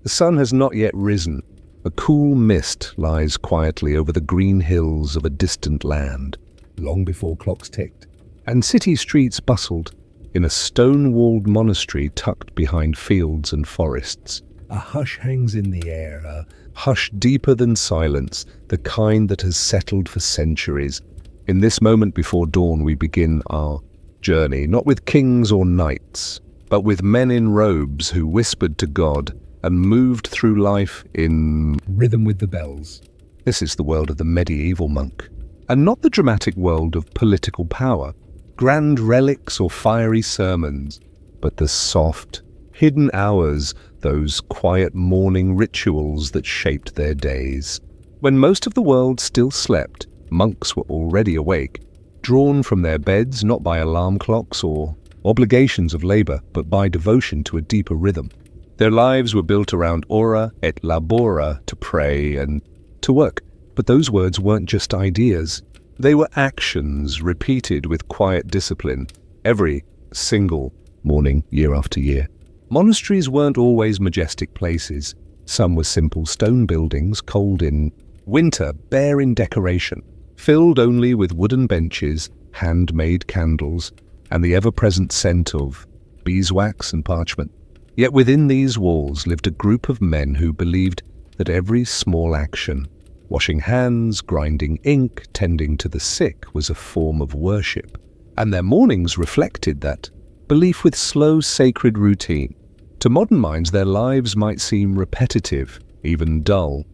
The sun has not yet risen. A cool mist lies quietly over the green hills of a distant land, long before clocks ticked, and city streets bustled in a stone-walled monastery tucked behind fields and forests. A hush hangs in the air, a hush deeper than silence, the kind that has settled for centuries. In this moment before dawn, we begin our journey, not with kings or knights, but with men in robes who whispered to God and moved through life in rhythm with the bells. This is the world of the medieval monk, and not the dramatic world of political power, grand relics or fiery sermons, but the soft, hidden hours, those quiet morning rituals that shaped their days. When most of the world still slept, monks were already awake, drawn from their beds not by alarm clocks or obligations of labor, but by devotion to a deeper rhythm. Their lives were built around ora et labora, to pray and to work. But those words weren't just ideas. They were actions repeated with quiet discipline every single morning, year after year. Monasteries weren't always majestic places. Some were simple stone buildings, cold in winter, bare in decoration, filled only with wooden benches, handmade candles, and the ever-present scent of beeswax and parchment. Yet within these walls lived a group of men who believed that every small action, washing hands, grinding ink, tending to the sick, was a form of worship. And their mornings reflected that belief with slow, sacred routine. To modern minds, their lives might seem repetitive, even dull.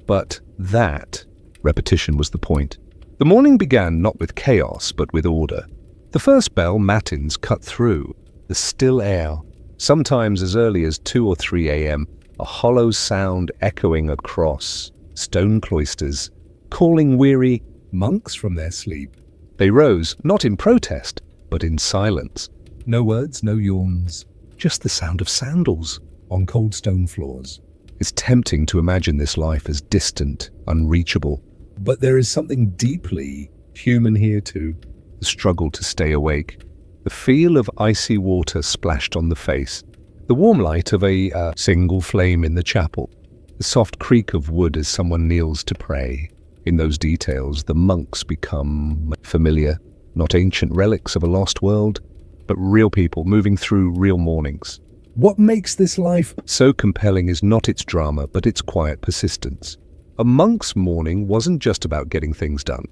But that repetition was the point. The morning began not with chaos, but with order. The first bell, matins, cut through the still air. Sometimes as early as 2 or 3 a.m., a hollow sound echoing across stone cloisters, calling weary monks from their sleep. They rose, not in protest, but in silence. No words, no yawns, just the sound of sandals on cold stone floors. It's tempting to imagine this life as distant, unreachable. But there is something deeply human here too. The struggle to stay awake. The feel of icy water splashed on the face, the warm light of a single flame in the chapel, the soft creak of wood as someone kneels to pray. In those details, the monks become familiar, not ancient relics of a lost world, but real people moving through real mornings. What makes this life so compelling is not its drama, but its quiet persistence. A monk's morning wasn't just about getting things done.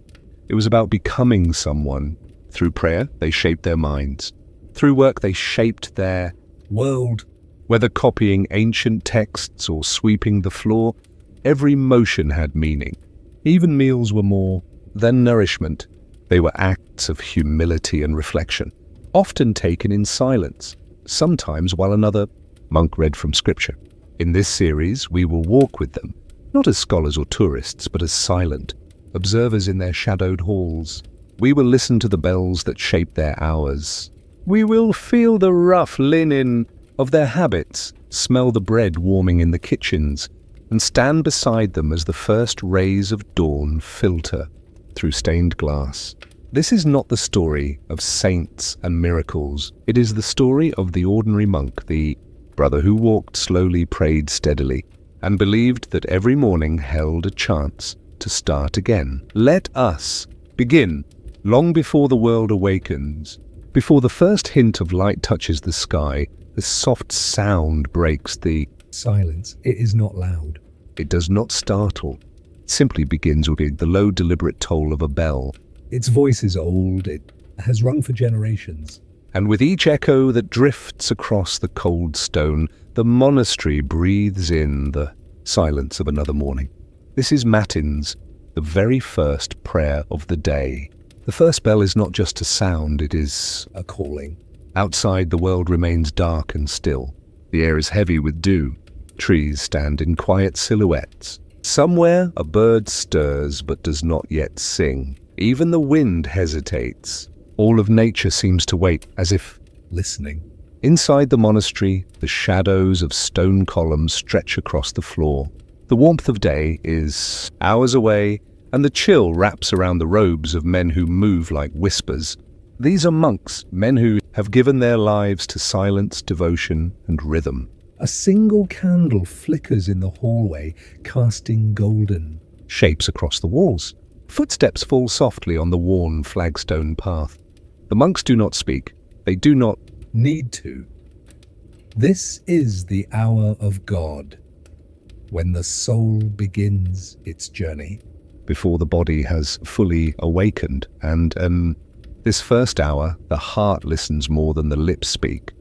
It was about becoming someone. Through prayer, they shaped their minds. Through work, they shaped their world. Whether copying ancient texts or sweeping the floor, every motion had meaning. Even meals were more than nourishment. They were acts of humility and reflection, often taken in silence, sometimes while another monk read from scripture. In this series, we will walk with them, not as scholars or tourists, but as silent observers in their shadowed halls. We will listen to the bells that shape their hours. We will feel the rough linen of their habits, smell the bread warming in the kitchens, and stand beside them as the first rays of dawn filter through stained glass. This is not the story of saints and miracles. It is the story of the ordinary monk, the brother who walked slowly, prayed steadily, and believed that every morning held a chance to start again. Let us begin long before the world awakens. Before the first hint of light touches the sky, the soft sound breaks the silence. It is not loud. It does not startle. It simply begins with the low, deliberate toll of a bell. Its voice is old. It has rung for generations. And with each echo that drifts across the cold stone, the monastery breathes in the silence of another morning. This is matins, the very first prayer of the day. The first bell is not just a sound, it is a calling. Outside, the world remains dark and still. The air is heavy with dew. Trees stand in quiet silhouettes. Somewhere, a bird stirs but does not yet sing. Even the wind hesitates. All of nature seems to wait, as if listening. Inside the monastery, the shadows of stone columns stretch across the floor. The warmth of day is hours away, and the chill wraps around the robes of men who move like whispers. These are monks, men who have given their lives to silence, devotion, and rhythm. A single candle flickers in the hallway, casting golden shapes across the walls. Footsteps fall softly on the worn flagstone path. The monks do not speak. They do not need to. This is the hour of God, when the soul begins its journey. Before the body has fully awakened, and this first hour, the heart listens more than the lips speak.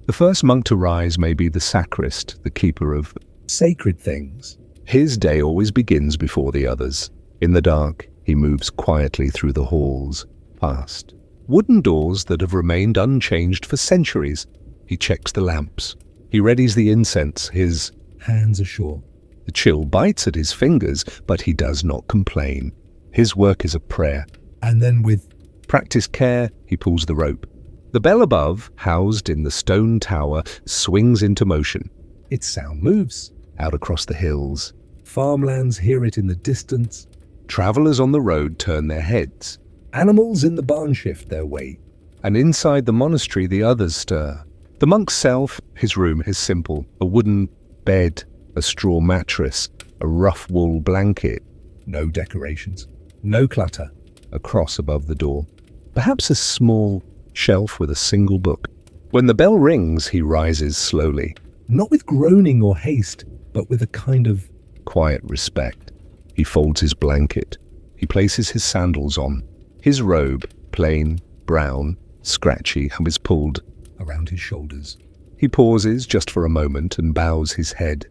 The first monk to rise may be the sacrist, the keeper of sacred things. His day always begins before the others. In the dark, he moves quietly through the halls, past wooden doors that have remained unchanged for centuries. He checks the lamps. He readies the incense, his hands ashore. The chill bites at his fingers, but he does not complain. His work is a prayer. And then with practiced care, he pulls the rope. The bell above, housed in the stone tower, swings into motion. Its sound moves out across the hills. Farmlands hear it in the distance. Travelers on the road turn their heads. Animals in the barn shift their weight. And inside the monastery, the others stir. The monk's self, his room is simple. A wooden bed, a straw mattress, a rough wool blanket. No decorations, no clutter. A cross above the door. Perhaps a small shelf with a single book. When the bell rings, he rises slowly. Not with groaning or haste, but with a kind of quiet respect. He folds his blanket. He places his sandals on. His robe, plain, brown, scratchy, is pulled around his shoulders. He pauses just for a moment and bows his head.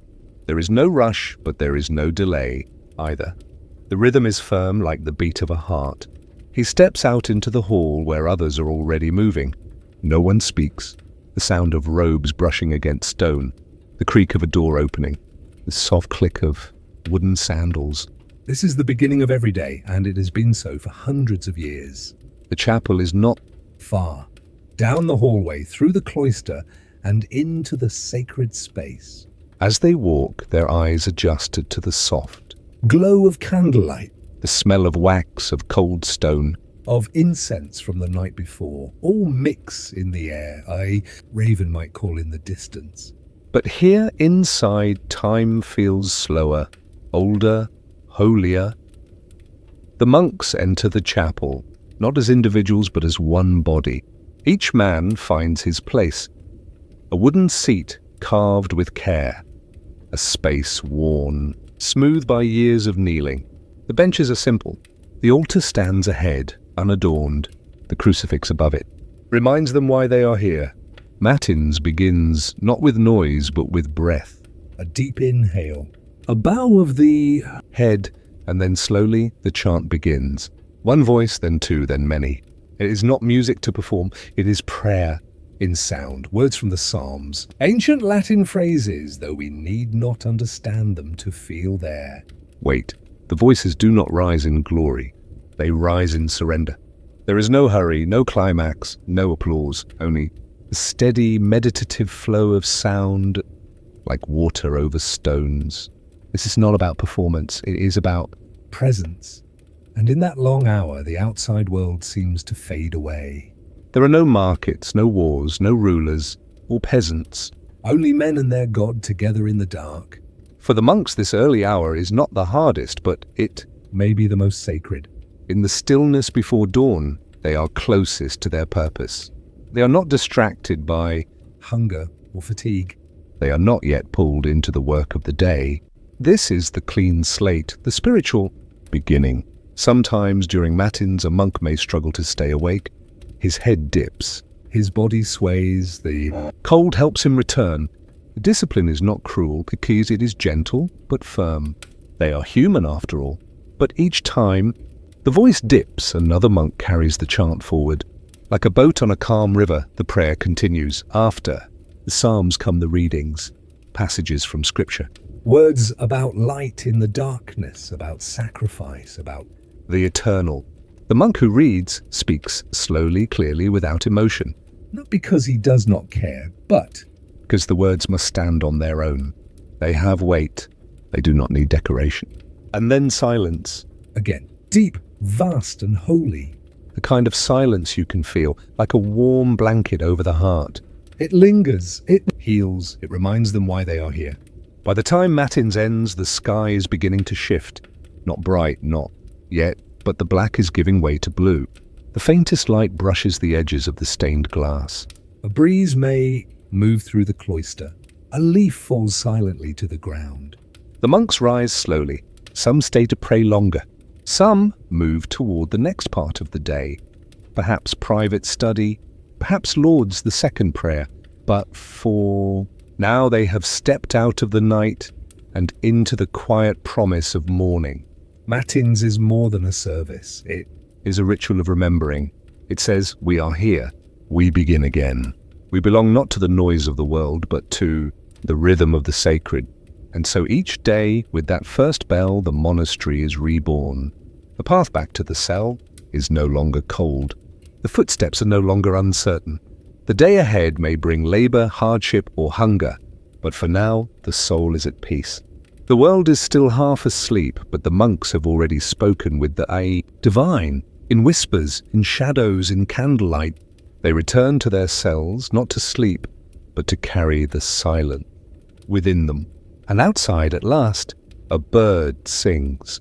There is no rush, but there is no delay either. The rhythm is firm like the beat of a heart. He steps out into the hall where others are already moving. No one speaks. The sound of robes brushing against stone, the creak of a door opening, the soft click of wooden sandals. This is the beginning of every day, and it has been so for hundreds of years. The chapel is not far. Down the hallway, through the cloister, and into the sacred space. As they walk, their eyes adjusted to the soft glow of candlelight, the smell of wax, of cold stone, of incense from the night before, all mix in the air, a raven might call in the distance. But here inside, time feels slower, older, holier. The monks enter the chapel, not as individuals but as one body. Each man finds his place. A wooden seat carved with care. A space worn, smooth by years of kneeling. The benches are simple. The altar stands ahead, unadorned. The crucifix above it reminds them why they are here. Matins begins not with noise but with breath. A deep inhale. A bow of the head, and then slowly the chant begins. One voice, then two, then many. It is not music to perform, it is prayer in sound, words from the Psalms. Ancient Latin phrases, though we need not understand them to feel there. Wait, the voices do not rise in glory, they rise in surrender. There is no hurry, no climax, no applause, only a steady, meditative flow of sound like water over stones. This is not about performance, it is about presence. And in that long hour, the outside world seems to fade away. There are no markets, no wars, no rulers, or peasants. Only men and their God together in the dark. For the monks, this early hour is not the hardest, but it may be the most sacred. In the stillness before dawn, they are closest to their purpose. They are not distracted by hunger or fatigue. They are not yet pulled into the work of the day. This is the clean slate, the spiritual beginning. Sometimes during matins, a monk may struggle to stay awake. His head dips. His body sways. The cold helps him return. The discipline is not cruel because it is gentle but firm. They are human after all. But each time, the voice dips, another monk carries the chant forward. Like a boat on a calm river, the prayer continues. After the Psalms come the readings, passages from Scripture. Words about light in the darkness, about sacrifice, about the eternal. The monk who reads speaks slowly, clearly, without emotion. Not because he does not care, but because the words must stand on their own. They have weight. They do not need decoration. And then silence. Again, deep, vast and holy. The kind of silence you can feel, like a warm blanket over the heart. It lingers. It heals, it reminds them why they are here. By the time Matins ends, the sky is beginning to shift. Not bright, not yet, but the black is giving way to blue. The faintest light brushes the edges of the stained glass. A breeze may move through the cloister. A leaf falls silently to the ground. The monks rise slowly. Some stay to pray longer. Some move toward the next part of the day. Perhaps private study, perhaps Lord's the second prayer. But for now they have stepped out of the night and into the quiet promise of morning. Matins is more than a service. It is a ritual of remembering. It says, we are here. We begin again. We belong not to the noise of the world, but to the rhythm of the sacred. And so each day, with that first bell, the monastery is reborn. The path back to the cell is no longer cold. The footsteps are no longer uncertain. The day ahead may bring labor, hardship, or hunger, but for now, the soul is at peace. The world is still half asleep, but the monks have already spoken with the divine, in whispers, in shadows, in candlelight. They return to their cells, not to sleep, but to carry the silence within them. And outside, at last, a bird sings.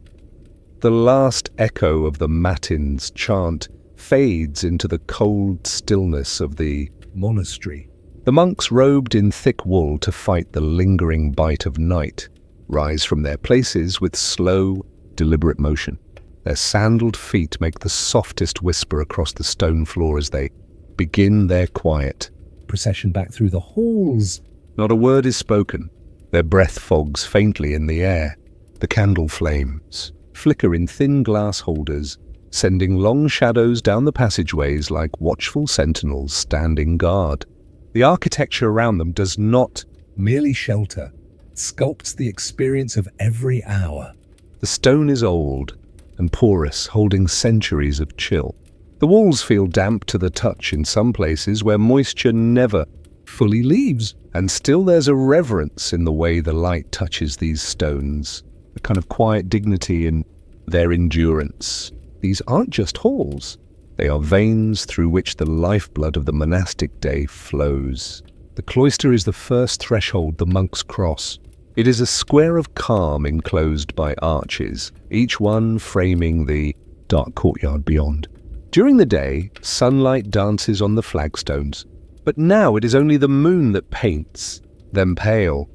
The last echo of the Matins chant fades into the cold stillness of the monastery. The monks, robed in thick wool to fight the lingering bite of night, rise from their places with slow, deliberate motion. Their sandaled feet make the softest whisper across the stone floor as they begin their quiet procession back through the halls. Not a word is spoken. Their breath fogs faintly in the air. The candle flames flicker in thin glass holders, sending long shadows down the passageways like watchful sentinels standing guard. The architecture around them does not merely shelter, it sculpts the experience of every hour. The stone is old and porous, holding centuries of chill. The walls feel damp to the touch in some places where moisture never fully leaves, and still there's a reverence in the way the light touches these stones, a kind of quiet dignity in their endurance. These aren't just halls. They are veins through which the lifeblood of the monastic day flows. The cloister is the first threshold the monks cross. It is a square of calm enclosed by arches, each one framing the dark courtyard beyond. During the day, sunlight dances on the flagstones, but now it is only the moon that paints them pale.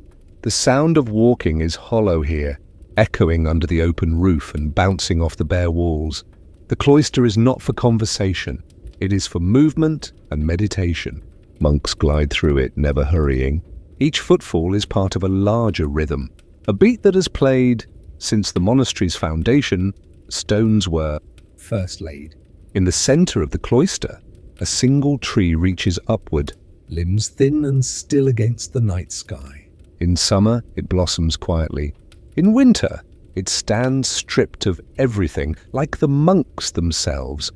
The sound of walking is hollow here, echoing under the open roof and bouncing off the bare walls. The cloister is not for conversation. It is for movement and meditation. Monks glide through it, never hurrying. Each footfall is part of a larger rhythm, a beat that has played since the monastery's foundation. Stones were first laid. In the center of the cloister, a single tree reaches upward, limbs thin and still against the night sky. In summer, it blossoms quietly. In winter, it stands stripped of everything, like the monks themselves,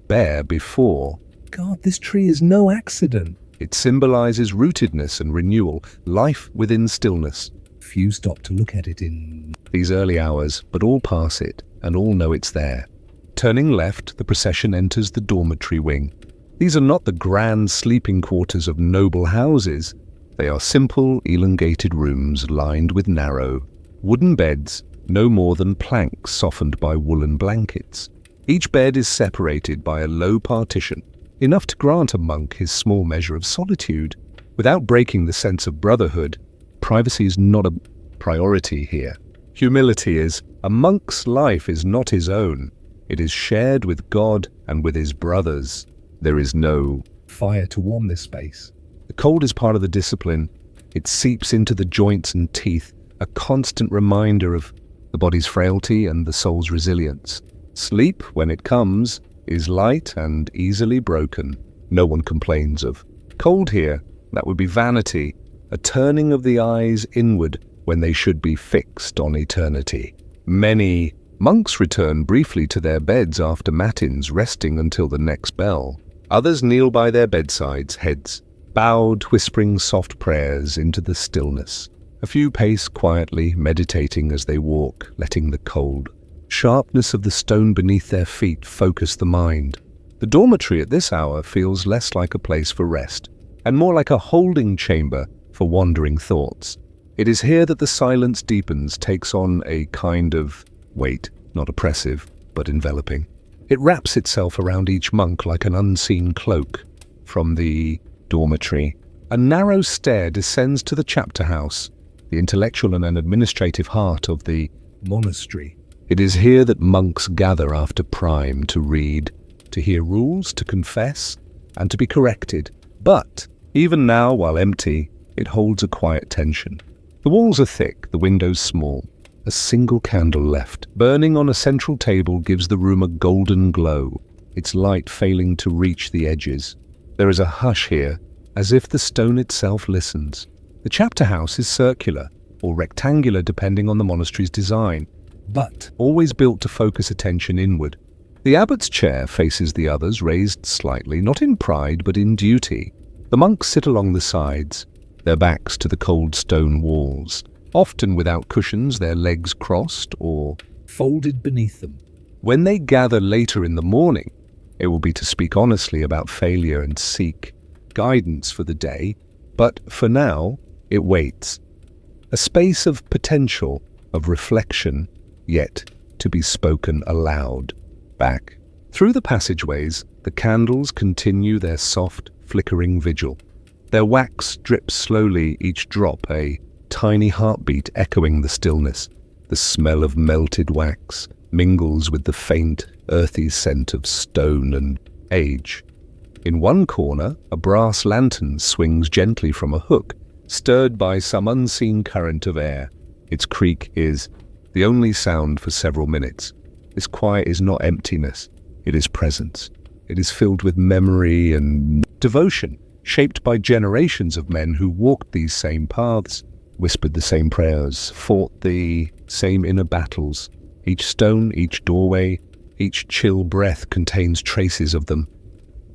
bare before. God, this tree is no accident. It symbolizes rootedness and renewal, life within stillness. Few stop to look at it in these early hours, but all pass it, and all know it's there. Turning left, the procession enters the dormitory wing. These are not the grand sleeping quarters of noble houses. They are simple, elongated rooms lined with narrow, wooden beds, no more than planks softened by woolen blankets. Each bed is separated by a low partition, enough to grant a monk his small measure of solitude. Without breaking the sense of brotherhood, privacy is not a priority here. Humility is, a monk's life is not his own. It is shared with God and with his brothers. There is no fire to warm this space. The cold is part of the discipline. It seeps into the joints and teeth, a constant reminder of the body's frailty and the soul's resilience. Sleep, when it comes, is light and easily broken. No one complains of cold here. That would be vanity, a turning of the eyes inward when they should be fixed on eternity. Many monks return briefly to their beds after matins, resting until the next bell. Others kneel by their bedsides, heads bowed, whispering soft prayers into the stillness. A few pace quietly, meditating as they walk, letting the cold sharpness of the stone beneath their feet focus the mind. The dormitory at this hour feels less like a place for rest, and more like a holding chamber for wandering thoughts. It is here that the silence deepens, takes on a kind of weight, not oppressive, but enveloping. It wraps itself around each monk like an unseen cloak. From the dormitory, a narrow stair descends to the chapter house, the intellectual and administrative heart of the monastery. It is here that monks gather after prime to read, to hear rules, to confess, and to be corrected. But, even now, while empty, it holds a quiet tension. The walls are thick, the windows small. A single candle left, burning on a central table, gives the room a golden glow, its light failing to reach the edges. There is a hush here, as if the stone itself listens. The chapter house is circular, or rectangular depending on the monastery's design, but always built to focus attention inward. The abbot's chair faces the others, raised slightly, not in pride but in duty. The monks sit along the sides, their backs to the cold stone walls, often without cushions, their legs crossed or folded beneath them. When they gather later in the morning, it will be to speak honestly about failure and seek guidance for the day, but for now, it waits. A space of potential, of reflection, yet to be spoken aloud. Back. Through the passageways, the candles continue their soft, flickering vigil. Their wax drips slowly, each drop a tiny heartbeat echoing the stillness. The smell of melted wax mingles with the faint, earthy scent of stone and age. In one corner, a brass lantern swings gently from a hook, stirred by some unseen current of air. Its creak is the only sound for several minutes. This quiet is not emptiness, it is presence. It is filled with memory and devotion, shaped by generations of men who walked these same paths, whispered the same prayers, fought the same inner battles. Each stone, each doorway, each chill breath contains traces of them,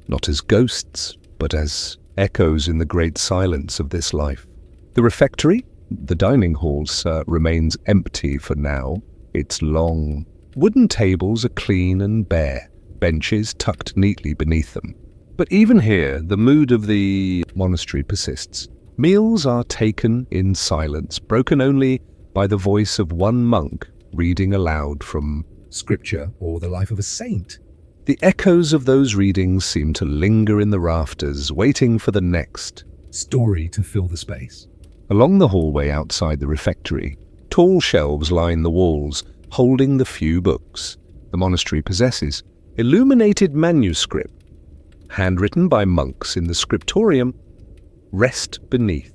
not as ghosts, but as echoes in the great silence of this life. The refectory, the dining hall, remains empty for now. Its long wooden tables are clean and bare, benches tucked neatly beneath them. But even here, the mood of the monastery persists. Meals are taken in silence, broken only by the voice of one monk reading aloud from scripture or the life of a saint. The echoes of those readings seem to linger in the rafters, waiting for the next story to fill the space. Along the hallway outside the refectory, tall shelves line the walls, holding the few books the monastery possesses. Illuminated manuscript, handwritten by monks in the scriptorium, rest beneath,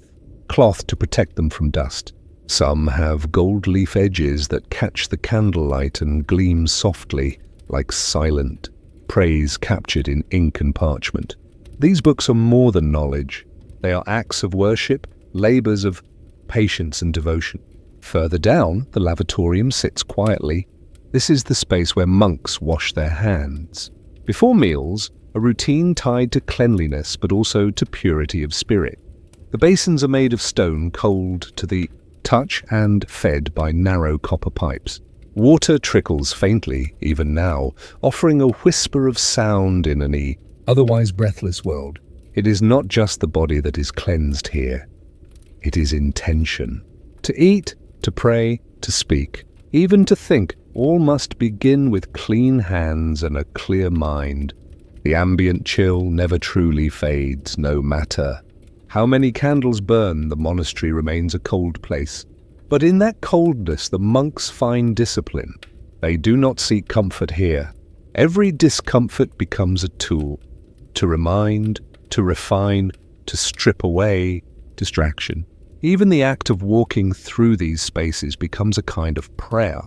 cloth to protect them from dust. Some have gold leaf edges that catch the candlelight and gleam softly like silent praise captured in ink and parchment. These books are more than knowledge. They are acts of worship, labors of patience and devotion. Further down, the lavatorium sits quietly. This is the space where monks wash their hands. Before meals, a routine tied to cleanliness but also to purity of spirit. The basins are made of stone, cold to the touch and fed by narrow copper pipes. Water trickles faintly, even now, offering a whisper of sound in an otherwise breathless world. It is not just the body that is cleansed here. It is intention. To eat, to pray, to speak, even to think, all must begin with clean hands and a clear mind. The ambient chill never truly fades, no matter how many candles burn, the monastery remains a cold place. But in that coldness, the monks find discipline. They do not seek comfort here. Every discomfort becomes a tool to remind, to refine, to strip away distraction. Even the act of walking through these spaces becomes a kind of prayer.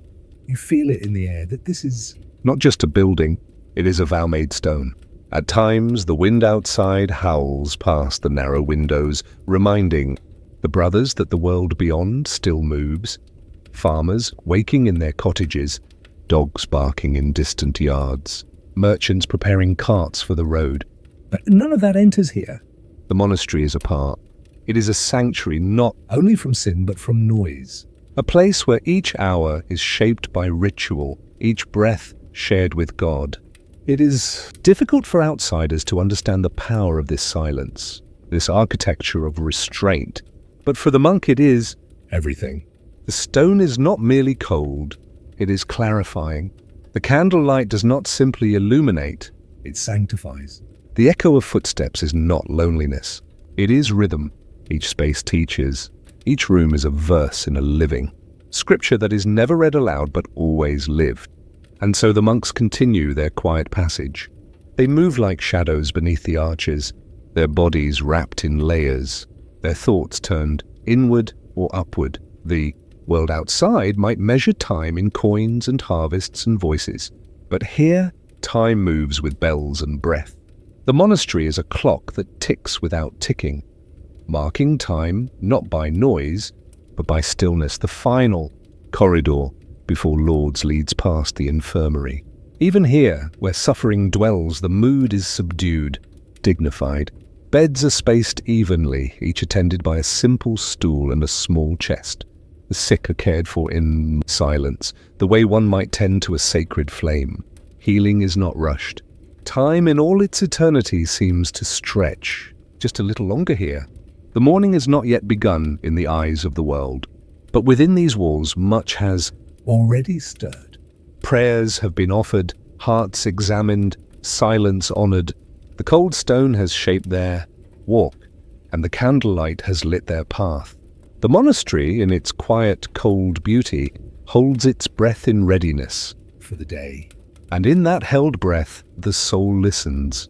You feel it in the air that this is not just a building, it is a vow-made stone. At times, the wind outside howls past the narrow windows, reminding the brothers that the world beyond still moves. Farmers waking in their cottages, dogs barking in distant yards, merchants preparing carts for the road. But none of that enters here. The monastery is apart. It is a sanctuary not only from sin but from noise. A place where each hour is shaped by ritual, each breath shared with God. It is difficult for outsiders to understand the power of this silence, this architecture of restraint. But for the monk it is everything. The stone is not merely cold, it is clarifying. The candlelight does not simply illuminate, it sanctifies. The echo of footsteps is not loneliness, it is rhythm. Each space teaches, each room is a verse in a living scripture that is never read aloud but always lived. And so the monks continue their quiet passage. They move like shadows beneath the arches, their bodies wrapped in layers, their thoughts turned inward or upward. The world outside might measure time in coins and harvests and voices, but here time moves with bells and breath. The monastery is a clock that ticks without ticking, marking time not by noise, but by stillness, the final corridor before Lourdes leads past the infirmary. Even here, where suffering dwells, the mood is subdued, dignified. Beds are spaced evenly, each attended by a simple stool and a small chest. The sick are cared for in silence, the way one might tend to a sacred flame. Healing is not rushed. Time in all its eternity seems to stretch just a little longer here. The morning has not yet begun in the eyes of the world, but within these walls much has already stirred. Prayers have been offered, hearts examined, silence honored. The cold stone has shaped their walk, and the candlelight has lit their path. The monastery, in its quiet, cold beauty, holds its breath in readiness for the day. And in that held breath, the soul listens,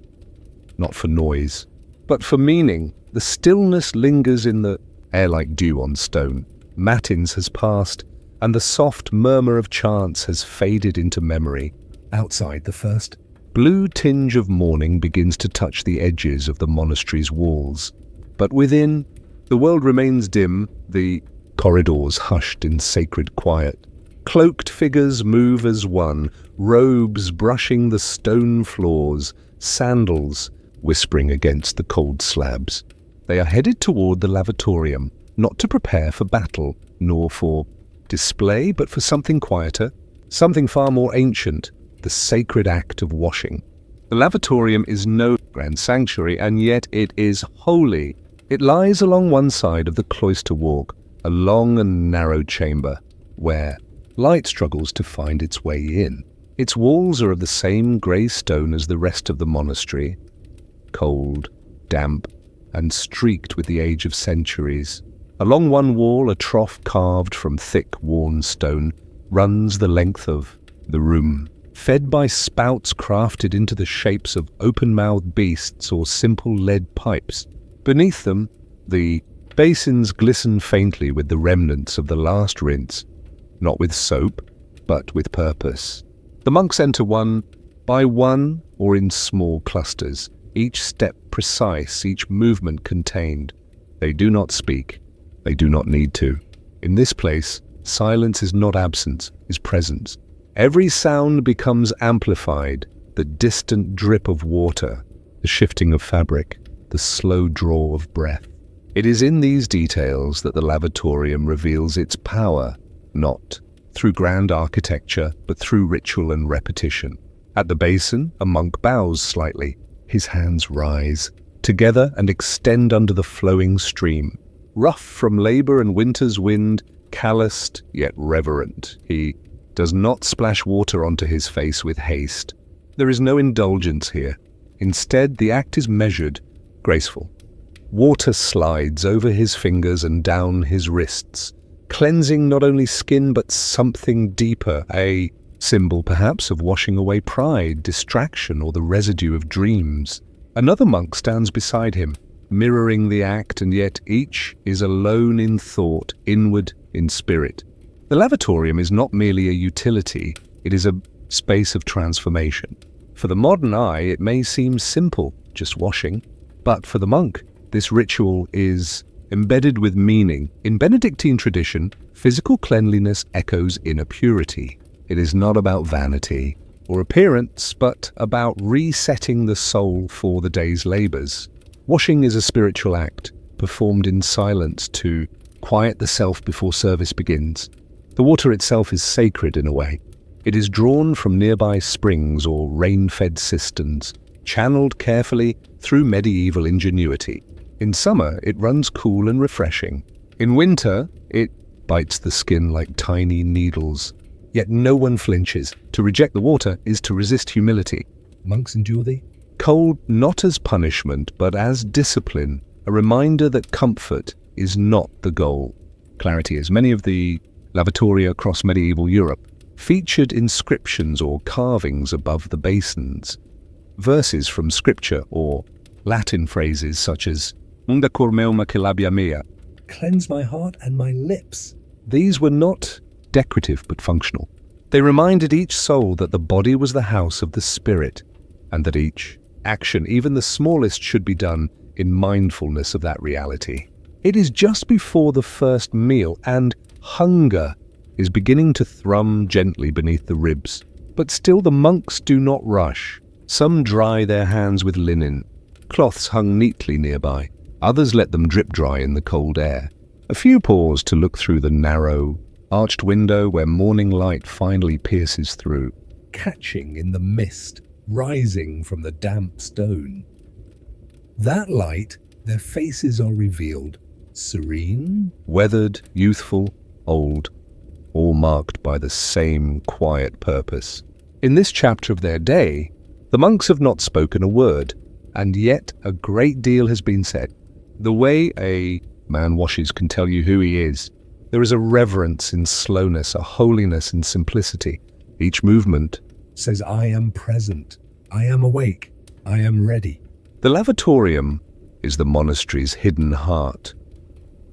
not for noise, but for meaning. The stillness lingers in the air like dew on stone. Matins has passed, and the soft murmur of chants has faded into memory. Outside, the first blue tinge of morning begins to touch the edges of the monastery's walls. But within, the world remains dim, the corridors hushed in sacred quiet. Cloaked figures move as one, robes brushing the stone floors, sandals whispering against the cold slabs. They are headed toward the lavatorium, not to prepare for battle, nor for display, but for something quieter, something far more ancient, the sacred act of washing. The lavatorium is no grand sanctuary, and yet it is holy. It lies along one side of the cloister walk, a long and narrow chamber, where light struggles to find its way in. Its walls are of the same grey stone as the rest of the monastery, cold, damp, and streaked with the age of centuries. Along one wall, a trough carved from thick, worn stone runs the length of the room, fed by spouts crafted into the shapes of open-mouthed beasts or simple lead pipes. Beneath them, the basins glisten faintly with the remnants of the last rinse, not with soap, but with purpose. The monks enter one by one or in small clusters, each step precise, each movement contained. They do not speak. They do not need to. In this place, silence is not absence, is presence. Every sound becomes amplified, the distant drip of water, the shifting of fabric, the slow draw of breath. It is in these details that the lavatorium reveals its power, not through grand architecture, but through ritual and repetition. At the basin, a monk bows slightly. His hands rise together and extend under the flowing stream. Rough from labor and winter's wind, calloused yet reverent, he does not splash water onto his face with haste. There is no indulgence here. Instead, the act is measured, graceful. Water slides over his fingers and down his wrists, cleansing not only skin but something deeper, a symbol perhaps of washing away pride, distraction, or the residue of dreams. Another monk stands beside him, mirroring the act, and yet each is alone in thought, inward in spirit. The lavatorium is not merely a utility, it is a space of transformation. For the modern eye, it may seem simple, just washing, but for the monk, this ritual is embedded with meaning. In Benedictine tradition, physical cleanliness echoes inner purity. It is not about vanity or appearance, but about resetting the soul for the day's labors. Washing is a spiritual act, performed in silence to quiet the self before service begins. The water itself is sacred in a way. It is drawn from nearby springs or rain-fed cisterns, channeled carefully through medieval ingenuity. In summer, it runs cool and refreshing. In winter, it bites the skin like tiny needles. Yet no one flinches. To reject the water is to resist humility. Monks endure the cold not as punishment, but as discipline, a reminder that comfort is not the goal. Clarity is. Many of the lavatoria across medieval Europe featured inscriptions or carvings above the basins, verses from scripture or Latin phrases such as "Unda cor meum que labia mea," cleanse my heart and my lips. These were not decorative but functional. They reminded each soul that the body was the house of the spirit, and that each action, even the smallest, should be done in mindfulness of that reality. It is just before the first meal, and hunger is beginning to thrum gently beneath the ribs. But still the monks do not rush. Some dry their hands with linen. Cloths hung neatly nearby. Others let them drip dry in the cold air. A few pause to look through the narrow, arched window where morning light finally pierces through, catching in the mist rising from the damp stone. That light, their faces are revealed, serene, weathered, youthful, old, all marked by the same quiet purpose. In this chapter of their day, the monks have not spoken a word, and yet a great deal has been said. The way a man washes can tell you who he is. There is a reverence in slowness, a holiness in simplicity. Each movement says, I am present, I am awake, I am ready. The lavatorium is the monastery's hidden heart,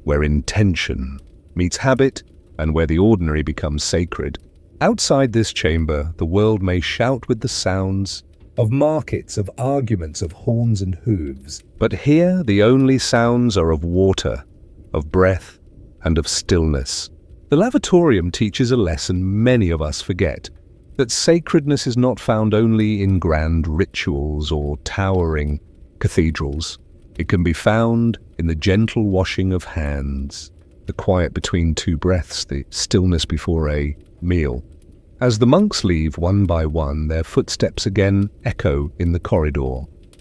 where intention meets habit and where the ordinary becomes sacred. Outside this chamber, the world may shout with the sounds of markets, of arguments, of horns and hooves. But here the only sounds are of water, of breath, and of stillness. The lavatorium teaches a lesson many of us forget, that sacredness is not found only in grand rituals or towering cathedrals. It can be found in the gentle washing of hands, the quiet between two breaths, the stillness before a meal. As the monks leave one by one, their footsteps again echo in the corridor.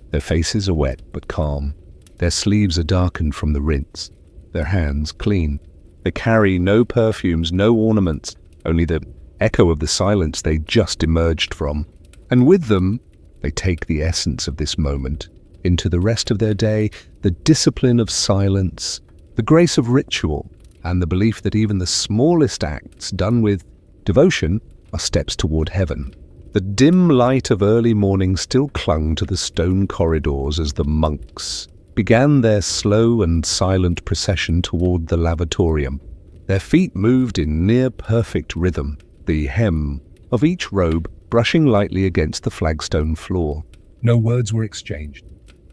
Their faces are wet but calm. Their sleeves are darkened from the rinse. Their hands clean. They carry no perfumes, no ornaments, only the echo of the silence they just emerged from. And with them, they take the essence of this moment into the rest of their day, the discipline of silence, the grace of ritual, and the belief that even the smallest acts done with devotion are steps toward heaven. The dim light of early morning still clung to the stone corridors as the monks began their slow and silent procession toward the lavatorium. Their feet moved in near-perfect rhythm, the hem of each robe brushing lightly against the flagstone floor. No words were exchanged.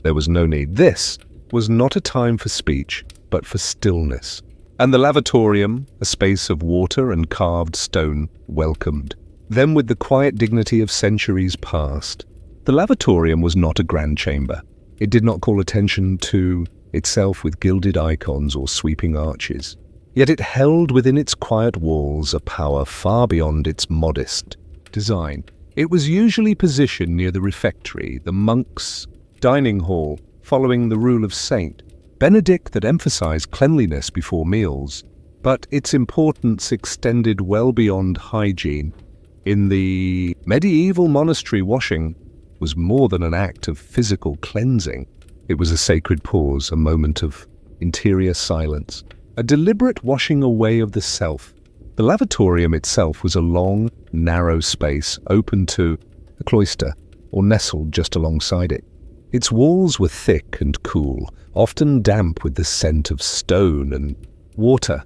There was no need. This was not a time for speech, but for stillness. And the lavatorium, a space of water and carved stone, welcomed them with the quiet dignity of centuries past. The lavatorium was not a grand chamber. It did not call attention to itself with gilded icons or sweeping arches. Yet it held within its quiet walls a power far beyond its modest design. It was usually positioned near the refectory, the monks' dining hall, following the rule of Saint Benedict that emphasized cleanliness before meals, but its importance extended well beyond hygiene. In the medieval monastery, washing was more than an act of physical cleansing. It was a sacred pause, a moment of interior silence, a deliberate washing away of the self. The lavatorium itself was a long, narrow space open to a cloister or nestled just alongside it. Its walls were thick and cool, often damp with the scent of stone and water.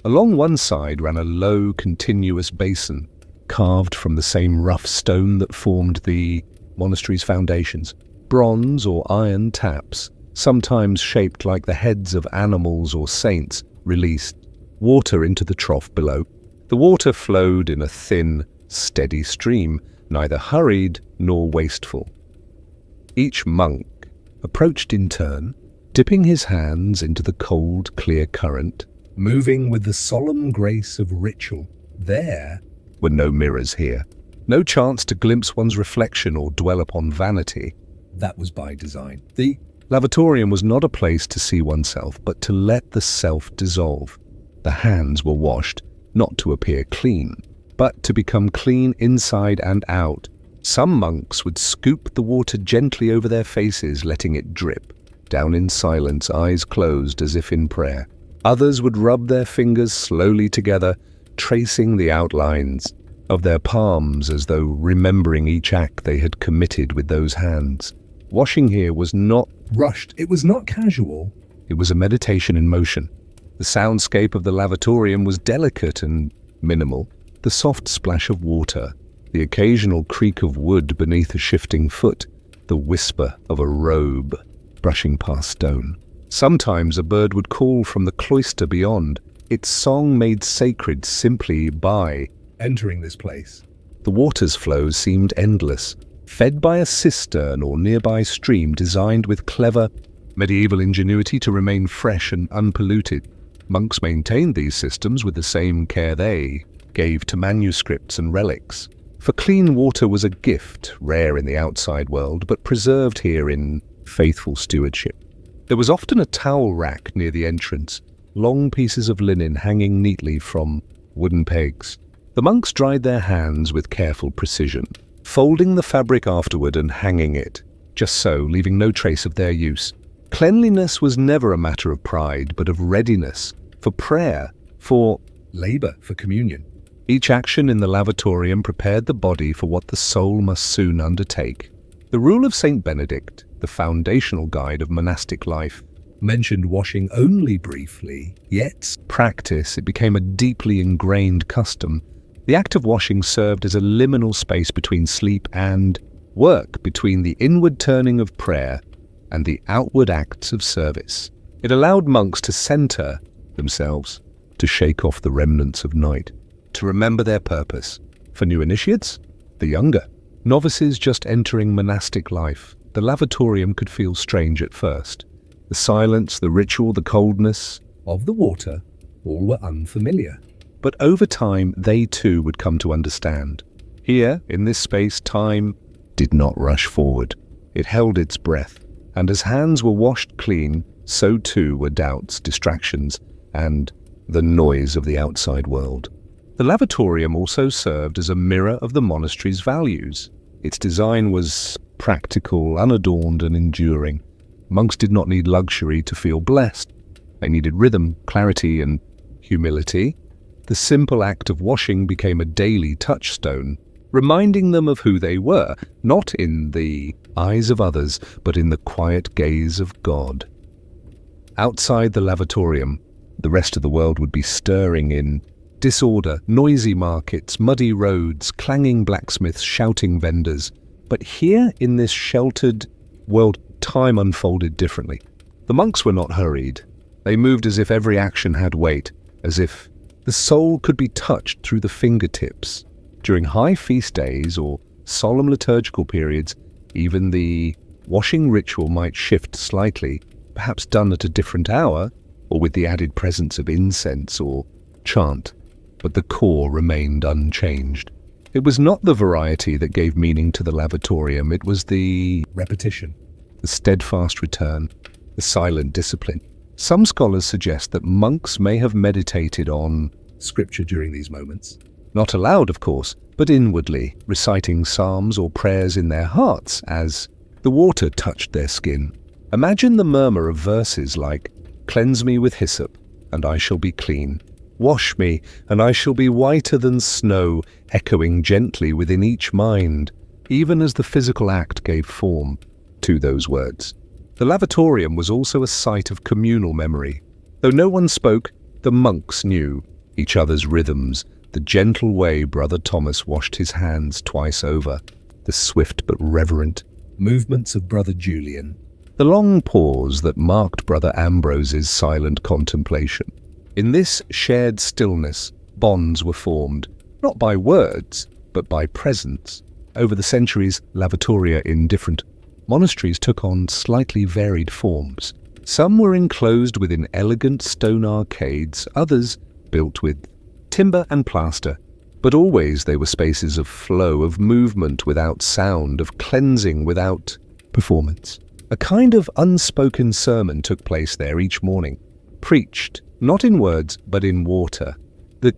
Along one side ran a low, continuous basin, carved from the same rough stone that formed the monastery's foundations. Bronze or iron taps, sometimes shaped like the heads of animals or saints, released water into the trough below. The water flowed in a thin, steady stream, neither hurried nor wasteful. Each monk approached in turn, dipping his hands into the cold, clear current, moving with the solemn grace of ritual. There were no mirrors here, no chance to glimpse one's reflection or dwell upon vanity. That was by design. The Lavatorium was not a place to see oneself, but to let the self dissolve. The hands were washed, not to appear clean, but to become clean inside and out. Some monks would scoop the water gently over their faces, letting it drip down in silence, eyes closed as if in prayer. Others would rub their fingers slowly together, tracing the outlines of their palms as though remembering each act they had committed with those hands. Washing here was not rushed, it was not casual. It was a meditation in motion. The soundscape of the lavatorium was delicate and minimal. The soft splash of water, the occasional creak of wood beneath a shifting foot, the whisper of a robe brushing past stone. Sometimes a bird would call from the cloister beyond, its song made sacred simply by entering this place. The water's flow seemed endless, fed by a cistern or nearby stream designed with clever medieval ingenuity to remain fresh and unpolluted. Monks maintained these systems with the same care they gave to manuscripts and relics. For clean water was a gift, rare in the outside world, but preserved here in faithful stewardship. There was often a towel rack near the entrance, long pieces of linen hanging neatly from wooden pegs. The monks dried their hands with careful precision, folding the fabric afterward and hanging it, just so, leaving no trace of their use. Cleanliness was never a matter of pride, but of readiness, for prayer, for labor, for communion. Each action in the lavatorium prepared the body for what the soul must soon undertake. The rule of Saint Benedict, the foundational guide of monastic life, mentioned washing only briefly, yet practice, it became a deeply ingrained custom. The act of washing served as a liminal space between sleep and work, between the inward turning of prayer and the outward acts of service. It allowed monks to center themselves, to shake off the remnants of night, to remember their purpose. For new initiates, the younger, novices just entering monastic life, the lavatorium could feel strange at first. The silence, the ritual, the coldness of the water, all were unfamiliar. But over time, they too would come to understand. Here, in this space, time did not rush forward. It held its breath, and as hands were washed clean, so too were doubts, distractions, and the noise of the outside world. The lavatorium also served as a mirror of the monastery's values. Its design was practical, unadorned, and enduring. Monks did not need luxury to feel blessed. They needed rhythm, clarity, and humility. The simple act of washing became a daily touchstone, reminding them of who they were, not in the eyes of others, but in the quiet gaze of God. Outside the lavatorium, the rest of the world would be stirring in disorder, noisy markets, muddy roads, clanging blacksmiths, shouting vendors. But here in this sheltered world, time unfolded differently. The monks were not hurried. They moved as if every action had weight, as if the soul could be touched through the fingertips. During high feast days or solemn liturgical periods, even the washing ritual might shift slightly, perhaps done at a different hour, or with the added presence of incense or chant. But the core remained unchanged. It was not the variety that gave meaning to the lavatorium, it was the repetition, the steadfast return, the silent discipline. Some scholars suggest that monks may have meditated on scripture during these moments. Not aloud, of course, but inwardly, reciting psalms or prayers in their hearts as the water touched their skin. Imagine the murmur of verses like, "Cleanse me with hyssop, and I shall be clean. Wash me, and I shall be whiter than snow," echoing gently within each mind, even as the physical act gave form to those words. The lavatorium was also a site of communal memory. Though no one spoke, the monks knew each other's rhythms, the gentle way Brother Thomas washed his hands twice over, the swift but reverent movements of Brother Julian, the long pause that marked Brother Ambrose's silent contemplation. In this shared stillness, bonds were formed, not by words, but by presence. Over the centuries, lavatoria in different monasteries took on slightly varied forms. Some were enclosed within elegant stone arcades, others built with timber and plaster, but always they were spaces of flow, of movement without sound, of cleansing without performance. A kind of unspoken sermon took place there each morning, preached, not in words, but in water. The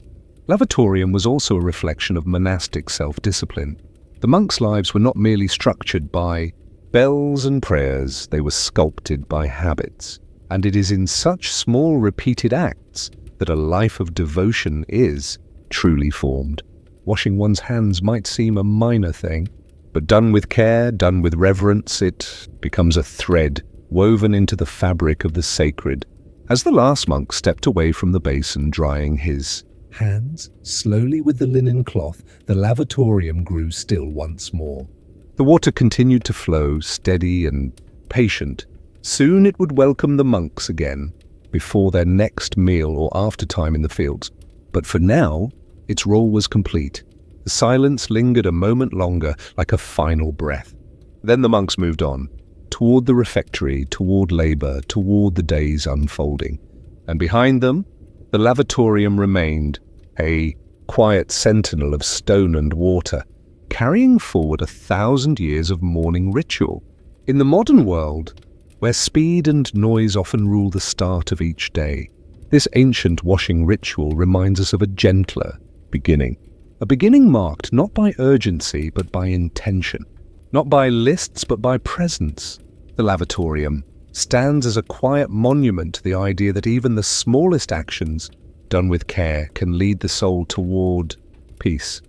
lavatorium was also a reflection of monastic self-discipline. The monks' lives were not merely structured by bells and prayers, they were sculpted by habits. And it is in such small repeated acts that a life of devotion is truly formed. Washing one's hands might seem a minor thing, but done with care, done with reverence, it becomes a thread woven into the fabric of the sacred. As the last monk stepped away from the basin, drying his hands slowly with the linen cloth, the lavatorium grew still once more. The water continued to flow, steady and patient. Soon it would welcome the monks again, before their next meal or after time in the fields. But for now, its role was complete. The silence lingered a moment longer, like a final breath. Then the monks moved on, toward the refectory, toward labor, toward the day's unfolding. And behind them, the lavatorium remained, a quiet sentinel of stone and water, carrying forward 1,000 years of morning ritual. In the modern world, where speed and noise often rule the start of each day, this ancient washing ritual reminds us of a gentler beginning. A beginning marked not by urgency but by intention, not by lists but by presence. The lavatorium stands as a quiet monument to the idea that even the smallest actions, done with care, can lead the soul toward peace.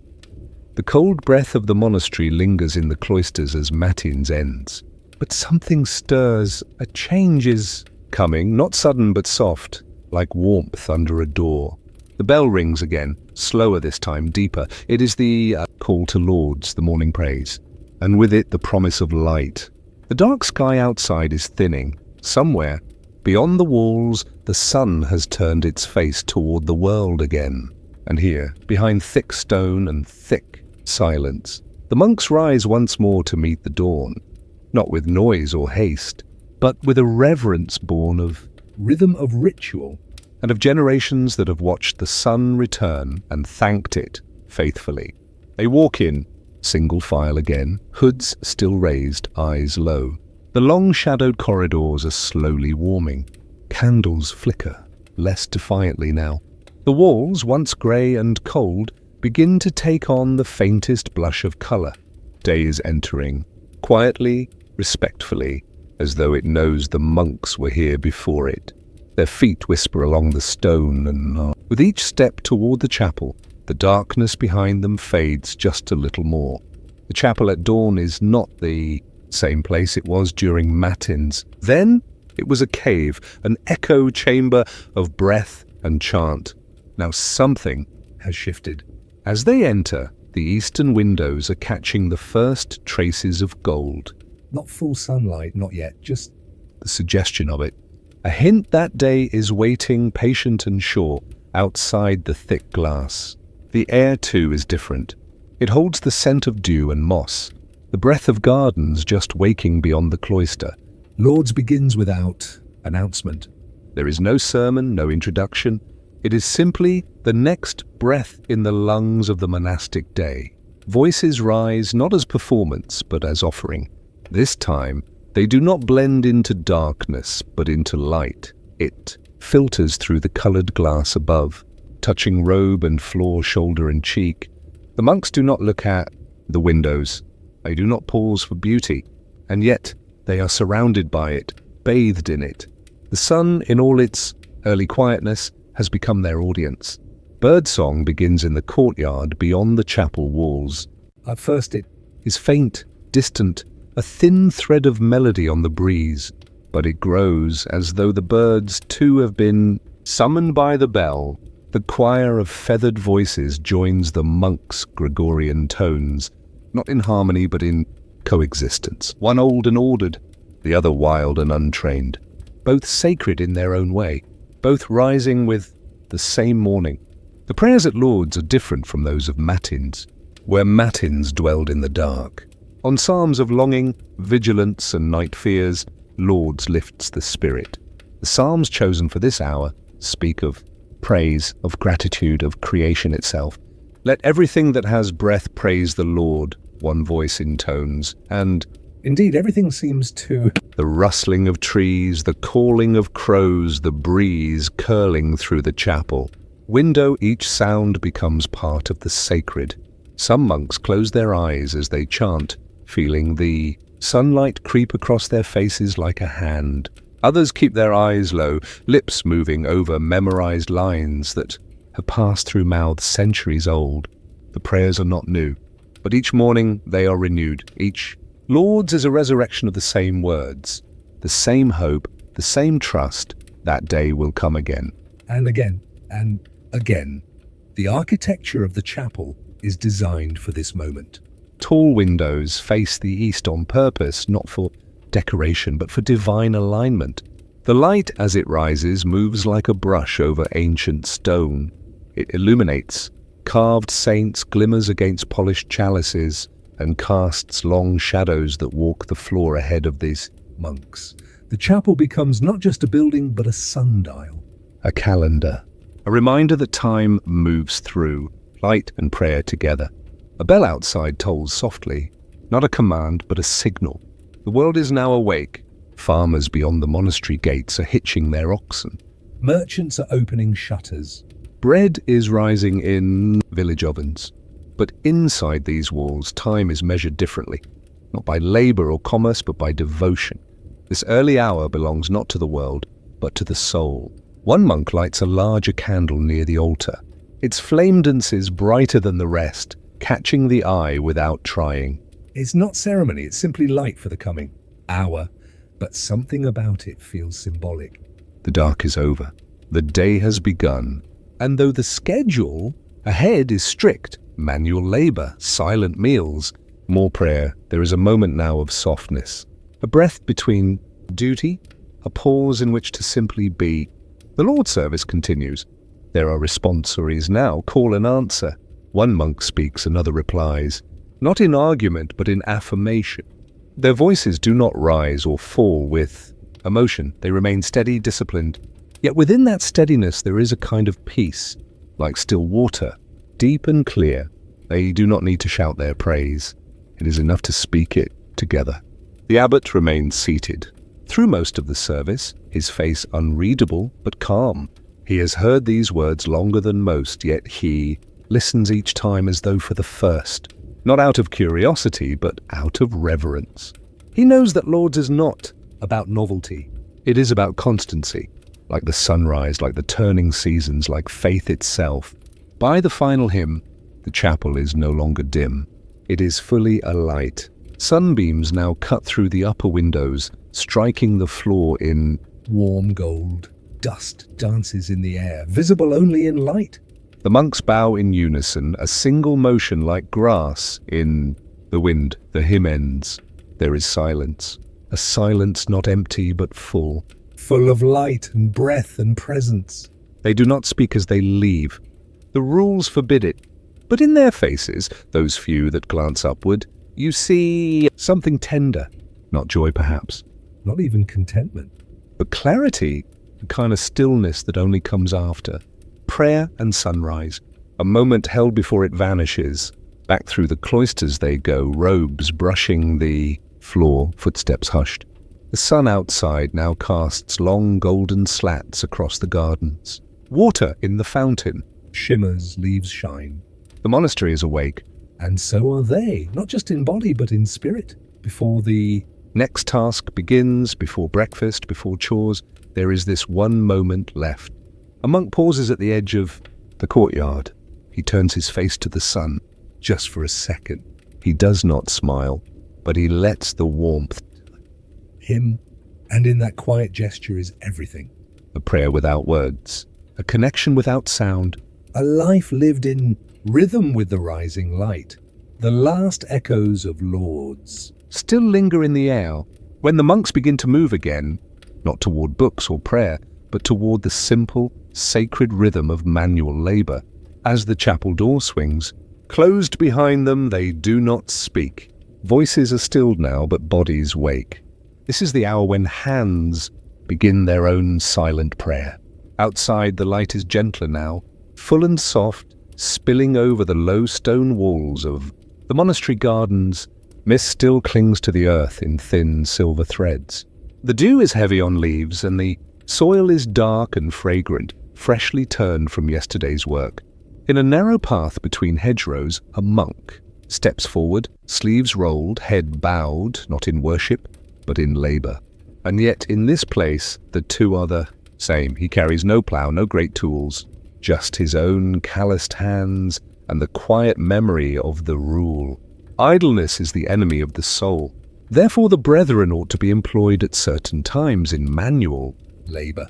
The cold breath of the monastery lingers in the cloisters as matins ends. But something stirs. A change is coming, not sudden but soft, like warmth under a door. The bell rings again, slower this time, deeper. It is the call to Lauds, the morning praise, and with it the promise of light. The dark sky outside is thinning. Somewhere, beyond the walls, the sun has turned its face toward the world again. And here, behind thick stone and thick silence, the monks rise once more to meet the dawn, not with noise or haste, but with a reverence born of rhythm of ritual, and of generations that have watched the sun return and thanked it faithfully. They walk in, single file again, hoods still raised, eyes low. The long-shadowed corridors are slowly warming. Candles flicker, less defiantly now. The walls, once grey and cold, begin to take on the faintest blush of colour. Day is entering, quietly, respectfully, as though it knows the monks were here before it. Their feet whisper along the stone, and with each step toward the chapel, the darkness behind them fades just a little more. The chapel at dawn is not the same place it was during matins. Then it was a cave, an echo chamber of breath and chant. Now something has shifted. As they enter, the eastern windows are catching the first traces of gold. Not full sunlight, not yet, just the suggestion of it. A hint that day is waiting, patient and sure, outside the thick glass. The air, too, is different. It holds the scent of dew and moss, the breath of gardens just waking beyond the cloister. Lauds begins without announcement. There is no sermon, no introduction. It is simply the next breath in the lungs of the monastic day. Voices rise not as performance, but as offering. This time, they do not blend into darkness, but into light. It filters through the coloured glass above, touching robe and floor, shoulder and cheek. The monks do not look at the windows. They do not pause for beauty, and yet they are surrounded by it, bathed in it. The sun, in all its early quietness, has become their audience. Birdsong begins in the courtyard beyond the chapel walls. At first it is faint, distant, a thin thread of melody on the breeze, but it grows as though the birds too have been summoned by the bell. The choir of feathered voices joins the monks' Gregorian tones, not in harmony but in coexistence. One old and ordered, the other wild and untrained, both sacred in their own way, both rising with the same morning. The prayers at Lauds are different from those of matins, where matins dwelled in the dark. On psalms of longing, vigilance and night fears, Lauds lifts the spirit. The psalms chosen for this hour speak of praise, of gratitude, of creation itself. Let everything that has breath praise the Lord, one voice intones, and Indeed, everything seems to... The rustling of trees, the calling of crows, the breeze curling through the chapel. Window, each sound becomes part of the sacred. Some monks close their eyes as they chant, feeling the sunlight creep across their faces like a hand. Others keep their eyes low, lips moving over memorized lines that have passed through mouths centuries old. The prayers are not new, but each morning they are renewed. Each Lord's is a resurrection of the same words, the same hope, the same trust. That day will come again. And again, and again. The architecture of the chapel is designed for this moment. Tall windows face the east on purpose, not for decoration, but for divine alignment. The light, as it rises, moves like a brush over ancient stone. It illuminates. Carved saints glimmers against polished chalices and casts long shadows that walk the floor ahead of these monks. The chapel becomes not just a building, but a sundial, a calendar, a reminder that time moves through, light and prayer together. A bell outside tolls softly, not a command, but a signal. The world is now awake. Farmers beyond the monastery gates are hitching their oxen. Merchants are opening shutters. Bread is rising in village ovens. But inside these walls, time is measured differently, not by labor or commerce, but by devotion. This early hour belongs not to the world, but to the soul. One monk lights a larger candle near the altar. Its flame dances brighter than the rest, catching the eye without trying. It's not ceremony, it's simply light for the coming hour, but something about it feels symbolic. The dark is over. The day has begun. And though the schedule ahead is strict, manual labor, silent meals, more prayer, there is a moment now of softness. A breath between duty, a pause in which to simply be. The Lord's service continues. There are responsories now, call and answer. One monk speaks, another replies. Not in argument, but in affirmation. Their voices do not rise or fall with emotion. They remain steady, disciplined. Yet within that steadiness there is a kind of peace, like still water, deep and clear. They do not need to shout their praise. It is enough to speak it together. The abbot remains seated. Through most of the service, his face unreadable but calm. He has heard these words longer than most, yet he listens each time as though for the first. Not out of curiosity, but out of reverence. He knows that Lord's is not about novelty. It is about constancy, like the sunrise, like the turning seasons, like faith itself. By the final hymn, the chapel is no longer dim. It is fully alight. Sunbeams now cut through the upper windows, striking the floor in warm gold. Dust dances in the air, visible only in light. The monks bow in unison, a single motion like grass in the wind. The hymn ends. There is silence. A silence not empty but full of light and breath and presence. They do not speak as they leave. The rules forbid it. But in their faces, those few that glance upward, you see something tender. Not joy perhaps, not even contentment, but clarity, a kind of stillness that only comes after. Prayer and sunrise, a moment held before it vanishes. Back through the cloisters they go, robes brushing the floor, footsteps hushed. The sun outside now casts long golden slats across the gardens. Water in the fountain shimmers, leaves shine. The monastery is awake, and so are they, not just in body but in spirit. Before the next task begins, before breakfast, before chores, there is this one moment left. A monk pauses at the edge of the courtyard. He turns his face to the sun, just for a second. He does not smile, but he lets the warmth him, and in that quiet gesture is everything. A prayer without words, a connection without sound, a life lived in rhythm with the rising light. The last echoes of Lord's still linger in the air when the monks begin to move again, not toward books or prayer, but toward the simple, sacred rhythm of manual labor. As the chapel door swings, closed behind them, they do not speak. Voices are stilled now, but bodies wake. This is the hour when hands begin their own silent prayer. Outside, the light is gentler now, full and soft, spilling over the low stone walls of the monastery gardens. Mist still clings to the earth in thin silver threads. The dew is heavy on leaves and the soil is dark and fragrant, freshly turned from yesterday's work. In a narrow path between hedgerows, a monk steps forward, sleeves rolled, head bowed, not in worship, but in labour. And yet in this place the two are the same. He carries no plough, no great tools, just his own calloused hands and the quiet memory of the rule. Idleness is the enemy of the soul. Therefore the brethren ought to be employed at certain times in manual labour.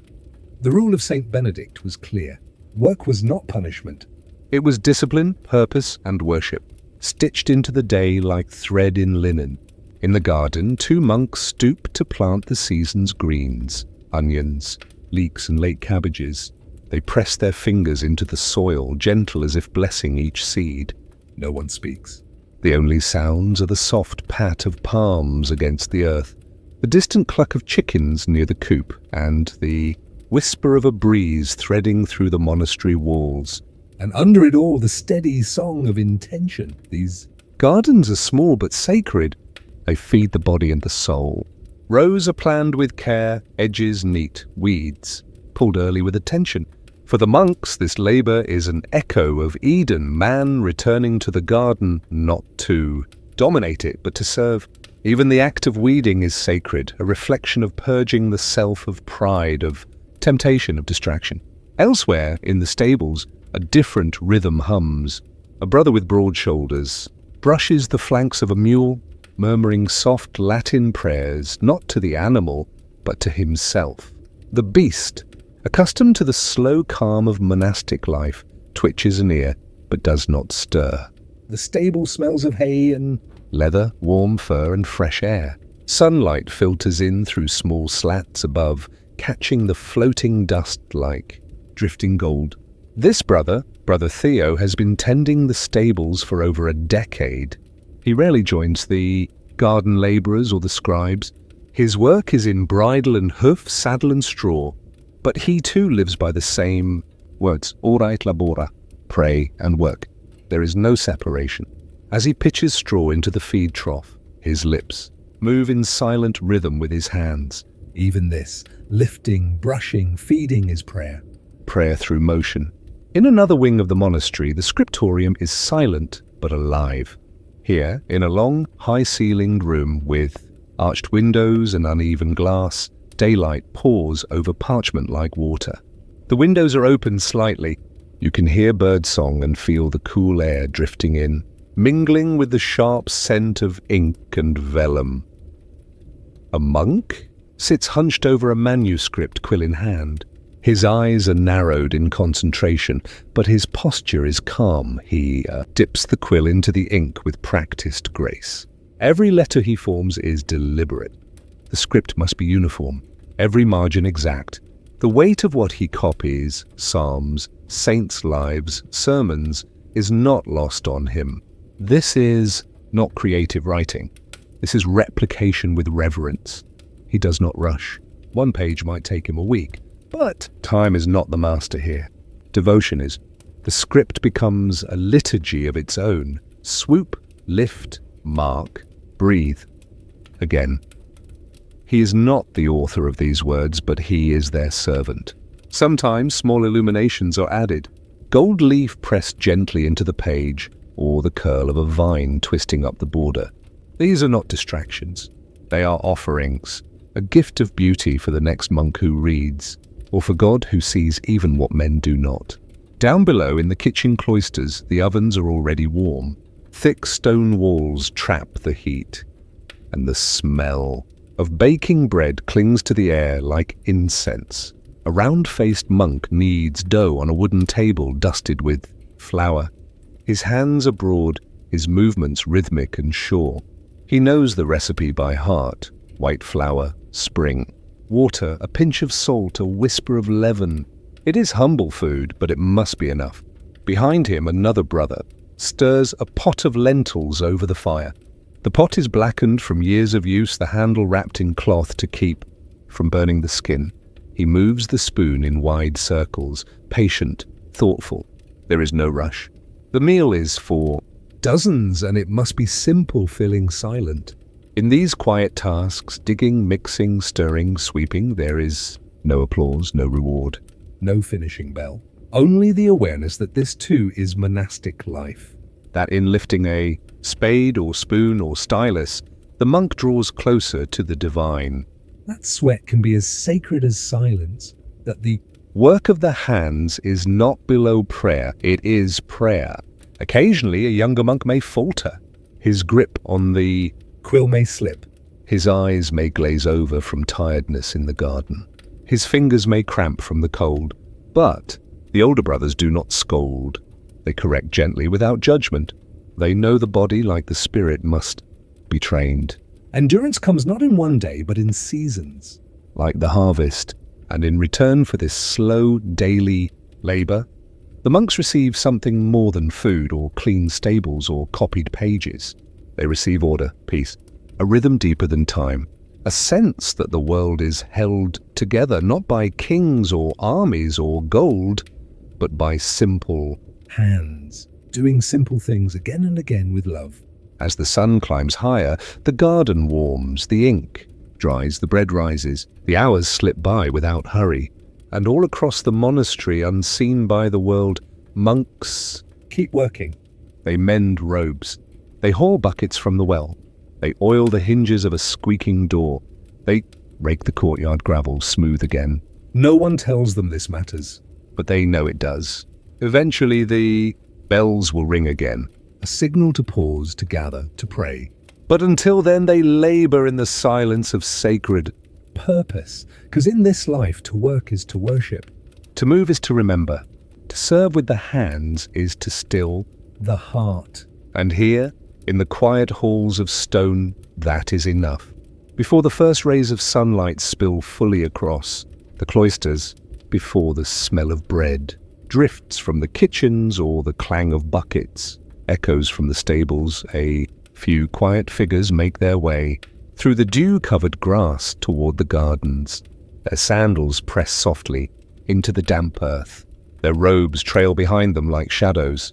The rule of Saint Benedict was clear. Work was not punishment. It was discipline, purpose, and worship, stitched into the day like thread in linen. In the garden, two monks stooped to plant the season's greens, onions, leeks, and late cabbages. They pressed their fingers into the soil, gentle as if blessing each seed. No one speaks. The only sounds are the soft pat of palms against the earth, the distant cluck of chickens near the coop, and the whisper of a breeze threading through the monastery walls. And under it all, the steady song of intention. These gardens are small but sacred. They feed the body and the soul. Rows are planned with care, edges neat, weeds pulled early with attention. For the monks, this labour is an echo of Eden, man returning to the garden, not to dominate it, but to serve. Even the act of weeding is sacred, a reflection of purging the self of pride, of temptation, of distraction. Elsewhere, in the stables, a different rhythm hums. A brother with broad shoulders brushes the flanks of a mule, murmuring soft Latin prayers, not to the animal, but to himself. The beast, accustomed to the slow calm of monastic life, twitches an ear, but does not stir. The stable smells of hay and leather, warm fur, and fresh air. Sunlight filters in through small slats above, catching the floating dust like drifting gold. This brother, Brother Theo, has been tending the stables for over a decade. He rarely joins the garden labourers or the scribes. His work is in bridle and hoof, saddle and straw. But he too lives by the same words, ora et labora, pray and work. There is no separation. As he pitches straw into the feed trough, his lips move in silent rhythm with his hands. Even this, lifting, brushing, feeding is prayer. Prayer through motion. In another wing of the monastery, the scriptorium is silent but alive. Here, in a long, high-ceilinged room with arched windows and uneven glass, daylight pours over parchment like water. The windows are open slightly. You can hear birdsong and feel the cool air drifting in, mingling with the sharp scent of ink and vellum. A monk sits hunched over a manuscript, quill in hand. His eyes are narrowed in concentration, but his posture is calm. He dips the quill into the ink with practiced grace. Every letter he forms is deliberate. The script must be uniform, every margin exact. The weight of what he copies, psalms, saints' lives, sermons, is not lost on him. This is not creative writing. This is replication with reverence. He does not rush. One page might take him a week. But time is not the master here. Devotion is. The script becomes a liturgy of its own. Swoop, lift, mark, breathe. Again. He is not the author of these words, but he is their servant. Sometimes small illuminations are added. Gold leaf pressed gently into the page, or the curl of a vine twisting up the border. These are not distractions. They are offerings, a gift of beauty for the next monk who reads, or for God who sees even what men do not. Down below in the kitchen cloisters, the ovens are already warm. Thick stone walls trap the heat, and the smell of baking bread clings to the air like incense. A round-faced monk kneads dough on a wooden table dusted with flour. His hands are broad, his movements rhythmic and sure. He knows the recipe by heart. White flour, spring, water, a pinch of salt, a whisper of leaven. It is humble food, but it must be enough. Behind him, another brother stirs a pot of lentils over the fire. The pot is blackened from years of use, the handle wrapped in cloth to keep from burning the skin. He moves the spoon in wide circles, patient, thoughtful. There is no rush. The meal is for Dozens, and it must be simple filling silent. In these quiet tasks, digging, mixing, stirring, sweeping, there is no applause, no reward, no finishing bell. Only the awareness that this too is monastic life. That in lifting a spade or spoon or stylus, the monk draws closer to the divine. That sweat can be as sacred as silence, that the work of the hands is not below prayer, it is prayer. Occasionally, a younger monk may falter. His grip on the quill may slip. His eyes may glaze over from tiredness in the garden. His fingers may cramp from the cold. But the older brothers do not scold. They correct gently without judgment. They know the body, like the spirit, must be trained. Endurance comes not in one day, but in seasons, like the harvest. And in return for this slow, daily labor, the monks receive something more than food or clean stables or copied pages. They receive order, peace, a rhythm deeper than time, a sense that the world is held together not by kings or armies or gold, but by simple hands, doing simple things again and again with love. As the sun climbs higher, the garden warms, the ink dries, the bread rises, the hours slip by without hurry. And all across the monastery, unseen by the world, monks keep working. They mend robes. They haul buckets from the well. They oil the hinges of a squeaking door. They rake the courtyard gravel smooth again. No one tells them this matters, but they know it does. Eventually the bells will ring again, a signal to pause, to gather, to pray. But until then they labor in the silence of sacred purpose, because in this life to work is to worship, to move is to remember, to serve with the hands is to still the heart. And here, in the quiet halls of stone, that is enough. Before the first rays of sunlight spill fully across the cloisters, before the smell of bread drifts from the kitchens or the clang of buckets echoes from the stables, a few quiet figures make their way through the dew-covered grass toward the gardens. Their sandals press softly into the damp earth. Their robes trail behind them like shadows.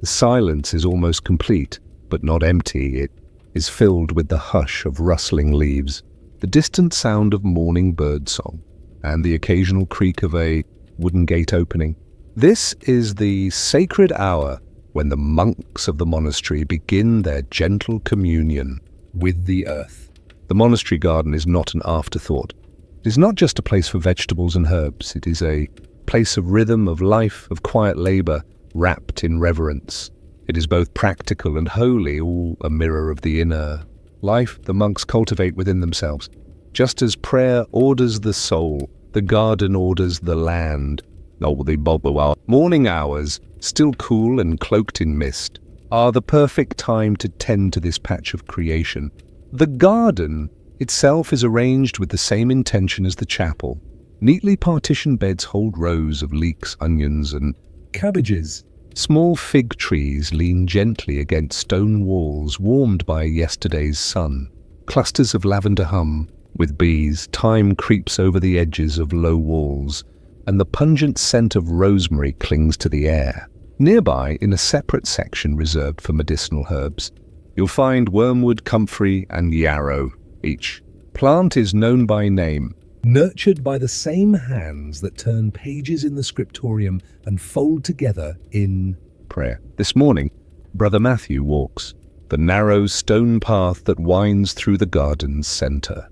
The silence is almost complete, but not empty. It is filled with the hush of rustling leaves, the distant sound of morning birdsong, and the occasional creak of a wooden gate opening. This is the sacred hour when the monks of the monastery begin their gentle communion with the earth. The monastery garden is not an afterthought. It is not just a place for vegetables and herbs. It is a place of rhythm, of life, of quiet labor, wrapped in reverence. It is both practical and holy, all a mirror of the inner life the monks cultivate within themselves. Just as prayer orders the soul, the garden orders the land. The morning hours, still cool and cloaked in mist, are the perfect time to tend to this patch of creation. The garden itself is arranged with the same intention as the chapel. Neatly partitioned beds hold rows of leeks, onions, and cabbages. Small fig trees lean gently against stone walls warmed by yesterday's sun. Clusters of lavender hum with bees. Thyme creeps over the edges of low walls, and the pungent scent of rosemary clings to the air. Nearby, in a separate section reserved for medicinal herbs, you'll find wormwood, comfrey, and yarrow. Each plant is known by name, nurtured by the same hands that turn pages in the scriptorium and fold together in prayer. This morning, Brother Matthew walks the narrow stone path that winds through the garden's center.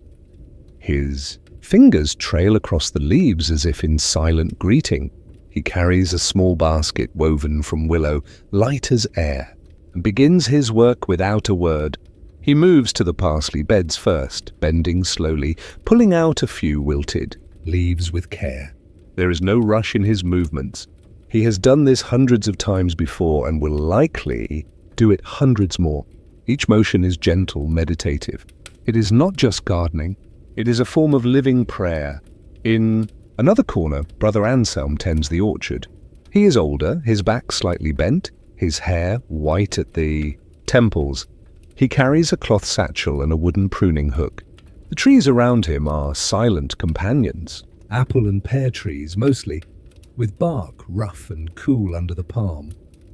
His fingers trail across the leaves as if in silent greeting. He carries a small basket woven from willow, light as air, and begins his work without a word. He moves to the parsley beds first, bending slowly, pulling out a few wilted leaves with care. There is no rush in his movements. He has done this hundreds of times before and will likely do it hundreds more. Each motion is gentle, meditative. It is not just gardening. It is a form of living prayer. In another corner, Brother Anselm tends the orchard. He is older, his back slightly bent, his hair white at the temples. He carries a cloth satchel and a wooden pruning hook. The trees around him are silent companions, apple and pear trees mostly, with bark rough and cool under the palm.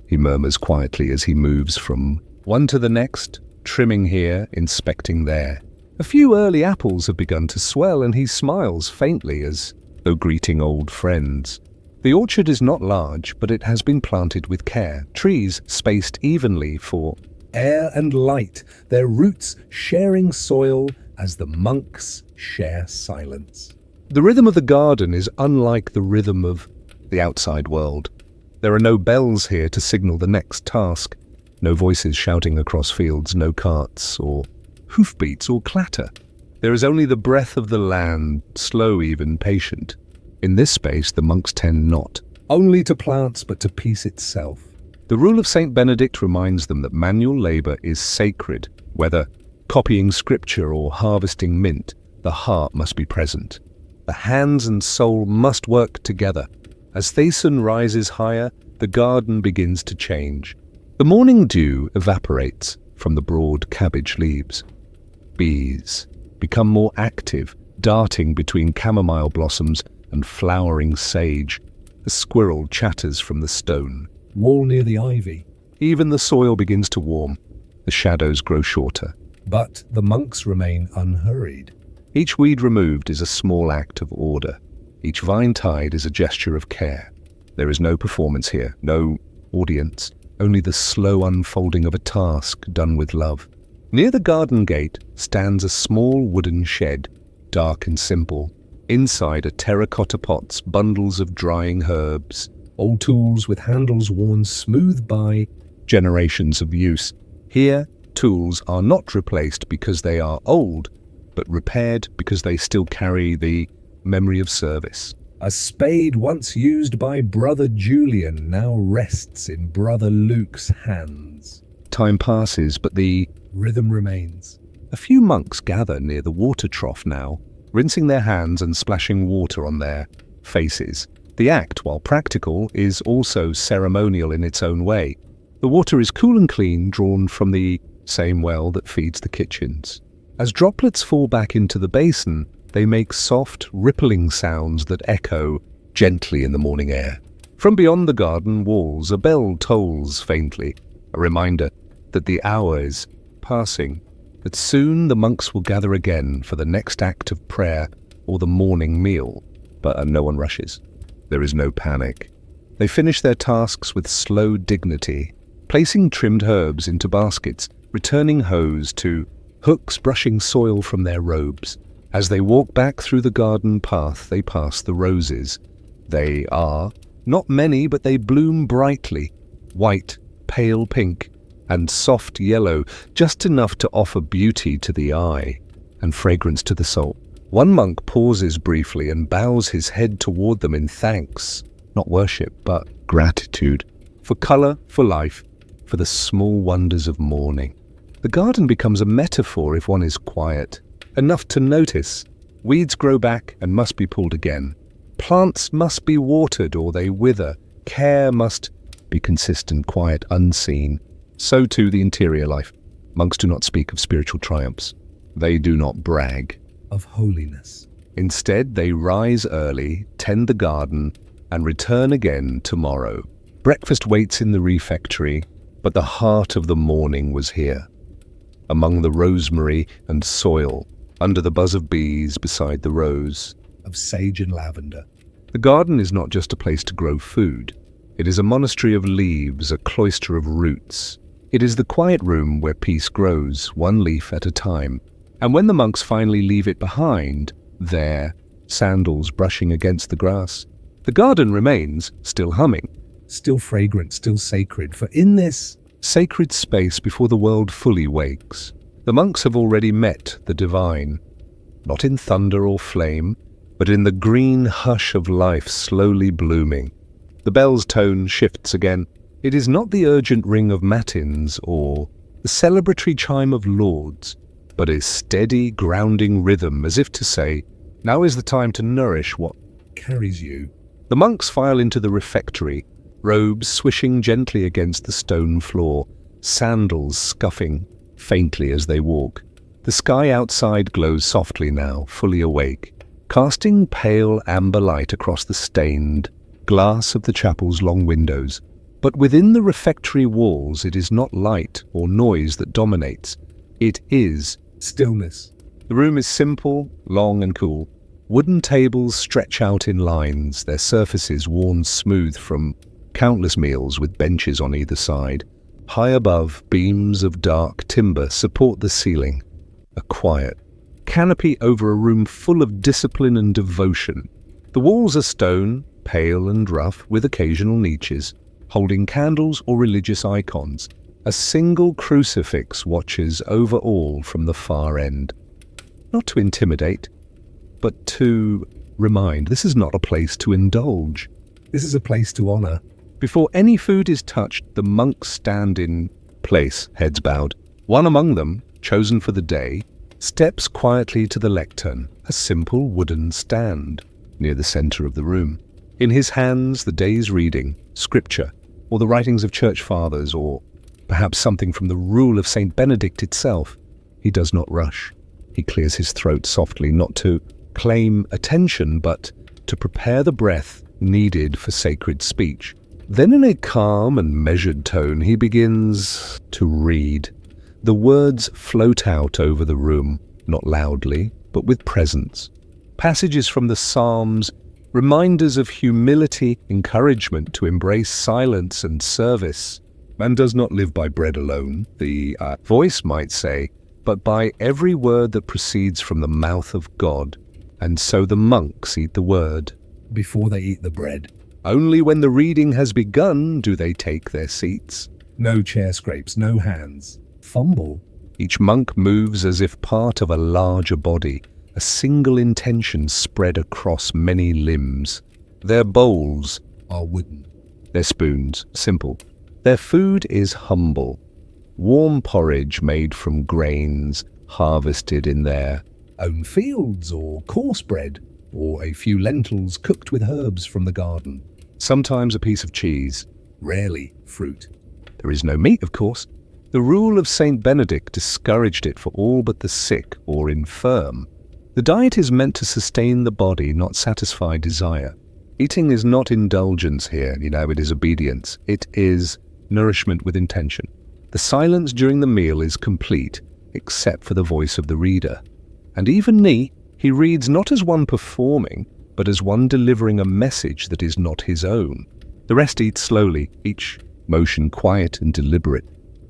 he murmurs quietly as he moves from one to the next, trimming here, inspecting there. A few early apples have begun to swell, and he smiles faintly as though greeting old friends. The orchard is not large, but it has been planted with care, trees spaced evenly for air and light, their roots sharing soil as the monks share silence. The rhythm of the garden is unlike the rhythm of the outside world. There are no bells here to signal the next task, no voices shouting across fields, no carts or hoofbeats or clatter. There is only the breath of the land, slow, even patient. In this space, the monks tend not only to plants, but to peace itself. The rule of Saint Benedict reminds them that manual labor is sacred. Whether copying scripture or harvesting mint, the heart must be present. The hands and soul must work together. As Thason rises higher, the garden begins to change. The morning dew evaporates from the broad cabbage leaves. Bees become more active, darting between chamomile blossoms and flowering sage. A squirrel chatters from the stone wall near the ivy. Even the soil begins to warm. The shadows grow shorter. But the monks remain unhurried. Each weed removed is a small act of order. Each vine tied is a gesture of care. There is no performance here, no audience, only the slow unfolding of a task done with love. Near the garden gate stands a small wooden shed, dark and simple. Inside are terracotta pots, bundles of drying herbs, old tools with handles worn smooth by generations of use. Here, tools are not replaced because they are old, but repaired because they still carry the memory of service. A spade once used by Brother Julian now rests in Brother Luke's hands. Time passes, but the rhythm remains. A few monks gather near the water trough now, rinsing their hands and splashing water on their faces. The act, while practical, is also ceremonial in its own way. The water is cool and clean, drawn from the same well that feeds the kitchens. As droplets fall back into the basin, they make soft, rippling sounds that echo gently in the morning air. From beyond the garden walls, a bell tolls faintly, a reminder that the hour is passing, that soon the monks will gather again for the next act of prayer or the morning meal. But no one rushes. There is no panic. They finish their tasks with slow dignity, placing trimmed herbs into baskets, returning hose to hooks brushing soil from their robes. As they walk back through the garden path, they pass the roses. They are not many, but they bloom brightly, white, pale pink, and soft yellow, just enough to offer beauty to the eye and fragrance to the soul. One monk pauses briefly and bows his head toward them in thanks, not worship, but gratitude, for color, for life, for the small wonders of morning. The garden becomes a metaphor if one is quiet, enough to notice. Weeds grow back and must be pulled again. Plants must be watered or they wither. Care must be consistent, quiet, unseen. So too the interior life. Monks do not speak of spiritual triumphs. They do not brag of holiness. Instead, they rise early, tend the garden, and return again tomorrow. Breakfast waits in the refectory, but the heart of the morning was here, among the rosemary and soil, under the buzz of bees, beside the rows of sage and lavender. The garden is not just a place to grow food. It is a monastery of leaves, a cloister of roots. It is the quiet room where peace grows, one leaf at a time. And when the monks finally leave it behind, there, sandals brushing against the grass, the garden remains, still humming, still fragrant, still sacred, for in this sacred space before the world fully wakes, the monks have already met the divine, not in thunder or flame, but in the green hush of life slowly blooming. The bell's tone shifts again. It is not the urgent ring of matins or the celebratory chime of lauds, but a steady, grounding rhythm, as if to say, now is the time to nourish what carries you. The monks file into the refectory, robes swishing gently against the stone floor, sandals scuffing faintly as they walk. The sky outside glows softly now, fully awake, casting pale amber light across the stained glass of the chapel's long windows. But within the refectory walls, it is not light or noise that dominates. It is stillness. The room is simple, long and cool. Wooden tables stretch out in lines, their surfaces worn smooth from countless meals with benches on either side. High above, beams of dark timber support the ceiling. A quiet canopy over a room full of discipline and devotion. The walls are stone, pale and rough, with occasional niches, holding candles or religious icons. A single crucifix watches over all from the far end. Not to intimidate, but to remind this is not a place to indulge. This is a place to honor. Before any food is touched, the monks stand in place, heads bowed. One among them, chosen for the day, steps quietly to the lectern, a simple wooden stand near the center of the room. In his hands, the day's reading, scripture, or the writings of church fathers, or perhaps something from the rule of Saint Benedict itself. He does not rush. He clears his throat softly, not to claim attention, but to prepare the breath needed for sacred speech. Then in a calm and measured tone, he begins to read. The words float out over the room, not loudly, but with presence. Passages from the Psalms, reminders of humility, encouragement to embrace silence and service. Man does not live by bread alone, the voice might say, but by every word that proceeds from the mouth of God. And so the monks eat the word before they eat the bread. Only when the reading has begun do they take their seats. No chair scrapes, no hands. Fumble. Each monk moves as if part of a larger body, a single intention spread across many limbs. Their bowls are wooden, their spoons simple. Their food is humble. Warm porridge made from grains harvested in their own fields, or coarse bread, or a few lentils cooked with herbs from the garden. Sometimes a piece of cheese, rarely fruit. There is no meat, of course. The rule of Saint Benedict discouraged it for all but the sick or infirm. The diet is meant to sustain the body, not satisfy desire. Eating is not indulgence here, it is obedience. It is nourishment with intention. The silence during the meal is complete, except for the voice of the reader. And even he reads not as one performing, but as one delivering a message that is not his own. The rest eat slowly, each motion quiet and deliberate.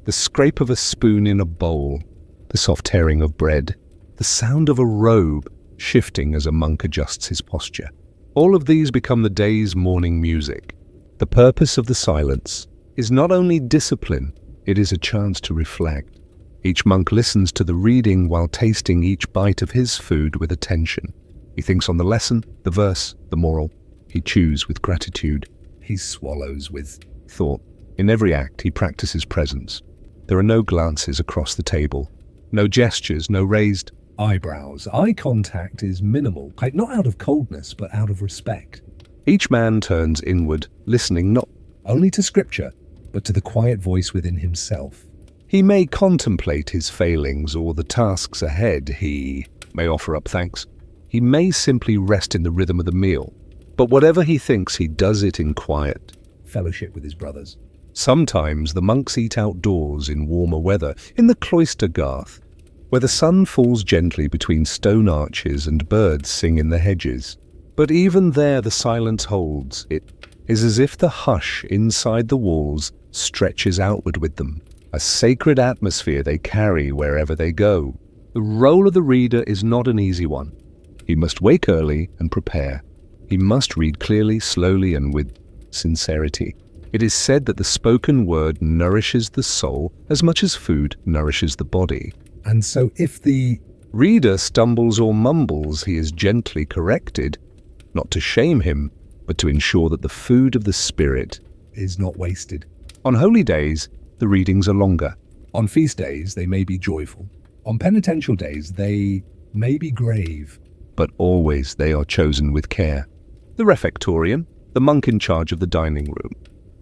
The scrape of a spoon in a bowl, the soft tearing of bread, the sound of a robe shifting as a monk adjusts his posture. All of these become the day's morning music. The purpose of the silence is not only discipline, it is a chance to reflect. Each monk listens to the reading while tasting each bite of his food with attention. He thinks on the lesson, the verse, the moral. He chews with gratitude. He swallows with thought. In every act, he practices presence. There are no glances across the table, no gestures, no raised eyebrows. Eye contact is minimal, not out of coldness, but out of respect. Each man turns inward, listening not only to scripture, but to the quiet voice within himself. He may contemplate his failings or the tasks ahead. He may offer up thanks. He may simply rest in the rhythm of the meal. But whatever he thinks, he does it in quiet. Fellowship with his brothers. Sometimes the monks eat outdoors in warmer weather, in the cloister garth, where the sun falls gently between stone arches and birds sing in the hedges. But even there the silence holds. It is as if the hush inside the walls stretches outward with them, a sacred atmosphere they carry wherever they go. The role of the reader is not an easy one. He must wake early and prepare. He must read clearly, slowly, and with sincerity. It is said that the spoken word nourishes the soul as much as food nourishes the body. And so if the reader stumbles or mumbles, he is gently corrected, not to shame him, but to ensure that the food of the Spirit is not wasted. On holy days, the readings are longer. On feast days, they may be joyful. On penitential days, they may be grave. But always they are chosen with care. The refectorian, the monk in charge of the dining room,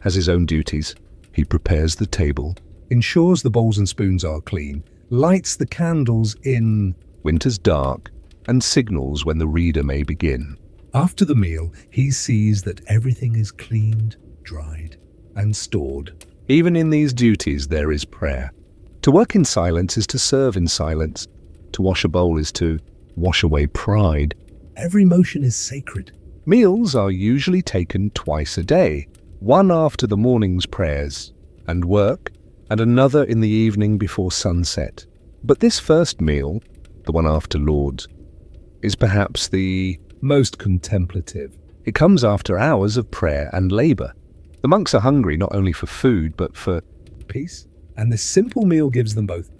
has his own duties. He prepares the table, ensures the bowls and spoons are clean, lights the candles in winter's dark, and signals when the reader may begin. After the meal, he sees that everything is cleaned, dried, and stored. Even in these duties there is prayer. To work in silence is to serve in silence. To wash a bowl is to wash away pride. Every motion is sacred. Meals are usually taken twice a day, one after the morning's prayers and work, and another in the evening before sunset. But this first meal, the one after Lord's, is perhaps the most contemplative. It comes after hours of prayer and labour. The monks are hungry not only for food, but for peace, and this simple meal gives them both.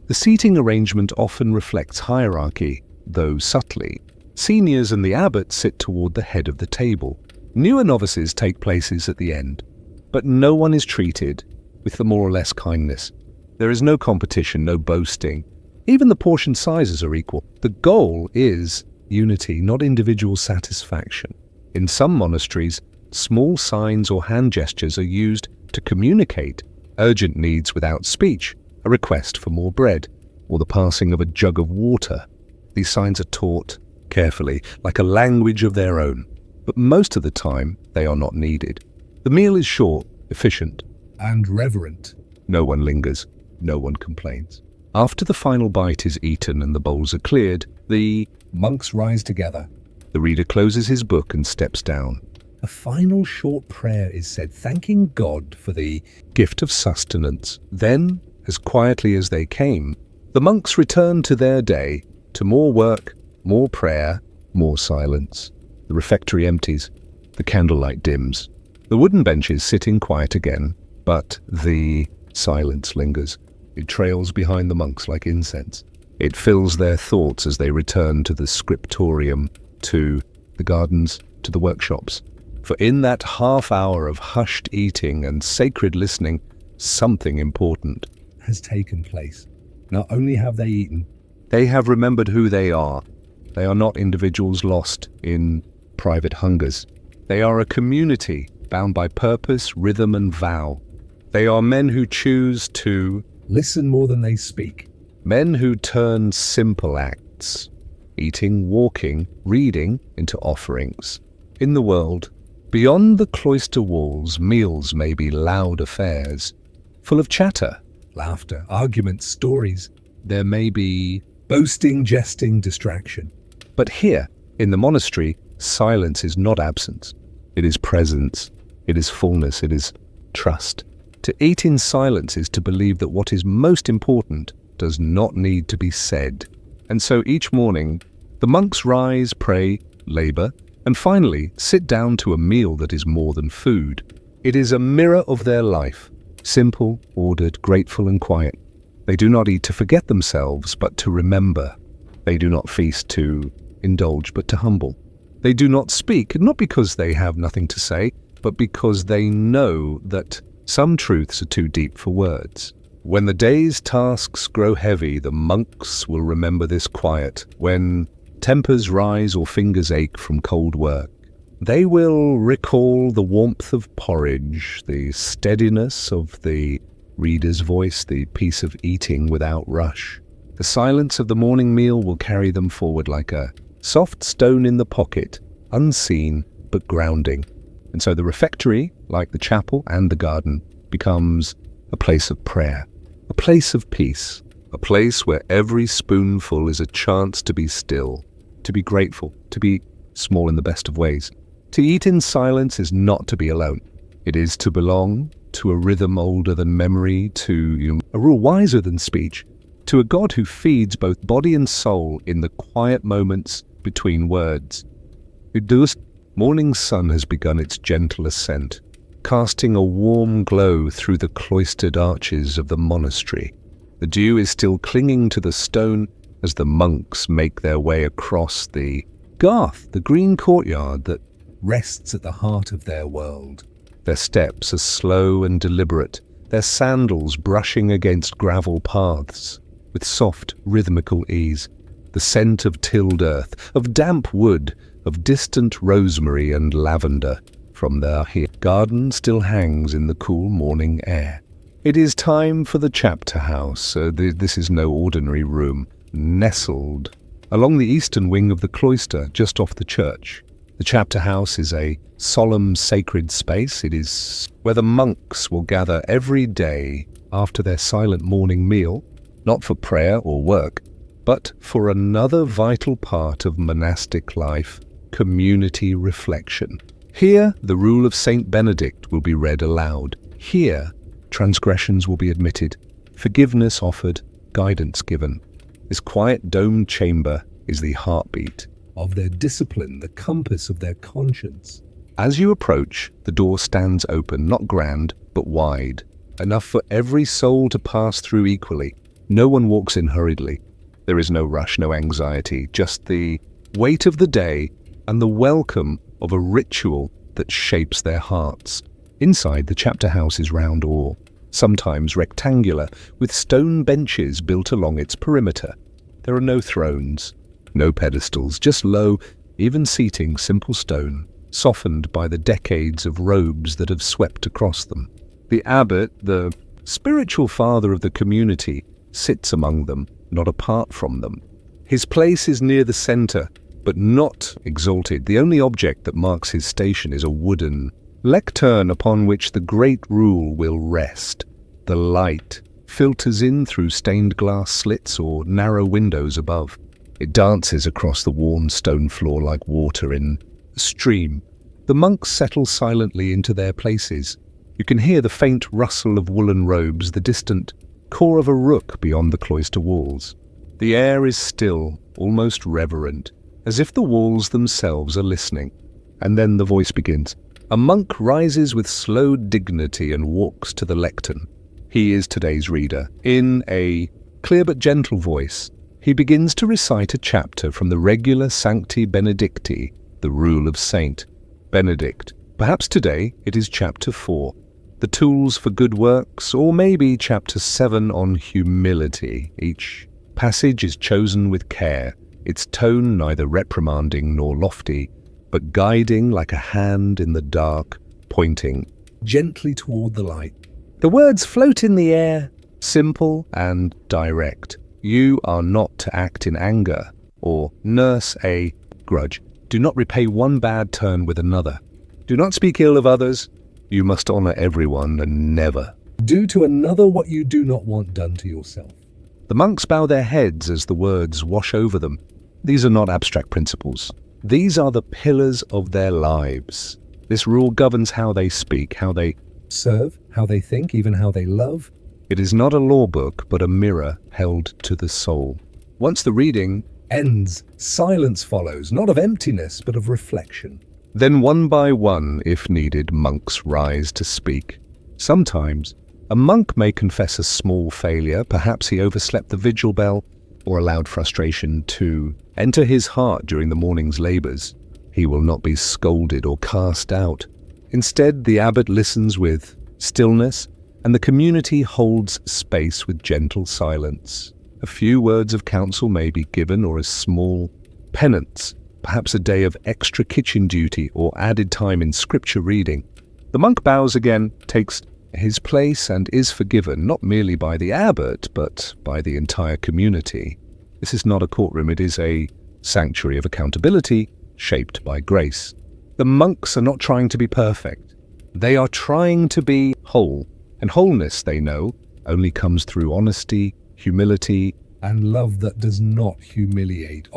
The seating arrangement often reflects hierarchy, though subtly. Seniors and the abbot sit toward the head of the table. Newer novices take places at the end, but no one is treated with the more or less kindness. There is no competition, no boasting. Even the portion sizes are equal. The goal is unity, not individual satisfaction. In some monasteries, small signs or hand gestures are used to communicate urgent needs without speech, a request for more bread, or the passing of a jug of water. These signs are taught carefully, like a language of their own, but most of the time they are not needed. The meal is short, efficient, and reverent. No one lingers, no one complains. After the final bite is eaten and the bowls are cleared, the monks rise together. The reader closes his book and steps down. A final short prayer is said, thanking God for the gift of sustenance. Then, as quietly as they came, the monks return to their day, to more work, more prayer, more silence. The refectory empties, the candlelight dims. The wooden benches sit in quiet again, but the silence lingers. It trails behind the monks like incense. It fills their thoughts as they return to the scriptorium, to the gardens, to the workshops. For in that half hour of hushed eating and sacred listening, something important has taken place. Not only have they eaten, they have remembered who they are. They are not individuals lost in private hungers. They are a community bound by purpose, rhythm, and vow. They are men who choose to listen more than they speak. Men who turn simple acts, eating, walking, reading, into offerings. In the world, beyond the cloister walls, meals may be loud affairs, full of chatter, laughter, arguments, stories. There may be boasting, jesting, distraction. But here, in the monastery, silence is not absence. It is presence. It is fullness. It is trust. To eat in silence is to believe that what is most important does not need to be said. And so each morning, the monks rise, pray, labor, and finally sit down to a meal that is more than food. It is a mirror of their life, simple, ordered, grateful, and quiet. They do not eat to forget themselves, but to remember. They do not feast to indulge, but to humble. They do not speak, not because they have nothing to say, but because they know that some truths are too deep for words. When the day's tasks grow heavy, the monks will remember this quiet. When tempers rise or fingers ache from cold work, they will recall the warmth of porridge, the steadiness of the reader's voice, the peace of eating without rush. The silence of the morning meal will carry them forward like a soft stone in the pocket, unseen but grounding. And so the refectory, like the chapel and the garden, becomes a place of prayer, a place of peace, a place where every spoonful is a chance to be still, to be grateful, to be small in the best of ways. To eat in silence is not to be alone. It is to belong to a rhythm older than memory, to a rule wiser than speech, to a God who feeds both body and soul in the quiet moments between words. The morning sun has begun its gentle ascent, casting a warm glow through the cloistered arches of the monastery. The dew is still clinging to the stone as the monks make their way across the garth, the green courtyard that rests at the heart of their world. Their steps are slow and deliberate, their sandals brushing against gravel paths with soft, rhythmical ease. The scent of tilled earth, of damp wood, of distant rosemary and lavender from their garden still hangs in the cool morning air. It is time for the chapter house. This is no ordinary room, nestled along the eastern wing of the cloister just off the church. The chapter house is a solemn, sacred space. It is where the monks will gather every day after their silent morning meal, not for prayer or work, but for another vital part of monastic life, community reflection. Here, the rule of Saint Benedict will be read aloud. Here, transgressions will be admitted, forgiveness offered, guidance given. This quiet domed chamber is the heartbeat of their discipline, the compass of their conscience. As you approach, the door stands open, not grand, but wide, enough for every soul to pass through equally. No one walks in hurriedly. There is no rush, no anxiety, just the weight of the day and the welcome of a ritual that shapes their hearts. Inside, the chapter house is round or sometimes rectangular, with stone benches built along its perimeter. There are no thrones, no pedestals, just low, even seating, simple stone, softened by the decades of robes that have swept across them. The abbot, the spiritual father of the community, sits among them, not apart from them. His place is near the center, but not exalted. The only object that marks his station is a wooden lectern upon which the great rule will rest. The light filters in through stained glass slits or narrow windows above. It dances across the worn stone floor like water in a stream. The monks settle silently into their places. You can hear the faint rustle of woolen robes, the distant caw of a rook beyond the cloister walls. The air is still, almost reverent, as if the walls themselves are listening. And then the voice begins. A monk rises with slow dignity and walks to the lectern. He is today's reader. In a clear but gentle voice, he begins to recite a chapter from the regular Sancti Benedicti, the Rule of Saint Benedict. Perhaps today it is chapter 4, the tools for good works, or maybe chapter 7 on humility. Each passage is chosen with care, its tone neither reprimanding nor lofty, but guiding like a hand in the dark, pointing gently toward the light. The words float in the air, simple and direct. You are not to act in anger or nurse a grudge. Do not repay one bad turn with another. Do not speak ill of others. You must honor everyone and never do to another what you do not want done to yourself. The monks bow their heads as the words wash over them. These are not abstract principles. These are the pillars of their lives. This rule governs how they speak, how they serve, how they think, even how they love. It is not a law book, but a mirror held to the soul. Once the reading ends, silence follows, not of emptiness, but of reflection. Then one by one, if needed, monks rise to speak. Sometimes, a monk may confess a small failure. Perhaps he overslept the vigil bell or allowed frustration to enter his heart during the morning's labors. He will not be scolded or cast out. Instead, the abbot listens with stillness, and the community holds space with gentle silence. A few words of counsel may be given, or a small penance, perhaps a day of extra kitchen duty or added time in scripture reading. The monk bows again, takes his place, and is forgiven, not merely by the abbot, but by the entire community. This is not a courtroom, it is a sanctuary of accountability, shaped by grace. The monks are not trying to be perfect. They are trying to be whole. And wholeness, they know, only comes through honesty, humility, and love that does not humiliate.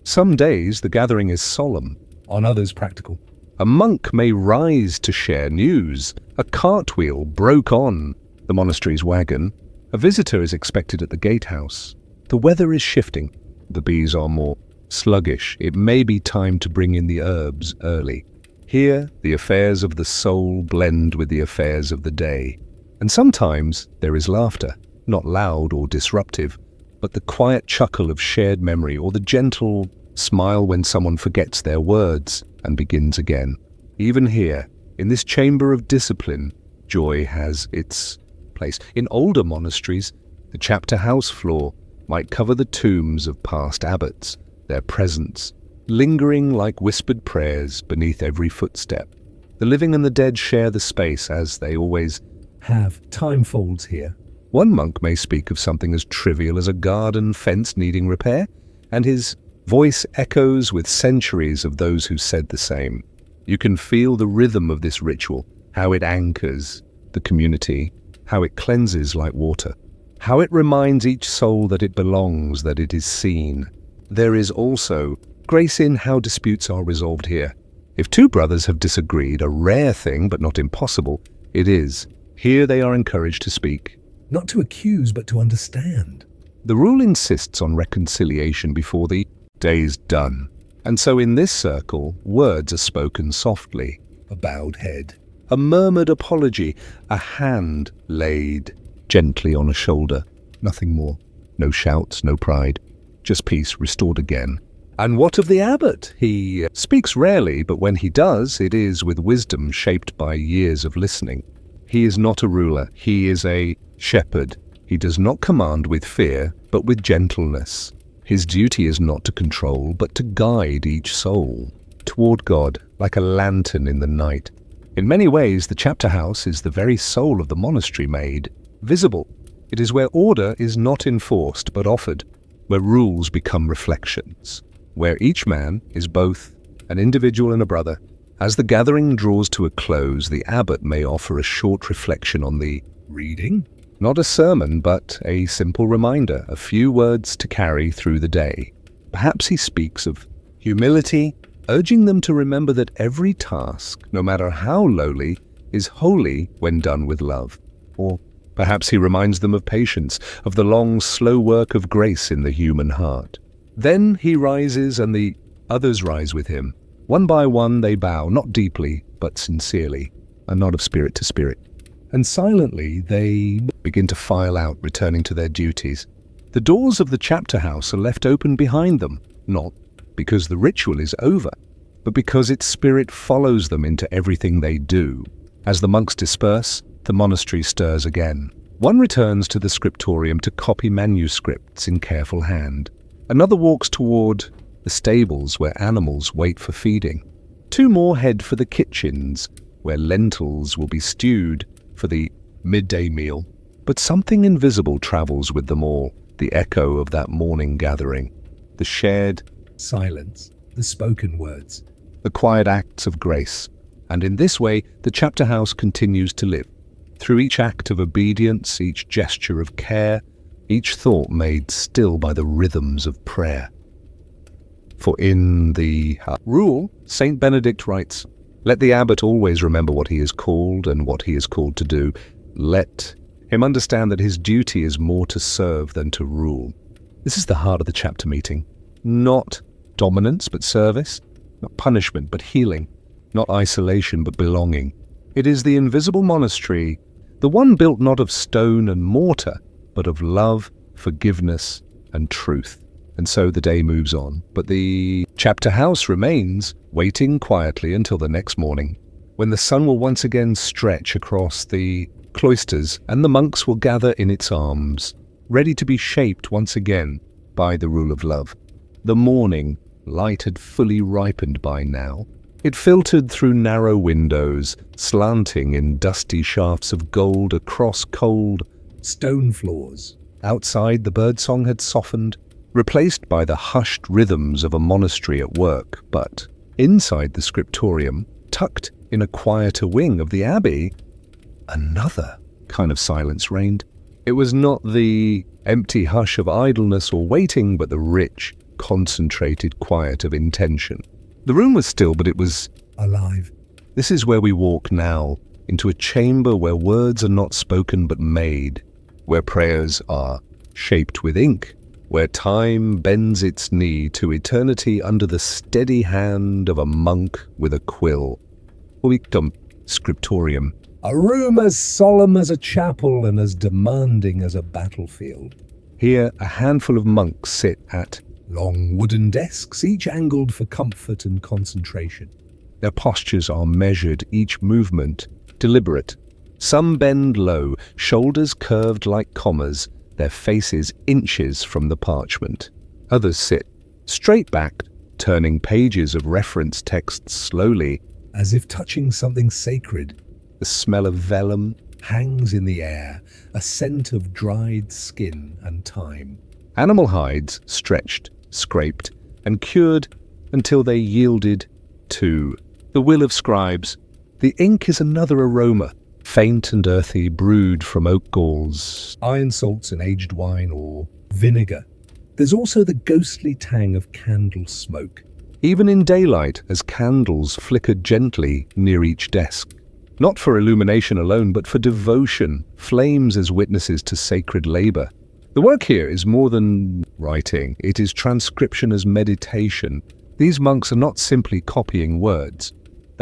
Some days the gathering is solemn, on others practical. A monk may rise to share news. A cartwheel broke on the monastery's wagon. A visitor is expected at the gatehouse. The weather is shifting. The bees are more sluggish. It may be time to bring in the herbs early. Here, the affairs of the soul blend with the affairs of the day. And sometimes there is laughter, not loud or disruptive, but the quiet chuckle of shared memory or the gentle smile when someone forgets their words and begins again. Even here, in this chamber of discipline, joy has its place. In older monasteries, the chapter house floor might cover the tombs of past abbots, their presence lingering like whispered prayers beneath every footstep. The living and the dead share the space, as they always have. Time folds here. One monk may speak of something as trivial as a garden fence needing repair, and his Voice echoes with centuries of those who said the same. You can feel the rhythm of this ritual, how it anchors the community, how it cleanses like water, how it reminds each soul that it belongs, that it is seen. There is also grace in how disputes are resolved here. If two brothers have disagreed, a rare thing but not impossible, it is. Here they are encouraged to speak. Not to accuse, but to understand. The rule insists on reconciliation before the day's done. And so in this circle, words are spoken softly. A bowed head. A murmured apology, a hand laid gently on a shoulder. Nothing more. No shouts, no pride. Just peace restored again. And what of the abbot? He speaks rarely, but when he does, it is with wisdom shaped by years of listening. He is not a ruler. He is a shepherd. He does not command with fear, but with gentleness. His duty is not to control, but to guide each soul toward God, like a lantern in the night. In many ways, the chapter house is the very soul of the monastery made visible. It is where order is not enforced, but offered, where rules become reflections, where each man is both an individual and a brother. As the gathering draws to a close, the abbot may offer a short reflection on the reading. Not a sermon, but a simple reminder, a few words to carry through the day. Perhaps he speaks of humility, urging them to remember that every task, no matter how lowly, is holy when done with love. Or perhaps he reminds them of patience, of the long, slow work of grace in the human heart. Then he rises and the others rise with him. One by one they bow, not deeply, but sincerely, a nod of spirit to spirit. And silently they begin to file out, returning to their duties. The doors of the chapter house are left open behind them, not because the ritual is over, but because its spirit follows them into everything they do. As the monks disperse, the monastery stirs again. One returns to the scriptorium to copy manuscripts in careful hand. Another walks toward the stables where animals wait for feeding. Two more head for the kitchens, where lentils will be stewed for the midday meal. But something invisible travels with them all, the echo of that morning gathering, the shared silence, the spoken words, the quiet acts of grace. And in this way, the chapter house continues to live. Through each act of obedience, each gesture of care, each thought made still by the rhythms of prayer. For in the rule, Saint Benedict writes, "Let the abbot always remember what he is called and what he is called to do. Let him understand that his duty is more to serve than to rule." This is the heart of the chapter meeting. Not dominance, but service. Not punishment, but healing. Not isolation, but belonging. It is the invisible monastery, the one built not of stone and mortar, but of love, forgiveness, and truth. And so the day moves on, but the chapter house remains, waiting quietly until the next morning, when the sun will once again stretch across the cloisters and the monks will gather in its arms, ready to be shaped once again by the rule of love. The morning light had fully ripened by now. It filtered through narrow windows, slanting in dusty shafts of gold across cold stone floors. Outside, the birdsong had softened, replaced by the hushed rhythms of a monastery at work. But inside the scriptorium, tucked in a quieter wing of the abbey, another kind of silence reigned. It was not the empty hush of idleness or waiting, but the rich, concentrated quiet of intention. The room was still, but it was alive. This is where we walk now, into a chamber where words are not spoken but made, where prayers are shaped with ink, where time bends its knee to eternity under the steady hand of a monk with a quill. Victum scriptorium. A room as solemn as a chapel and as demanding as a battlefield. Here a handful of monks sit at long wooden desks, each angled for comfort and concentration. Their postures are measured, each movement deliberate. Some bend low, shoulders curved like commas, their faces inches from the parchment. Others sit straight-backed, turning pages of reference texts slowly, as if touching something sacred. The smell of vellum hangs in the air, a scent of dried skin and time. Animal hides, stretched, scraped, and cured until they yielded to the will of scribes. The ink is another aroma, faint and earthy, brewed from oak galls, iron salts in aged wine or vinegar. There's also the ghostly tang of candle smoke. even in daylight as candles flickered gently near each desk. Not for illumination alone, but for devotion, flames as witnesses to sacred labor. The work here is more than writing, it is transcription as meditation. These monks are not simply copying words,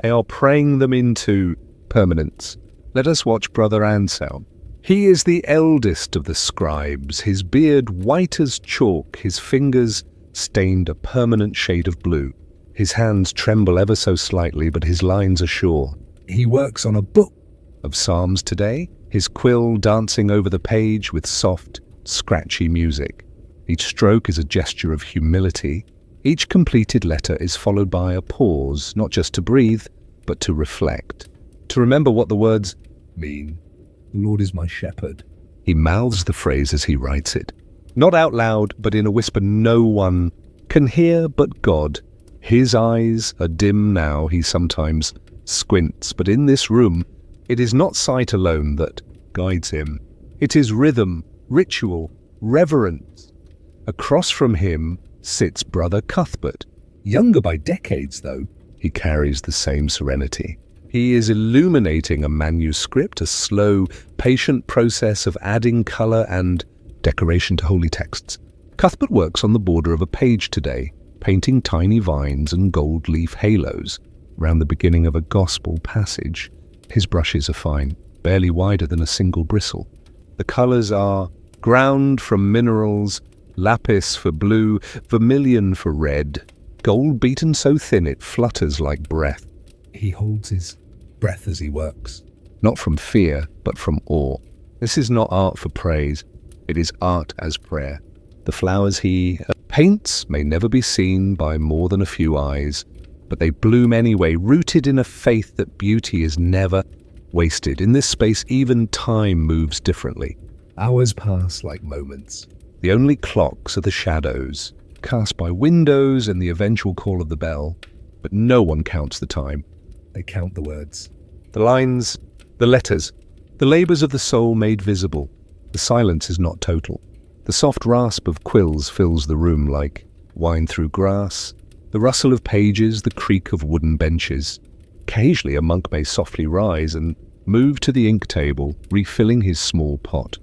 they are praying them into permanence. Let us watch Brother Anselm. He is the eldest of the scribes, his beard white as chalk, his fingers stained a permanent shade of blue. His hands tremble ever so slightly, but his lines are sure. He works on a book Of psalms today, his quill dancing over the page with soft, scratchy music. Each stroke is a gesture of humility. Each completed letter is followed by a pause, not just to breathe, but to reflect, to remember what the words mean. The Lord is my shepherd. He mouths the phrase as he writes it. Not out loud, but in a whisper no one can hear but God. His eyes are dim now, he sometimes squints, but in this room, it is not sight alone that guides him. It is rhythm, ritual, reverence. Across from him sits Brother Cuthbert. Younger by decades, though. He carries the same serenity. He is illuminating a manuscript, a slow, patient process of adding color and decoration to holy texts. Cuthbert works on the border of a page today, painting tiny vines and gold leaf halos around the beginning of a gospel passage. His brushes are fine, barely wider than a single bristle. The colors are ground from minerals, lapis for blue, vermilion for red, gold beaten so thin it flutters like breath. He holds his breath as he works. Not from fear, but from awe. This is not art for praise, it is art as prayer. The flowers he paints may never be seen by more than a few eyes, but they bloom anyway, rooted in a faith that beauty is never wasted. In this space, even time moves differently. Hours pass like moments. The only clocks are the shadows, cast by windows and the eventual call of the bell, but no one counts the time. They count the words. The lines, the letters, the labors of the soul made visible. The silence is not total. The soft rasp of quills fills the room like wine through grass, the rustle of pages, the creak of wooden benches. Occasionally a monk may softly rise and move to the ink table, refilling his small pot.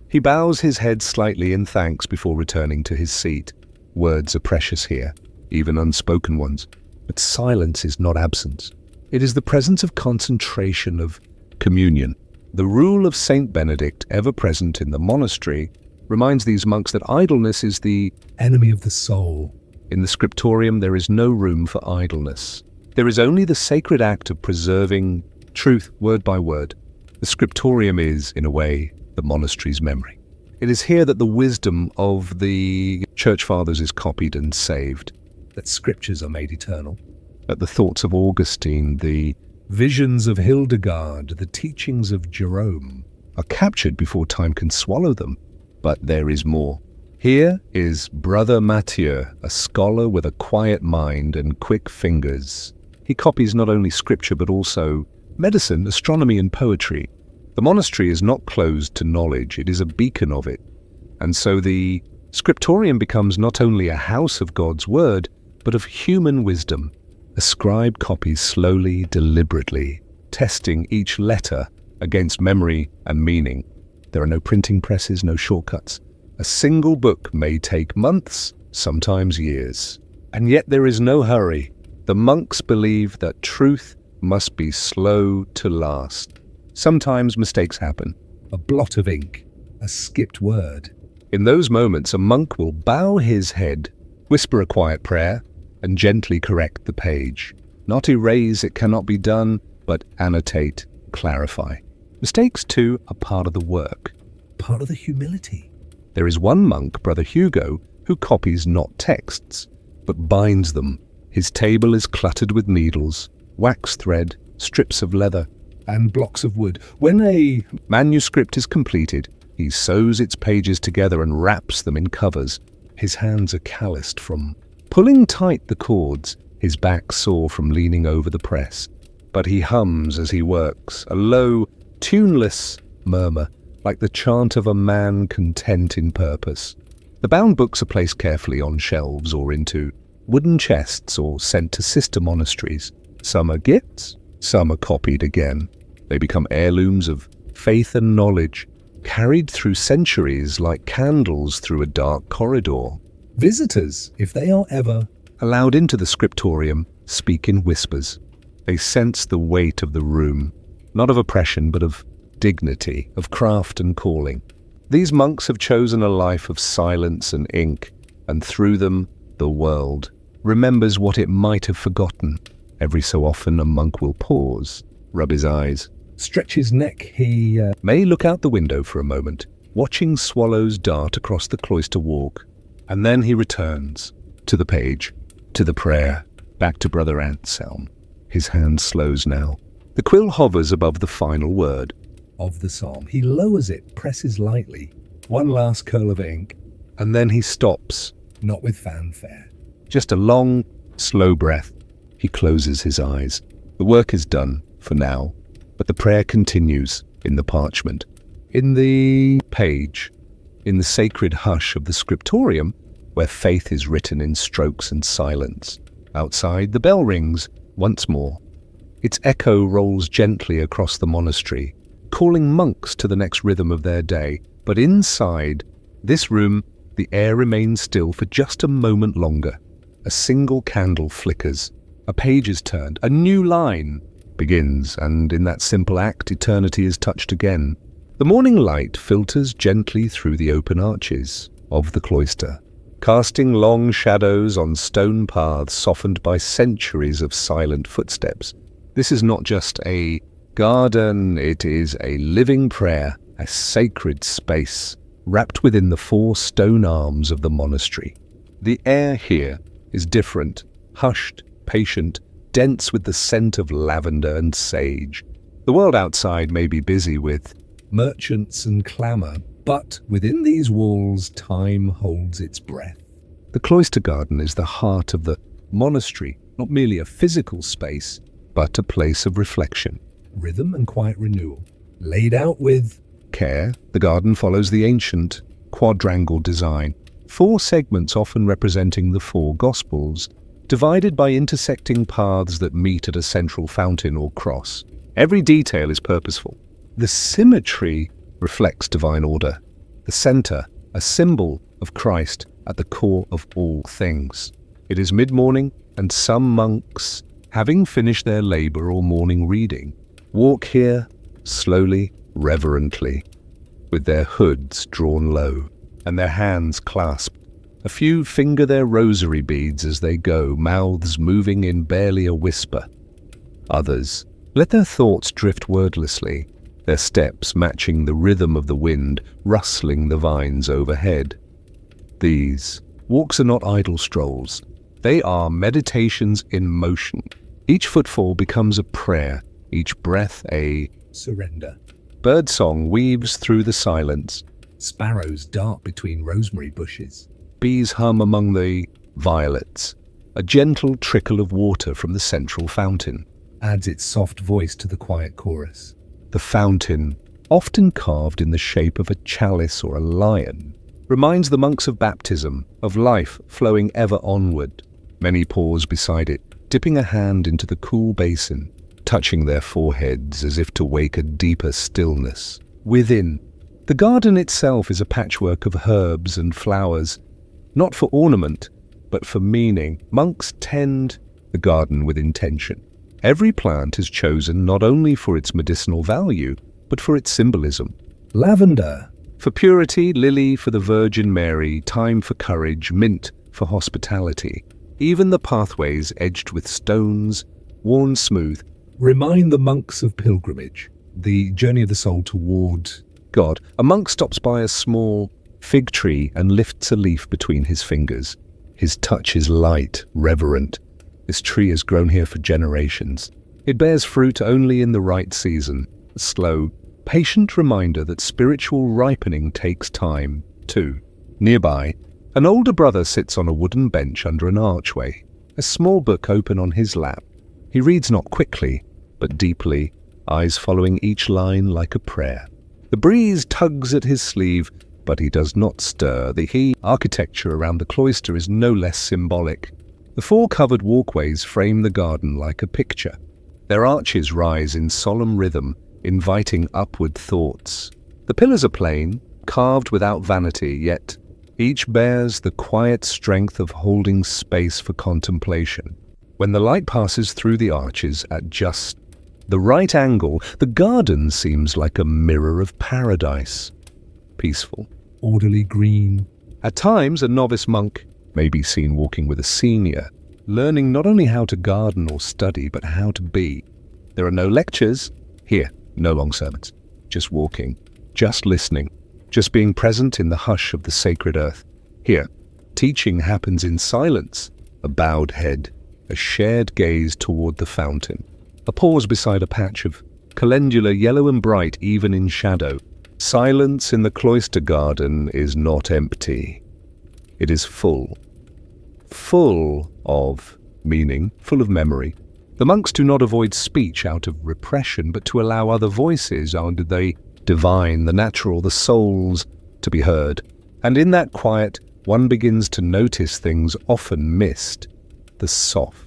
He bows his head slightly in thanks before returning to his seat. Words are precious here, even unspoken ones. But silence is not absence. It is the presence of concentration, of communion. The rule of Saint Benedict, ever present in the monastery, reminds these monks that idleness is the enemy of the soul. In the scriptorium there is no room for idleness. There is only the sacred act of preserving truth word by word. The scriptorium is, in a way, the monastery's memory. It is here that the wisdom of the Church Fathers is copied and saved. That scriptures are made eternal. That the thoughts of Augustine, the visions of Hildegard, the teachings of Jerome are captured before time can swallow them. But there is more. Here is Brother Mathieu, a scholar with a quiet mind and quick fingers. He copies not only scripture but also medicine, astronomy and poetry. The monastery is not closed to knowledge, it is a beacon of it. And so the scriptorium becomes not only a house of God's word, but of human wisdom. A scribe copies slowly, deliberately, testing each letter against memory and meaning. There are no printing presses, no shortcuts. A single book may take months, sometimes years. And yet there is no hurry. The monks believe that truth must be slow to last. Sometimes mistakes happen. A blot of ink, a skipped word. In those moments, a monk will bow his head, whisper a quiet prayer, and gently correct the page. Not erase, it cannot be done, but annotate, clarify. Mistakes, too, are part of the work. Part of the humility. There is one monk, Brother Hugo, who copies not texts, but binds them. His table is cluttered with needles, wax thread, strips of leather, and blocks of wood. When a manuscript is completed, he sews its pages together and wraps them in covers. His hands are calloused from Pulling tight the cords, his back sore from leaning over the press. But he hums as he works, a low, tuneless murmur, like the chant of a man content in purpose. The bound books are placed carefully on shelves or into wooden chests or sent to sister monasteries. Some are gifts, some are copied again. They become heirlooms of faith and knowledge, carried through centuries like candles through a dark corridor. Visitors, if they are ever allowed into the scriptorium, speak in whispers. They sense the weight of the room, not of oppression but of dignity, of craft and calling. These monks have chosen a life of silence and ink, and through them the world remembers what it might have forgotten. Every so often a monk will pause, rub his eyes, stretch his neck. He may look out the window for a moment, watching swallows dart across the cloister walk, and then he returns to the page, to the prayer, back to Brother Anselm. His hand slows now. The quill hovers above the final word of the psalm. He lowers it, presses lightly. One last curl of ink, and then he stops, not with fanfare. Just a long, slow breath. He closes his eyes. The work is done, for now, but the prayer continues in the parchment, in the page, in the sacred hush of the scriptorium, where faith is written in strokes and silence. Outside, the bell rings once more. Its echo rolls gently across the monastery, calling monks to the next rhythm of their day. But inside this room, the air remains still for just a moment longer. A single candle flickers. A page is turned. A new line begins, and in that simple act, eternity is touched again. The morning light filters gently through the open arches of the cloister, casting long shadows on stone paths softened by centuries of silent footsteps. This is not just a garden, it is a living prayer, a sacred space, wrapped within the four stone arms of the monastery. The air here is different, hushed, patient, dense with the scent of lavender and sage. The world outside may be busy with merchants and clamour, but within these walls time holds its breath. The cloister garden is the heart of the monastery, not merely a physical space, but a place of reflection. Rhythm and quiet renewal, laid out with care. The garden follows the ancient quadrangle design, 4 segments often representing the 4 Gospels, divided by intersecting paths that meet at a central fountain or cross. Every detail is purposeful. The symmetry reflects divine order. The center, a symbol of Christ at the core of all things. It is mid-morning, and some monks, having finished their labor or morning reading, walk here slowly, reverently, with their hoods drawn low and their hands clasped. A few finger their rosary beads as they go, mouths moving in barely a whisper. Others let their thoughts drift wordlessly, their steps matching the rhythm of the wind, rustling the vines overhead. These walks are not idle strolls. They are meditations in motion. Each footfall becomes a prayer, each breath a surrender. Birdsong weaves through the silence. Sparrows dart between rosemary bushes. Bees hum among the violets. A gentle trickle of water from the central fountain adds its soft voice to the quiet chorus. The fountain, often carved in the shape of a chalice or a lion, reminds the monks of baptism, of life flowing ever onward. Many pause beside it, dipping a hand into the cool basin, touching their foreheads as if to wake a deeper stillness. Within, the garden itself is a patchwork of herbs and flowers, not for ornament, but for meaning. Monks tend the garden with intention. Every plant is chosen not only for its medicinal value, but for its symbolism. Lavender for purity, lily for the Virgin Mary, thyme for courage, mint for hospitality. Even the pathways edged with stones, worn smooth, remind the monks of pilgrimage, the journey of the soul toward God. A monk stops by a small fig tree and lifts a leaf between his fingers. His touch is light, reverent. This tree has grown here for generations. It bears fruit only in the right season, a slow, patient reminder that spiritual ripening takes time, too. Nearby, An older brother sits on a wooden bench under an archway, a small book open on his lap. He reads not quickly, but deeply, eyes following each line like a prayer. The breeze tugs at his sleeve, but he does not stir. The architecture around the cloister is no less symbolic. The four covered walkways frame the garden like a picture. Their arches rise in solemn rhythm, inviting upward thoughts. The pillars are plain, carved without vanity, yet each bears the quiet strength of holding space for contemplation. When the light passes through the arches at just the right angle, the garden seems like a mirror of paradise. Peaceful, orderly green. At times, a novice monk may be seen walking with a senior, learning not only how to garden or study, but how to be. There are no lectures. Here, no long sermons. Just walking, just listening, just being present in the hush of the sacred earth. Here, teaching happens in silence, a bowed head, a shared gaze toward the fountain, a pause beside a patch of calendula, yellow and bright even in shadow. Silence in the cloister garden is not empty. It is full. Full of meaning, full of memory. The monks do not avoid speech out of repression, but to allow other voices, under the divine, the natural, the souls, to be heard. And in that quiet, one begins to notice things often missed. The soft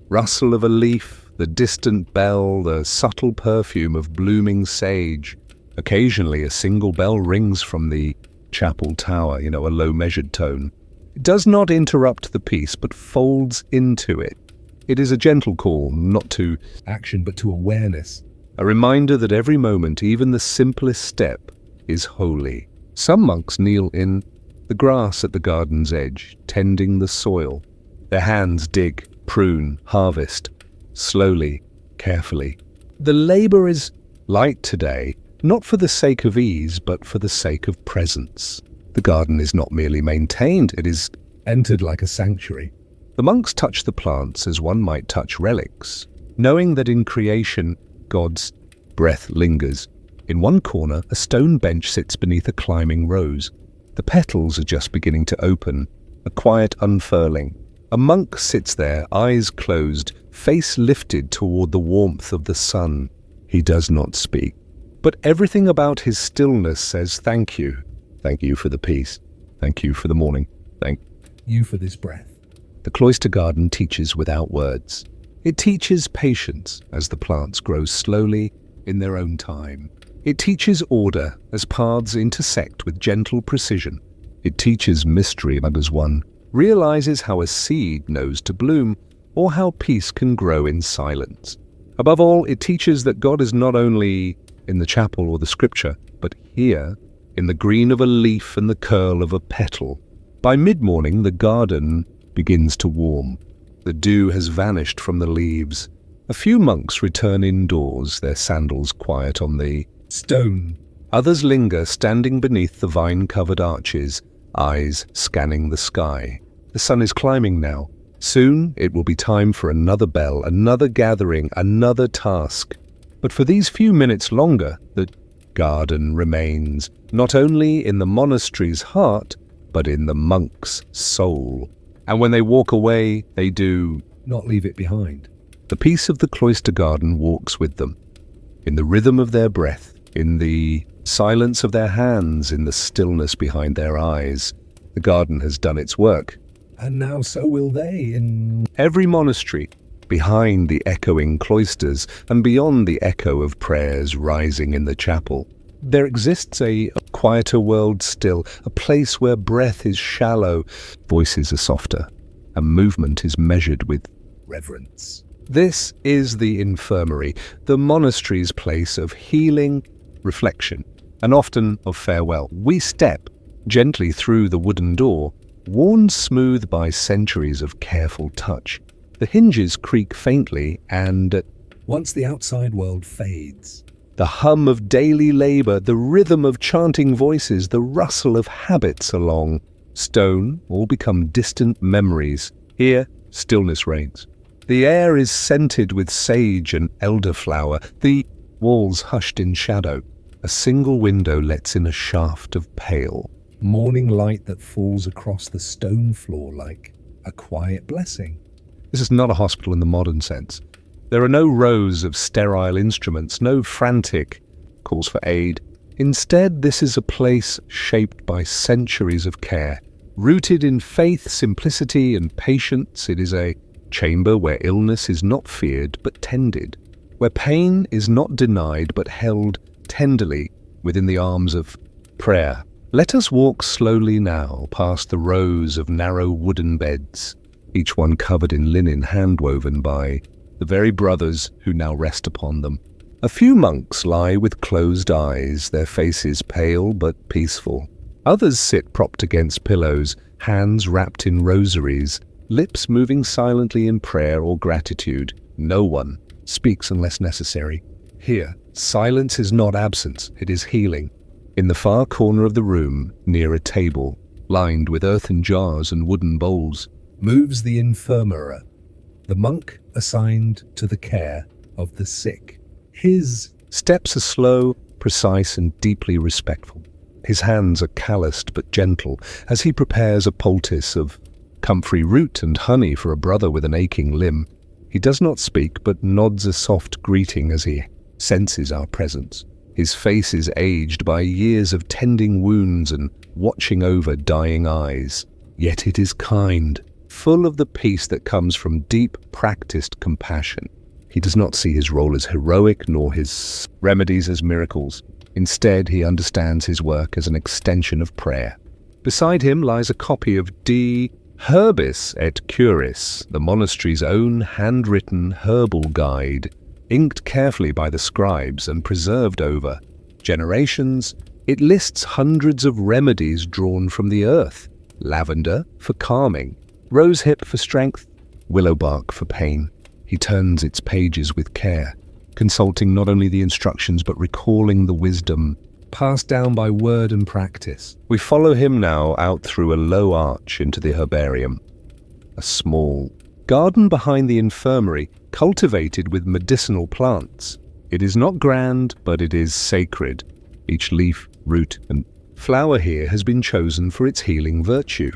rustle of a leaf, the distant bell, the subtle perfume of blooming sage. Occasionally a single bell rings from the chapel tower, a low measured tone. It does not interrupt the peace, but folds into it. It is a gentle call, not to action, but to awareness. A reminder that every moment, even the simplest step, is holy. Some monks kneel in the grass at the garden's edge, tending the soil. Their hands dig, prune, harvest, slowly, carefully. The labor is light today, not for the sake of ease, but for the sake of presence. The garden is not merely maintained, it is entered like a sanctuary. The monks touch the plants as one might touch relics, knowing that in creation, God's breath lingers. In one corner, a stone bench sits beneath a climbing rose. The petals are just beginning to open, a quiet unfurling. A monk sits there, eyes closed, face lifted toward the warmth of the sun. He does not speak, but everything about his stillness says thank you. Thank you for the peace. Thank you for the morning. Thank you for this breath. The cloister garden teaches without words. It teaches patience as the plants grow slowly in their own time. It teaches order as paths intersect with gentle precision. It teaches mystery as one realizes how a seed knows to bloom or how peace can grow in silence. Above all, it teaches that God is not only in the chapel or the scripture, but here, in the green of a leaf and the curl of a petal. By mid-morning, the garden begins to warm. The dew has vanished from the leaves. A few monks return indoors, their sandals quiet on the stone. Others linger, standing beneath the vine-covered arches, eyes scanning the sky. The sun is climbing now. Soon it will be time for another bell, another gathering, another task. But for these few minutes longer, the garden remains, not only in the monastery's heart, but in the monk's soul. And when they walk away, they do not leave it behind. The peace of the cloister garden walks with them, in the rhythm of their breath, in the silence of their hands, in the stillness behind their eyes. The garden has done its work. And now so will they in every monastery, behind the echoing cloisters and beyond the echo of prayers rising in the chapel. There exists a quieter world still, a place where breath is shallow, voices are softer, and movement is measured with reverence. This is the infirmary, the monastery's place of healing, reflection, and often of farewell. We step gently through the wooden door, worn smooth by centuries of careful touch. The hinges creak faintly, and once the outside world fades, the hum of daily labor, the rhythm of chanting voices, the rustle of habits along stone all become distant memories. Here, stillness reigns. The air is scented with sage and elderflower, the walls hushed in shadow. A single window lets in a shaft of pale. morning light that falls across the stone floor like a quiet blessing. This is not a hospital in the modern sense. There are no rows of sterile instruments, no frantic calls for aid. Instead, this is a place shaped by centuries of care. Rooted in faith, simplicity, and patience, it is a chamber where illness is not feared but tended, where pain is not denied but held tenderly within the arms of prayer. Let us walk slowly now past the rows of narrow wooden beds, each one covered in linen handwoven by the very brothers who now rest upon them. A few monks lie with closed eyes, their faces pale but peaceful. Others sit propped against pillows, hands wrapped in rosaries, lips moving silently in prayer or gratitude. No one speaks unless necessary. Here, silence is not absence, it is healing. In the far corner of the room, near a table, lined with earthen jars and wooden bowls, moves the infirmary, the monk assigned to the care of the sick. His steps are slow, precise, and deeply respectful. His hands are calloused but gentle as he prepares a poultice of comfrey root and honey for a brother with an aching limb. He does not speak but nods a soft greeting as he senses our presence. His face is aged by years of tending wounds and watching over dying eyes. Yet it is kind, full of the peace that comes from deep, practiced compassion. He does not see his role as heroic nor his remedies as miracles. Instead, he understands his work as an extension of prayer. Beside him lies a copy of De Herbis et Curis, the monastery's own handwritten herbal guide, inked carefully by the scribes and preserved over generations. It lists hundreds of remedies drawn from the earth: lavender for calming, rosehip for strength, willow bark for pain. He turns its pages with care, consulting not only the instructions but recalling the wisdom passed down by word and practice. We follow him now out through a low arch into the herbarium, a small garden behind the infirmary, cultivated with medicinal plants. It is not grand, but it is sacred. Each leaf, root, and flower here has been chosen for its healing virtue.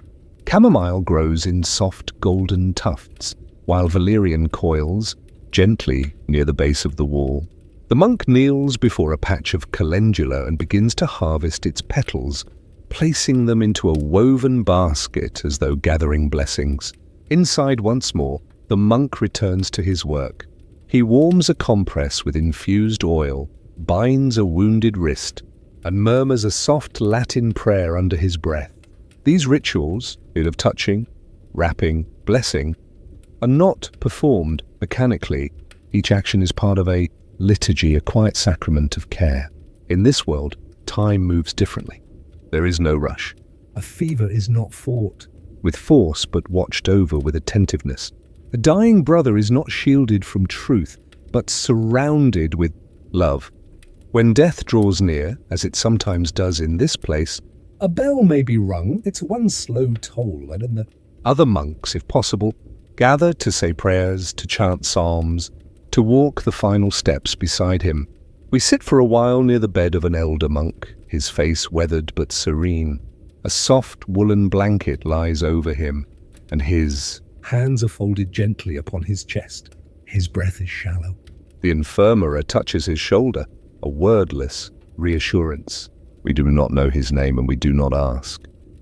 Chamomile grows in soft golden tufts, while valerian coils gently near the base of the wall. The monk kneels before a patch of calendula and begins to harvest its petals, placing them into a woven basket as though gathering blessings. Inside once more, the monk returns to his work. He warms a compress with infused oil, binds a wounded wrist, and murmurs a soft Latin prayer under his breath. These rituals, of touching, wrapping, blessing, are not performed mechanically. Each action is part of a liturgy, a quiet sacrament of care. In this world, time moves differently. There is no rush. A fever is not fought with force, but watched over with attentiveness. A dying brother is not shielded from truth, but surrounded with love. When death draws near, as it sometimes does in this place, a bell may be rung. It's one slow toll, and in the other monks, if possible, gather to say prayers, to chant psalms, to walk the final steps beside him. We sit for a while near the bed of an elder monk, his face weathered but serene. A soft woolen blanket lies over him, and his hands are folded gently upon his chest. His breath is shallow. The infirmary touches his shoulder, a wordless reassurance. We do not know his name and we do not ask,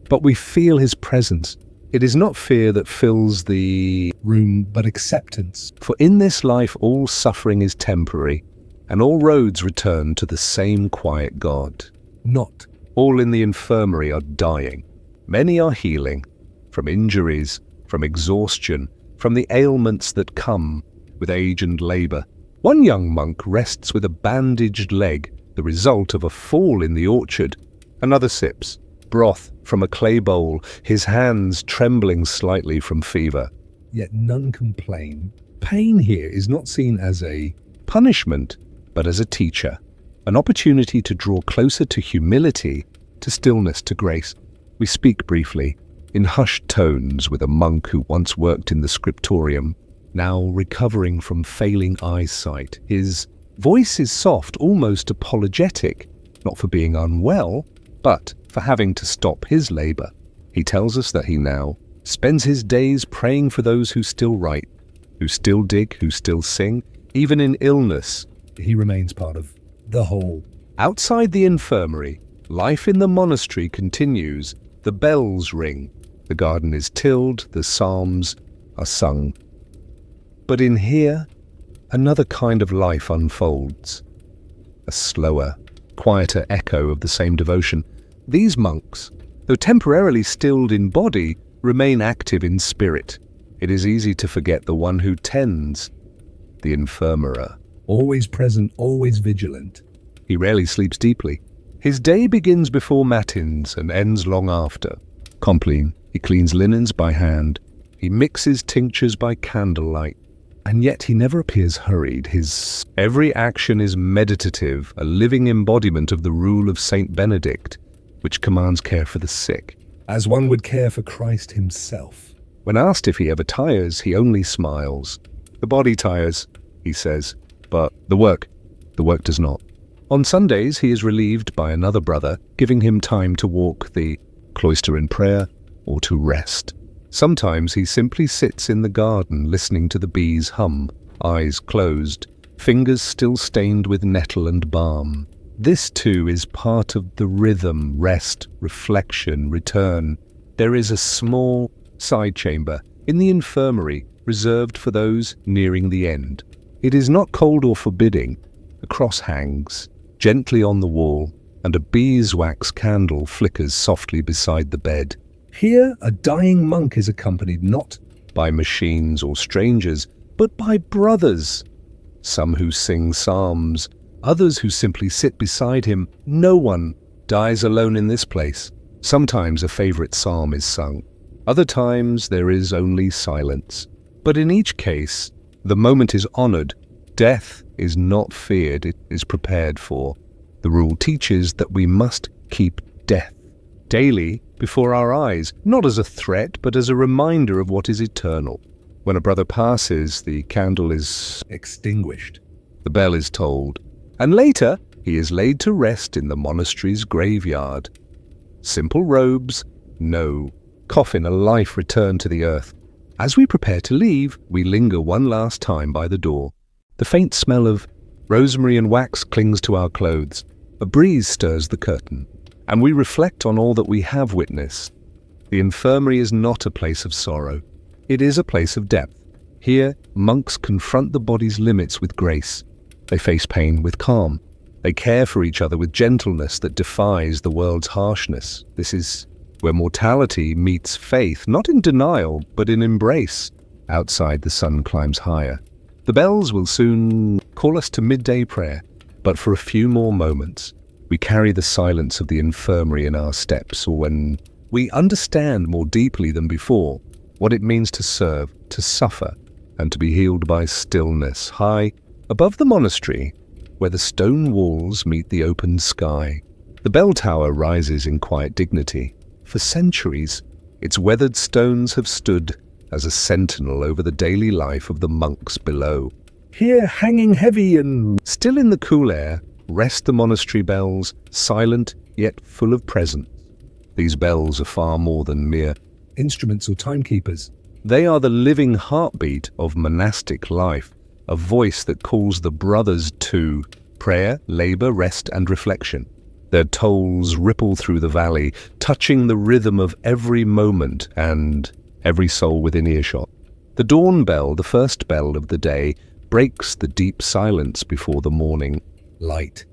but we feel his presence. It is not fear that fills the room, but acceptance. For in this life all suffering is temporary, and all roads return to the same quiet God. Not all in the infirmary are dying. Many are healing, from injuries, from exhaustion, from the ailments that come with age and labor. One young monk rests with a bandaged leg, the result of a fall in the orchard. Another sips broth from a clay bowl, his hands trembling slightly from fever. Yet none complain. Pain here is not seen as a punishment, but as a teacher, an opportunity to draw closer to humility, to stillness, to grace. We speak briefly, in hushed tones, with a monk who once worked in the scriptorium, now recovering from failing eyesight. His voice is soft, almost apologetic, not for being unwell, but for having to stop his labor. He tells us that he now spends his days praying for those who still write, who still dig, who still sing, even in illness. He remains part of the whole. Outside the infirmary, life in the monastery continues. The bells ring, the garden is tilled, the psalms are sung. But in here, another kind of life unfolds. A slower, quieter echo of the same devotion. These monks, though temporarily stilled in body, remain active in spirit. It is easy to forget the one who tends, the infirmerer. Always present, always vigilant. He rarely sleeps deeply. His day begins before matins and ends long after. Compline, he cleans linens by hand. He mixes tinctures by candlelight. And yet he never appears hurried. His every action is meditative, a living embodiment of the rule of Saint Benedict, which commands care for the sick, as one would care for Christ himself. When asked if he ever tires, he only smiles. The body tires, he says, but the work does not. On Sundays, he is relieved by another brother, giving him time to walk the cloister in prayer or to rest. Sometimes he simply sits in the garden listening to the bees hum, eyes closed, fingers still stained with nettle and balm. This too is part of the rhythm, rest, reflection, return. There is a small side chamber in the infirmary reserved for those nearing the end. It is not cold or forbidding. A cross hangs gently on the wall, and a beeswax candle flickers softly beside the bed. Here, a dying monk is accompanied not by machines or strangers, but by brothers. Some who sing psalms, others who simply sit beside him. No one dies alone in this place. Sometimes a favorite psalm is sung. Other times there is only silence. But in each case, the moment is honored. Death is not feared, it is prepared for. The rule teaches that we must keep death daily before our eyes, not as a threat, but as a reminder of what is eternal. When a brother passes, the candle is extinguished. The bell is tolled, and later he is laid to rest in the monastery's graveyard. Simple robes, no. Coffin, a life returned to the earth. As we prepare to leave, we linger one last time by the door. The faint smell of rosemary and wax clings to our clothes. A breeze stirs the curtain, and we reflect on all that we have witnessed. The infirmary is not a place of sorrow. It is a place of depth. Here, monks confront the body's limits with grace. They face pain with calm. They care for each other with gentleness that defies the world's harshness. This is where mortality meets faith, not in denial, but in embrace. Outside, the sun climbs higher. The bells will soon call us to midday prayer, but for a few more moments, we carry the silence of the infirmary in our steps, or when we understand more deeply than before what it means to serve, to suffer, and to be healed by stillness, high above the monastery, where the stone walls meet the open sky. The bell tower rises in quiet dignity. For centuries, its weathered stones have stood as a sentinel over the daily life of the monks below. Here, hanging heavy and still in the cool air, rest the monastery bells, silent yet full of presence. These bells are far more than mere instruments or timekeepers. They are the living heartbeat of monastic life, a voice that calls the brothers to prayer, labor, rest, and reflection. Their tolls ripple through the valley, touching the rhythm of every moment and every soul within earshot. The dawn bell, the first bell of the day, breaks the deep silence before the morning light.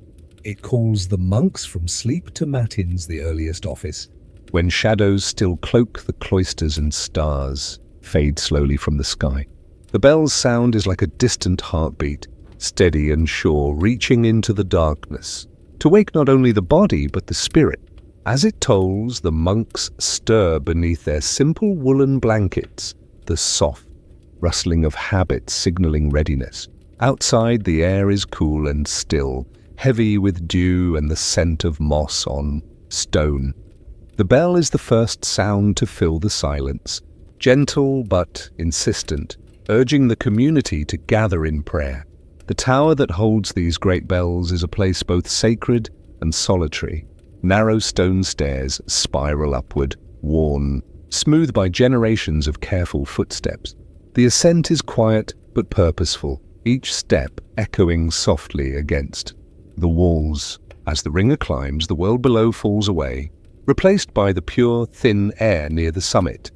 It calls the monks from sleep to matins, the earliest office. When shadows still cloak the cloisters and stars fade slowly from the sky. The bell's sound is like a distant heartbeat, steady and sure, reaching into the darkness, to wake not only the body but the spirit. As it tolls, the monks stir beneath their simple woolen blankets, the soft rustling of habit signaling readiness. Outside, the air is cool and still, heavy with dew and the scent of moss on stone. The bell is the first sound to fill the silence, gentle but insistent, urging the community to gather in prayer. The tower that holds these great bells is a place both sacred and solitary. Narrow stone stairs spiral upward, worn, smooth by generations of careful footsteps. The ascent is quiet but purposeful, each step echoing softly against the walls. As the ringer climbs, the world below falls away, replaced by the pure, thin air near the summit.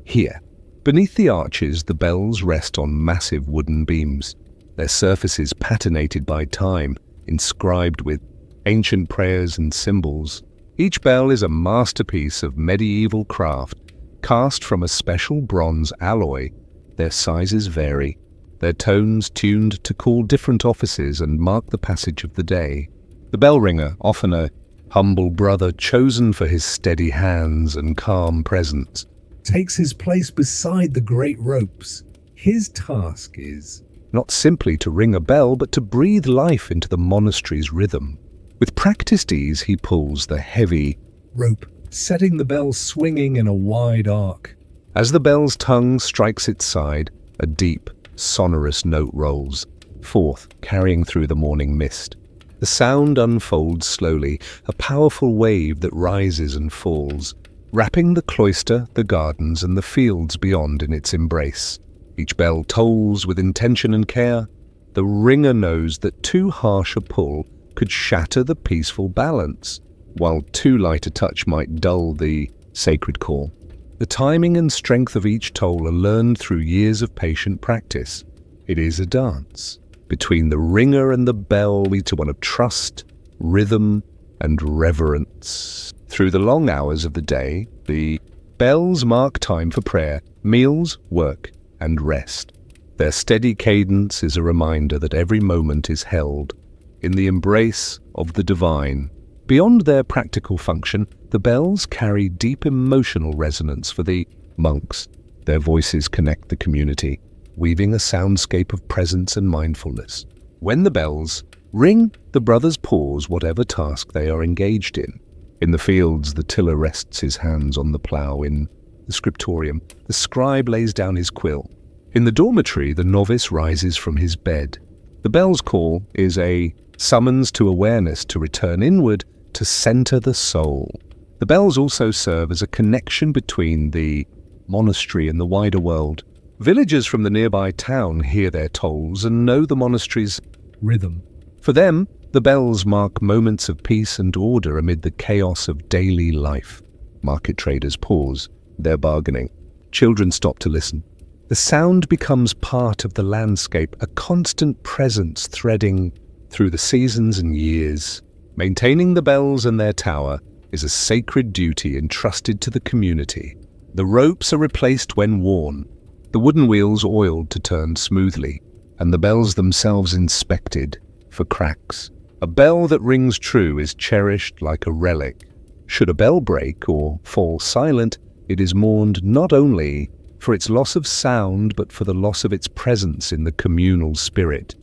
Here, beneath the arches, the bells rest on massive wooden beams, their surfaces patinated by time, inscribed with ancient prayers and symbols. Each bell is a masterpiece of medieval craft, cast from a special bronze alloy. Their sizes vary, their tones tuned to call different offices and mark the passage of the day. The bell ringer, often a humble brother chosen for his steady hands and calm presence, takes his place beside the great ropes. His task is not simply to ring a bell, but to breathe life into the monastery's rhythm. With practiced ease, he pulls the heavy rope, setting the bell swinging in a wide arc. As the bell's tongue strikes its side, a deep, sonorous note rolls forth, carrying through the morning mist. The sound unfolds slowly, a powerful wave that rises and falls, wrapping the cloister, the gardens, and the fields beyond in its embrace. Each bell tolls with intention and care. The ringer knows that too harsh a pull could shatter the peaceful balance, while too light a touch might dull the sacred call. The timing and strength of each toll are learned through years of patient practice. It is a dance between the ringer and the bell, to one of trust, rhythm, and reverence. Through the long hours of the day, the bells mark time for prayer, meals, work, and rest. Their steady cadence is a reminder that every moment is held in the embrace of the divine. Beyond their practical function, the bells carry deep emotional resonance for the monks. Their voices connect the community, weaving a soundscape of presence and mindfulness. When the bells ring, the brothers pause whatever task they are engaged in. In the fields, the tiller rests his hands on the plough. In the scriptorium, the scribe lays down his quill. In the dormitory, the novice rises from his bed. The bell's call is a summons to awareness, to return inward, to center the soul. The bells also serve as a connection between the monastery and the wider world. Villagers from the nearby town hear their tolls and know the monastery's rhythm. For them, the bells mark moments of peace and order amid the chaos of daily life. Market traders pause their bargaining. Children stop to listen. The sound becomes part of the landscape, a constant presence threading through the seasons and years. Maintaining the bells and their tower is a sacred duty entrusted to the community. The ropes are replaced when worn, the wooden wheels oiled to turn smoothly, and the bells themselves inspected for cracks. A bell that rings true is cherished like a relic. Should a bell break or fall silent, it is mourned not only for its loss of sound, but for the loss of its presence in the communal spirit.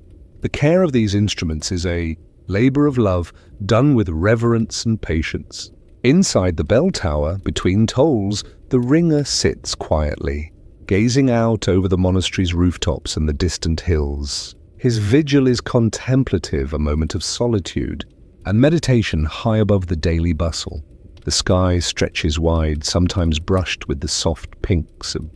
The care of these instruments is a labor of love done with reverence and patience. Inside the bell tower, between tolls, the ringer sits quietly, gazing out over the monastery's rooftops and the distant hills. His vigil is contemplative, a moment of solitude and meditation high above the daily bustle. The sky stretches wide, sometimes brushed with the soft pinks of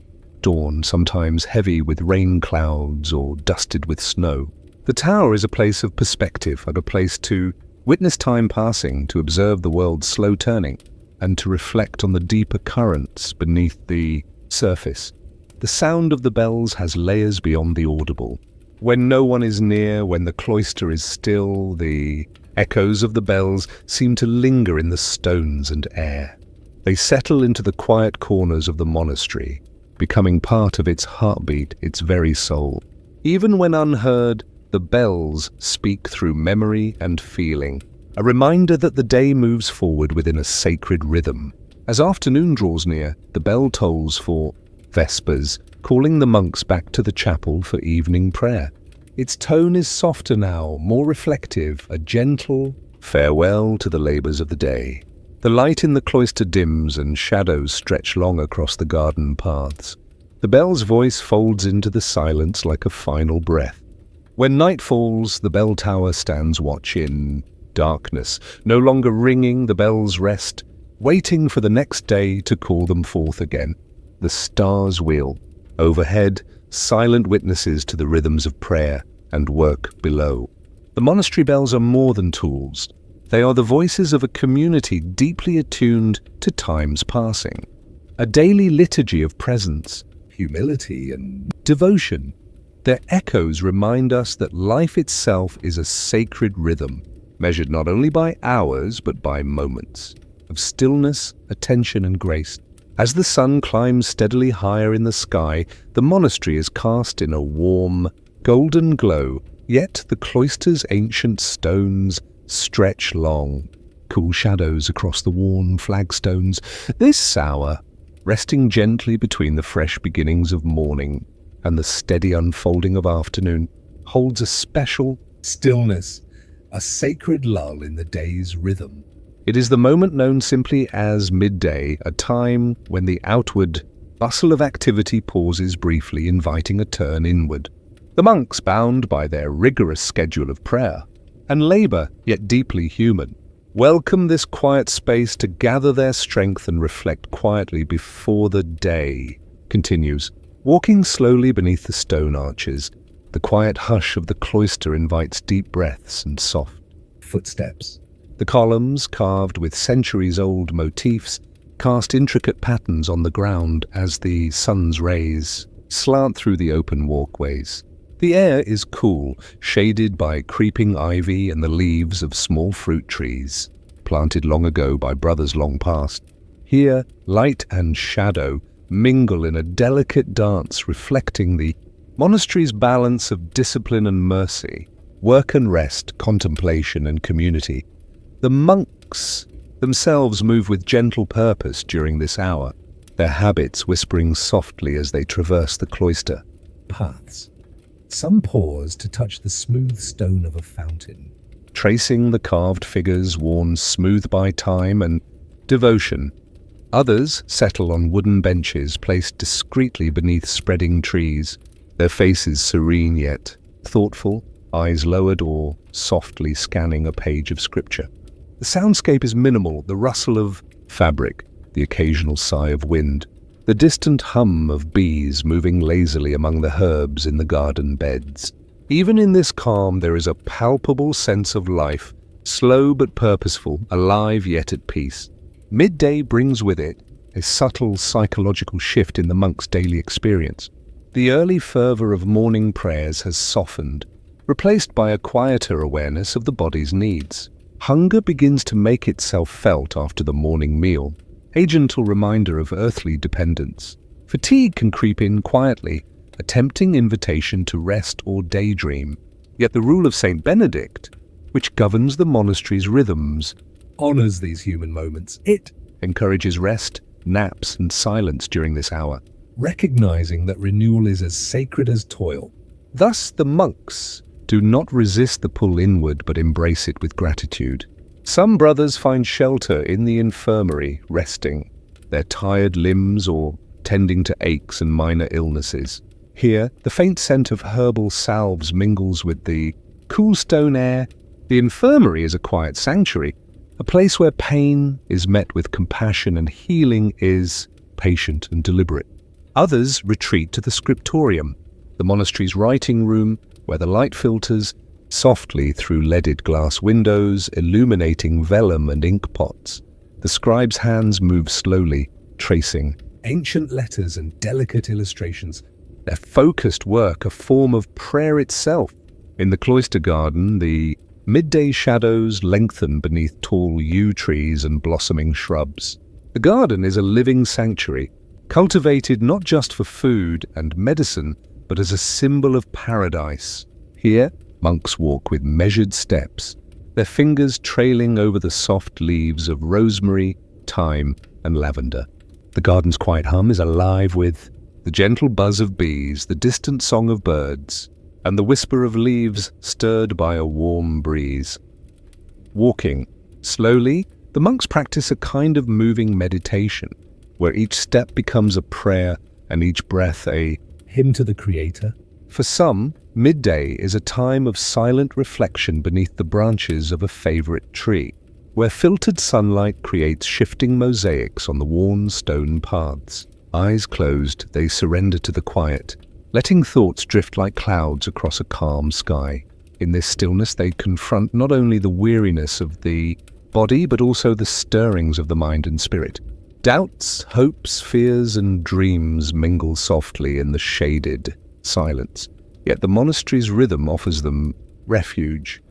dawn, sometimes heavy with rain clouds or dusted with snow. The tower is a place of perspective, and a place to witness time passing, to observe the world's slow turning, and to reflect on the deeper currents beneath the surface. The sound of the bells has layers beyond the audible. When no one is near, when the cloister is still, the echoes of the bells seem to linger in the stones and air. They settle into the quiet corners of the monastery, becoming part of its heartbeat, its very soul. Even when unheard, the bells speak through memory and feeling, a reminder that the day moves forward within a sacred rhythm. As afternoon draws near, the bell tolls for Vespers, calling the monks back to the chapel for evening prayer. Its tone is softer now, more reflective, a gentle farewell to the labors of the day. The light in the cloister dims and shadows stretch long across the garden paths. The bell's voice folds into the silence like a final breath. When night falls, the bell tower stands watch in darkness. No longer ringing, the bells rest, waiting for the next day to call them forth again. The stars wheel. Overhead, silent witnesses to the rhythms of prayer and work below. The monastery bells are more than tools. They are the voices of a community deeply attuned to time's passing. A daily liturgy of presence, humility, and devotion. Their echoes remind us that life itself is a sacred rhythm, measured not only by hours but by moments of stillness, attention, and grace. As the sun climbs steadily higher in the sky, the monastery is cast in a warm, golden glow, yet the cloister's ancient stones stretch long, cool shadows across the worn flagstones. This hour, resting gently between the fresh beginnings of morning and the steady unfolding of afternoon, holds a special stillness, a sacred lull in the day's rhythm. It is the moment known simply as midday, a time when the outward bustle of activity pauses briefly, inviting a turn inward. The monks, bound by their rigorous schedule of prayer and labor, yet deeply human, welcome this quiet space to gather their strength and reflect quietly before the day continues. Walking slowly beneath the stone arches, the quiet hush of the cloister invites deep breaths and soft footsteps. The columns, carved with centuries-old motifs, cast intricate patterns on the ground as the sun's rays slant through the open walkways. The air is cool, shaded by creeping ivy and the leaves of small fruit trees, planted long ago by brothers long past. Here, light and shadow mingle in a delicate dance reflecting the monastery's balance of discipline and mercy, work and rest, contemplation and community. The monks themselves move with gentle purpose during this hour, their habits whispering softly as they traverse the cloister. Paths. Some pause to touch the smooth stone of a fountain, tracing the carved figures worn smooth by time and devotion. Others settle on wooden benches placed discreetly beneath spreading trees, their faces serene yet thoughtful, eyes lowered or softly scanning a page of scripture. The soundscape is minimal, the rustle of fabric, the occasional sigh of wind, the distant hum of bees moving lazily among the herbs in the garden beds. Even in this calm there is a palpable sense of life, slow but purposeful, alive yet at peace. Midday brings with it a subtle psychological shift in the monk's daily experience. The early fervor of morning prayers has softened, replaced by a quieter awareness of the body's needs. Hunger begins to make itself felt after the morning meal, a gentle reminder of earthly dependence. Fatigue can creep in quietly, a tempting invitation to rest or daydream. Yet the rule of Saint Benedict, which governs the monastery's rhythms, honors these human moments. It encourages rest, naps, and silence during this hour, recognizing that renewal is as sacred as toil. Thus the monks do not resist the pull inward but embrace it with gratitude. Some brothers find shelter in the infirmary, resting, their tired limbs or tending to aches and minor illnesses. Here, the faint scent of herbal salves mingles with the cool stone air. The infirmary is a quiet sanctuary, a place where pain is met with compassion and healing is patient and deliberate. Others retreat to the scriptorium, the monastery's writing room, where the light filters softly through leaded glass windows, illuminating vellum and ink pots. The scribe's hands move slowly, tracing ancient letters and delicate illustrations, their focused work a form of prayer itself. In the cloister garden, the midday shadows lengthen beneath tall yew trees and blossoming shrubs. The garden is a living sanctuary, cultivated not just for food and medicine, but as a symbol of paradise. Here, monks walk with measured steps, their fingers trailing over the soft leaves of rosemary, thyme, and lavender. The garden's quiet hum is alive with the gentle buzz of bees, the distant song of birds, and the whisper of leaves stirred by a warm breeze. Walking slowly, the monks practice a kind of moving meditation, where each step becomes a prayer and each breath a hymn to the Creator. For some, midday is a time of silent reflection beneath the branches of a favorite tree, where filtered sunlight creates shifting mosaics on the worn stone paths. Eyes closed, they surrender to the quiet, letting thoughts drift like clouds across a calm sky. In this stillness, they confront not only the weariness of the body, but also the stirrings of the mind and spirit. Doubts, hopes, fears, and dreams mingle softly in the shaded silence. Yet the monastery's rhythm offers them refuge,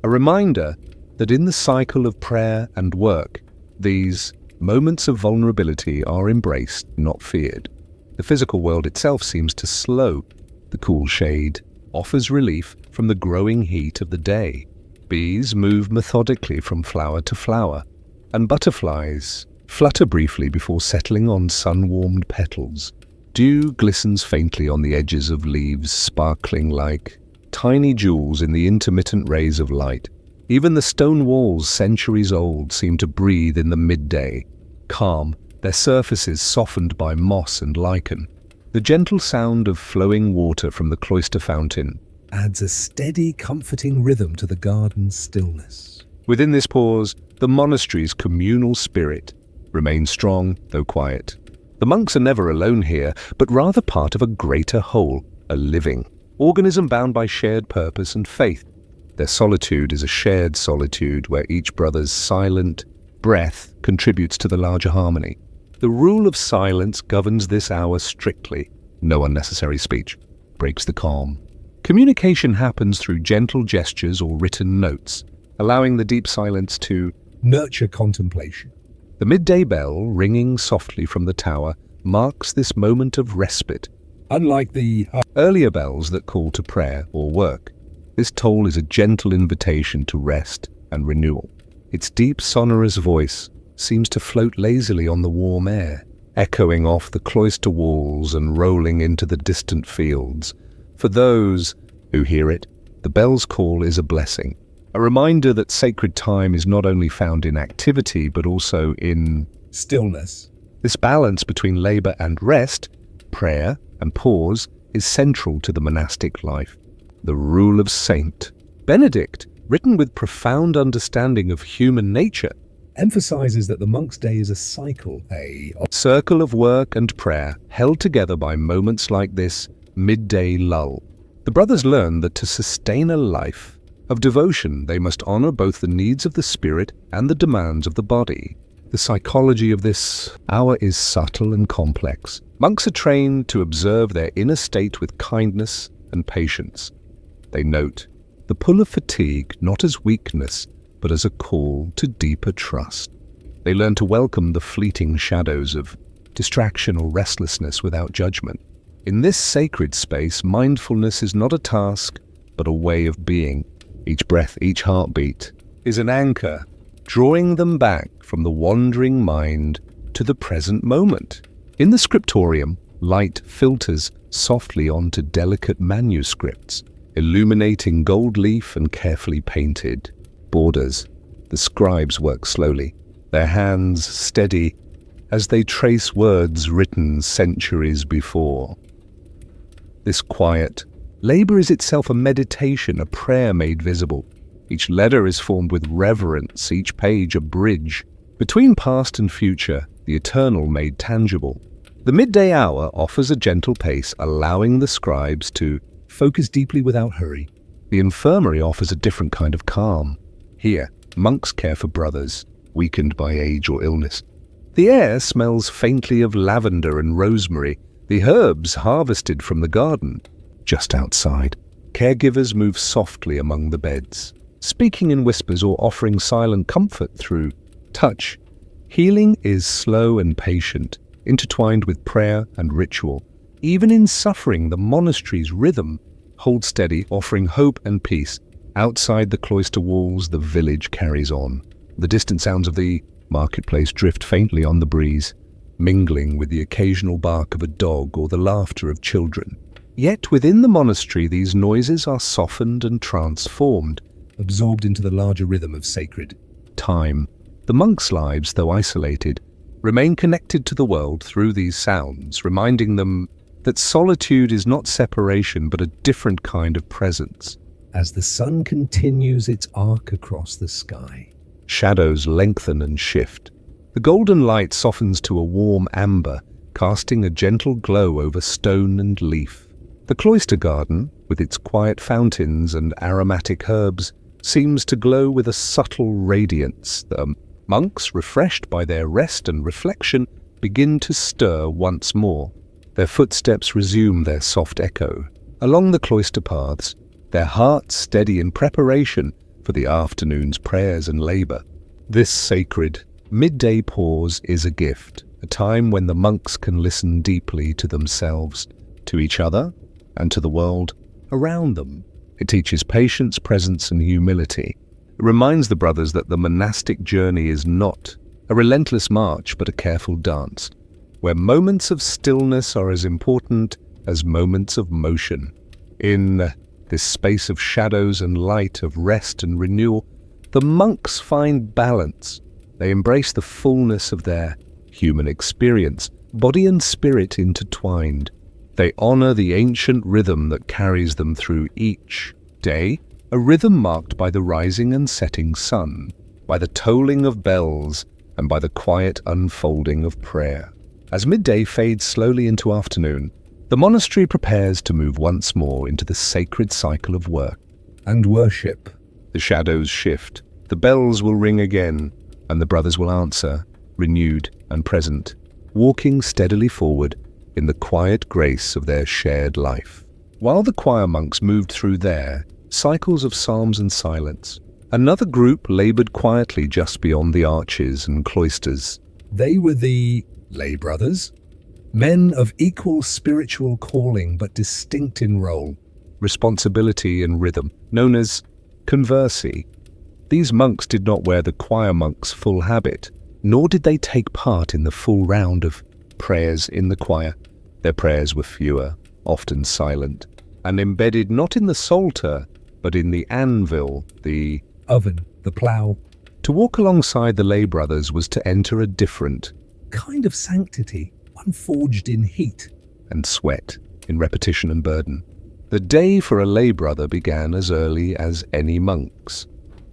a reminder that in the cycle of prayer and work, these moments of vulnerability are embraced, not feared. The physical world itself seems to slow. The cool shade offers relief from the growing heat of the day. Bees move methodically from flower to flower, and butterflies flutter briefly before settling on sun-warmed petals. Dew glistens faintly on the edges of leaves, sparkling like tiny jewels in the intermittent rays of light. Even the stone walls, centuries old, seem to breathe in the midday, calm, their surfaces softened by moss and lichen. The gentle sound of flowing water from the cloister fountain adds a steady, comforting rhythm to the garden's stillness. Within this pause, the monastery's communal spirit remains strong, though quiet. The monks are never alone here, but rather part of a greater whole, a living organism bound by shared purpose and faith. Their solitude is a shared solitude where each brother's silent breath contributes to the larger harmony. The rule of silence governs this hour strictly. No unnecessary speech breaks the calm. Communication happens through gentle gestures or written notes, allowing the deep silence to nurture contemplation. The midday bell, ringing softly from the tower, marks this moment of respite. Unlike the earlier bells that call to prayer or work, this toll is a gentle invitation to rest and renewal. Its deep, sonorous voice seems to float lazily on the warm air, echoing off the cloister walls and rolling into the distant fields. For those who hear it, the bell's call is a blessing, a reminder that sacred time is not only found in activity, but also in stillness. This balance between labor and rest, prayer and pause, is central to the monastic life. The Rule of Saint Benedict, written with profound understanding of human nature, emphasizes that the monk's day is a cycle, a circle of work and prayer, held together by moments like this midday lull. The brothers learn that to sustain a life of devotion, they must honor both the needs of the spirit and the demands of the body. The psychology of this hour is subtle and complex. Monks are trained to observe their inner state with kindness and patience. They note the pull of fatigue not as weakness, but as a call to deeper trust. They learn to welcome the fleeting shadows of distraction or restlessness without judgment. In this sacred space, mindfulness is not a task, but a way of being. Each breath, each heartbeat is an anchor, drawing them back from the wandering mind to the present moment. In the scriptorium, light filters softly onto delicate manuscripts, illuminating gold leaf and carefully painted borders. The scribes work slowly, their hands steady as they trace words written centuries before. This quiet labor is itself a meditation, a prayer made visible. Each letter is formed with reverence, each page a bridge between past and future, the eternal made tangible. The midday hour offers a gentle pace, allowing the scribes to focus deeply without hurry. The infirmary offers a different kind of calm. Here, monks care for brothers, weakened by age or illness. The air smells faintly of lavender and rosemary, the herbs harvested from the garden. Just outside, caregivers move softly among the beds, speaking in whispers or offering silent comfort through touch. Healing is slow and patient, intertwined with prayer and ritual. Even in suffering, the monastery's rhythm holds steady, offering hope and peace. Outside the cloister walls, the village carries on. The distant sounds of the marketplace drift faintly on the breeze, mingling with the occasional bark of a dog or the laughter of children. Yet within the monastery, these noises are softened and transformed, absorbed into the larger rhythm of sacred time. The monks' lives, though isolated, remain connected to the world through these sounds, reminding them that solitude is not separation but a different kind of presence. As the sun continues its arc across the sky, Shadows lengthen and shift. The golden light softens to a warm amber, casting a gentle glow over stone and leaf. The cloister garden, with its quiet fountains and aromatic herbs, seems to glow with a subtle radiance. The monks, refreshed by their rest and reflection, begin to stir once more. Their footsteps resume their soft echo along the cloister paths, their hearts steady in preparation for the afternoon's prayers and labor. This sacred midday pause is a gift, a time when the monks can listen deeply to themselves, to each other, and to the world around them. It teaches patience, presence, and humility. It reminds the brothers that the monastic journey is not a relentless march, but a careful dance, where moments of stillness are as important as moments of motion. In this space of shadows and light, of rest and renewal, the monks find balance. They embrace the fullness of their human experience, body and spirit intertwined. They honor the ancient rhythm that carries them through each day, a rhythm marked by the rising and setting sun, by the tolling of bells, and by the quiet unfolding of prayer. As midday fades slowly into afternoon, the monastery prepares to move once more into the sacred cycle of work and worship. The shadows shift, the bells will ring again, and the brothers will answer, renewed and present, walking steadily forward in the quiet grace of their shared life. While the choir monks moved through their cycles of psalms and silence, another group labored quietly just beyond the arches and cloisters. They were the lay brothers, men of equal spiritual calling but distinct in role, responsibility and rhythm, known as conversi. These monks did not wear the choir monks' full habit, nor did they take part in the full round of prayers in the choir. Their prayers were fewer, often silent, and embedded not in the psalter, but in the anvil, the oven, the plough. To walk alongside the lay brothers was to enter a different kind of sanctity, one forged in heat and sweat, in repetition and burden. The day for a lay brother began as early as any monk's,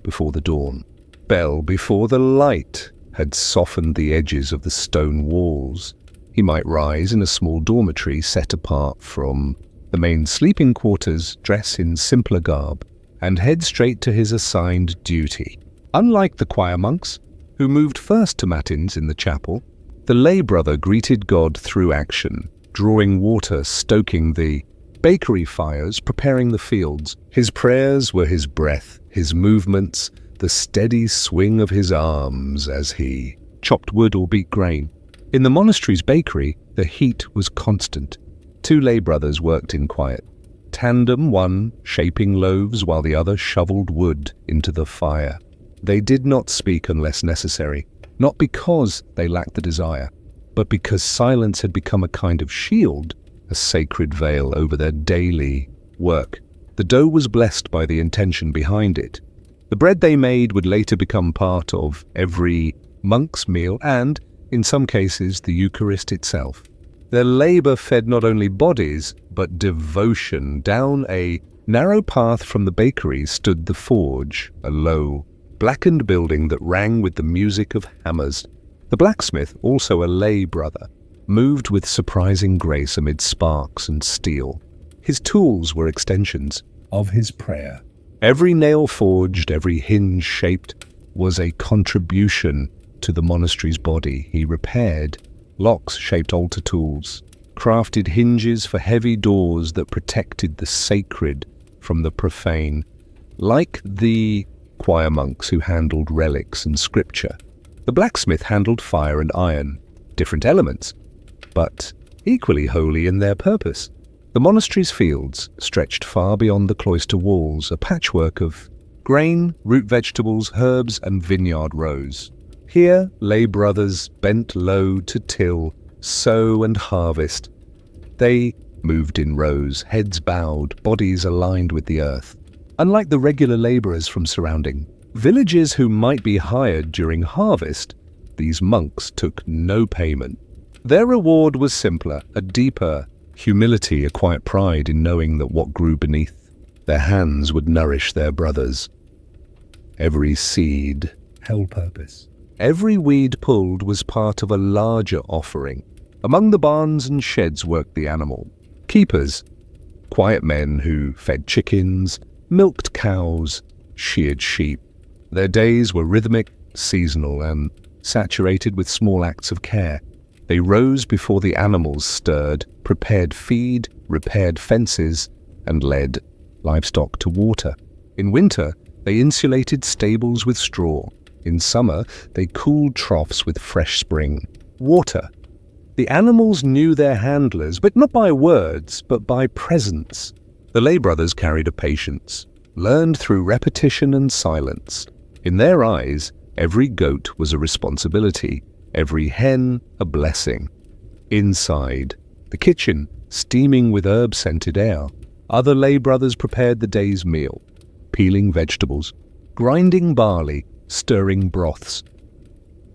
before the dawn. Before the light had softened the edges of the stone walls. He might rise in a small dormitory set apart from the main sleeping quarters, dress in simpler garb, and head straight to his assigned duty. Unlike the choir monks, who moved first to matins in the chapel, the lay brother greeted God through action, drawing water, stoking the bakery fires, preparing the fields. His prayers were his breath, his movements, the steady swing of his arms as he chopped wood or beat grain. In the monastery's bakery, the heat was constant. Two lay brothers worked in quiet tandem, one shaping loaves while the other shoveled wood into the fire. They did not speak unless necessary, not because they lacked the desire, but because silence had become a kind of shield, a sacred veil over their daily work. The dough was blessed by the intention behind it. The bread they made would later become part of every monk's meal and, in some cases, the Eucharist itself. Their labor fed not only bodies, but devotion. Down a narrow path from the bakery stood the forge, a low, blackened building that rang with the music of hammers. The blacksmith, also a lay brother, moved with surprising grace amid sparks and steel. His tools were extensions of his prayer. Every nail forged, every hinge shaped, was a contribution to the monastery's body. He repaired locks shaped altar tools, crafted hinges for heavy doors that protected the sacred from the profane. Like the choir monks who handled relics and scripture, the blacksmith handled fire and iron, different elements, but equally holy in their purpose. The monastery's fields stretched far beyond the cloister walls, a patchwork of grain, root vegetables, herbs, and vineyard rows. Here, lay brothers bent low to till, sow, and harvest. They moved in rows, heads bowed, bodies aligned with the earth. Unlike the regular laborers from surrounding villages who might be hired during harvest, these monks took no payment. Their reward was simpler, a deeper humility, a quiet pride in knowing that what grew beneath their hands would nourish their brothers. Every seed, held purpose. every weed pulled was part of a larger offering. Among the barns and sheds worked the animal keepers, quiet men who fed chickens, milked cows, sheared sheep. Their days were rhythmic, seasonal, and saturated with small acts of care. They rose before the animals stirred, prepared feed, repaired fences, and led livestock to water. In winter, they insulated stables with straw. In summer, they cooled troughs with fresh spring water. The animals knew their handlers, but not by words, but by presence. The lay brothers carried a patience, learned through repetition and silence. In their eyes, every goat was a responsibility, every hen a blessing. Inside, the kitchen, steaming with herb-scented air, other lay brothers prepared the day's meal, peeling vegetables, grinding barley, stirring broths.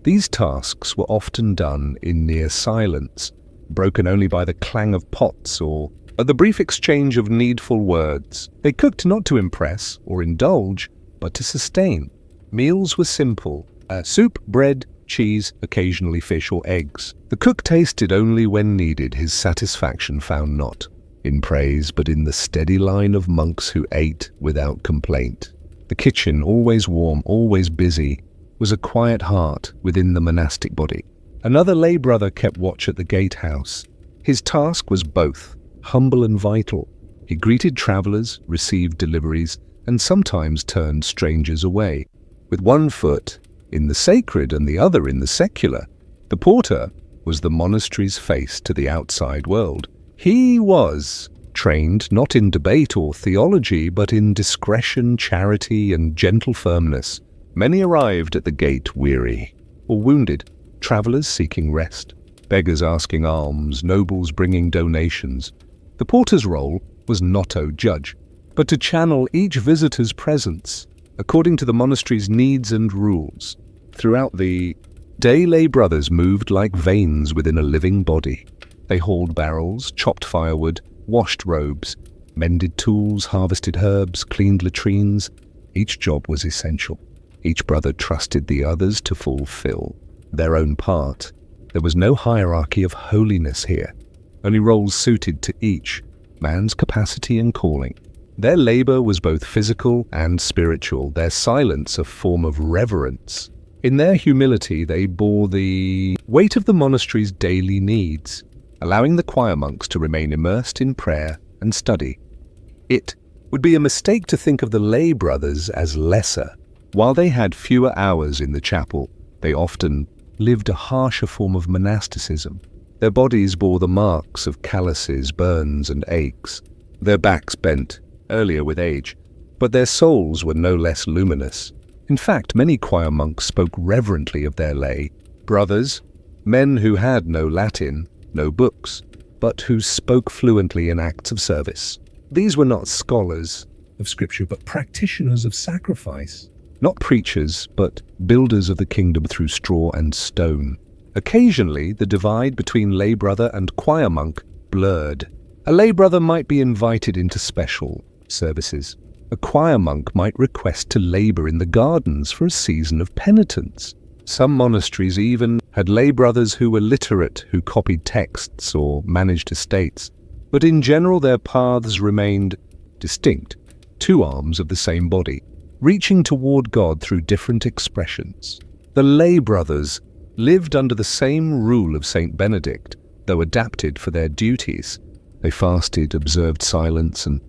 These tasks were often done in near silence, broken only by the clang of pots or the brief exchange of needful words. They cooked not to impress or indulge, but to sustain. Meals were simple: soup, bread, cheese, occasionally fish or eggs. The cook tasted only when needed, his satisfaction found not in praise, but in the steady line of monks who ate without complaint. The kitchen, always warm, always busy, was a quiet heart within the monastic body. Another lay brother kept watch at the gatehouse. His task was both humble and vital. He greeted travelers, received deliveries, and sometimes turned strangers away. With one foot in the sacred and the other in the secular, the porter was the monastery's face to the outside world. He was trained not in debate or theology, but in discretion, charity, and gentle firmness. Many arrived at the gate weary or wounded, travelers seeking rest, beggars asking alms, nobles bringing donations. The porter's role was not to judge, but to channel each visitor's presence according to the monastery's needs and rules. Throughout the day, lay brothers moved like veins within a living body. They hauled barrels, chopped firewood, washed robes, mended tools, harvested herbs, cleaned latrines. Each job was essential. Each brother trusted the others to fulfill their own part. There was no hierarchy of holiness here, only roles suited to each man's capacity and calling. Their labor was both physical and spiritual, their silence a form of reverence. In their humility, they bore the weight of the monastery's daily needs, allowing the choir monks to remain immersed in prayer and study. It would be a mistake to think of the lay brothers as lesser. While they had fewer hours in the chapel, they often lived a harsher form of monasticism. Their bodies bore the marks of calluses, burns, and aches. Their backs bent, earlier with age, but their souls were no less luminous. In fact, many choir monks spoke reverently of their lay brothers, men who had no Latin, no books, but who spoke fluently in acts of service. These were not scholars of Scripture, but practitioners of sacrifice. Not preachers, but builders of the kingdom through straw and stone. Occasionally, the divide between lay brother and choir monk blurred. A lay brother might be invited into special services. A choir monk might request to labor in the gardens for a season of penitence. Some monasteries even had lay brothers who were literate, who copied texts or managed estates. But in general, their paths remained distinct, two arms of the same body, reaching toward God through different expressions. The lay brothers lived under the same rule of Saint Benedict, though adapted for their duties. They fasted, observed silence, and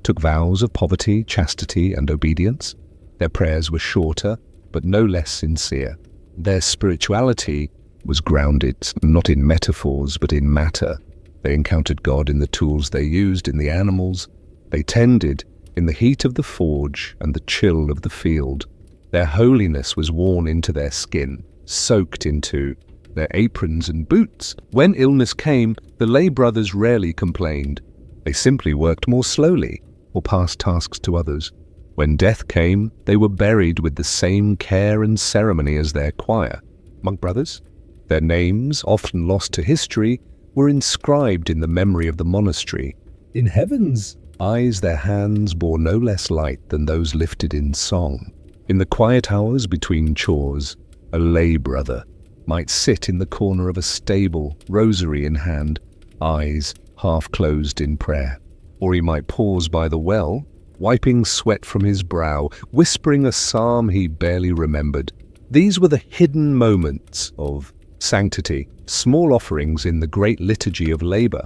took vows of poverty, chastity, and obedience. Their prayers were shorter, but no less sincere. Their spirituality was grounded not in metaphors, but in matter. They encountered God in the tools they used, in the animals they tended, in the heat of the forge and the chill of the field. Their holiness was worn into their skin, soaked into their aprons and boots. When illness came, the lay brothers rarely complained. They simply worked more slowly or passed tasks to others. When death came, they were buried with the same care and ceremony as their choir monk brothers. Their names, often lost to history, were inscribed in the memory of the monastery. In heaven's Eyes their hands bore no less light than those lifted in song. In the quiet hours between chores, a lay brother might sit in the corner of a stable, rosary in hand, eyes half closed in prayer. Or he might pause by the well, wiping sweat from his brow, whispering a psalm he barely remembered. These were the hidden moments of sanctity, small offerings in the great liturgy of labor.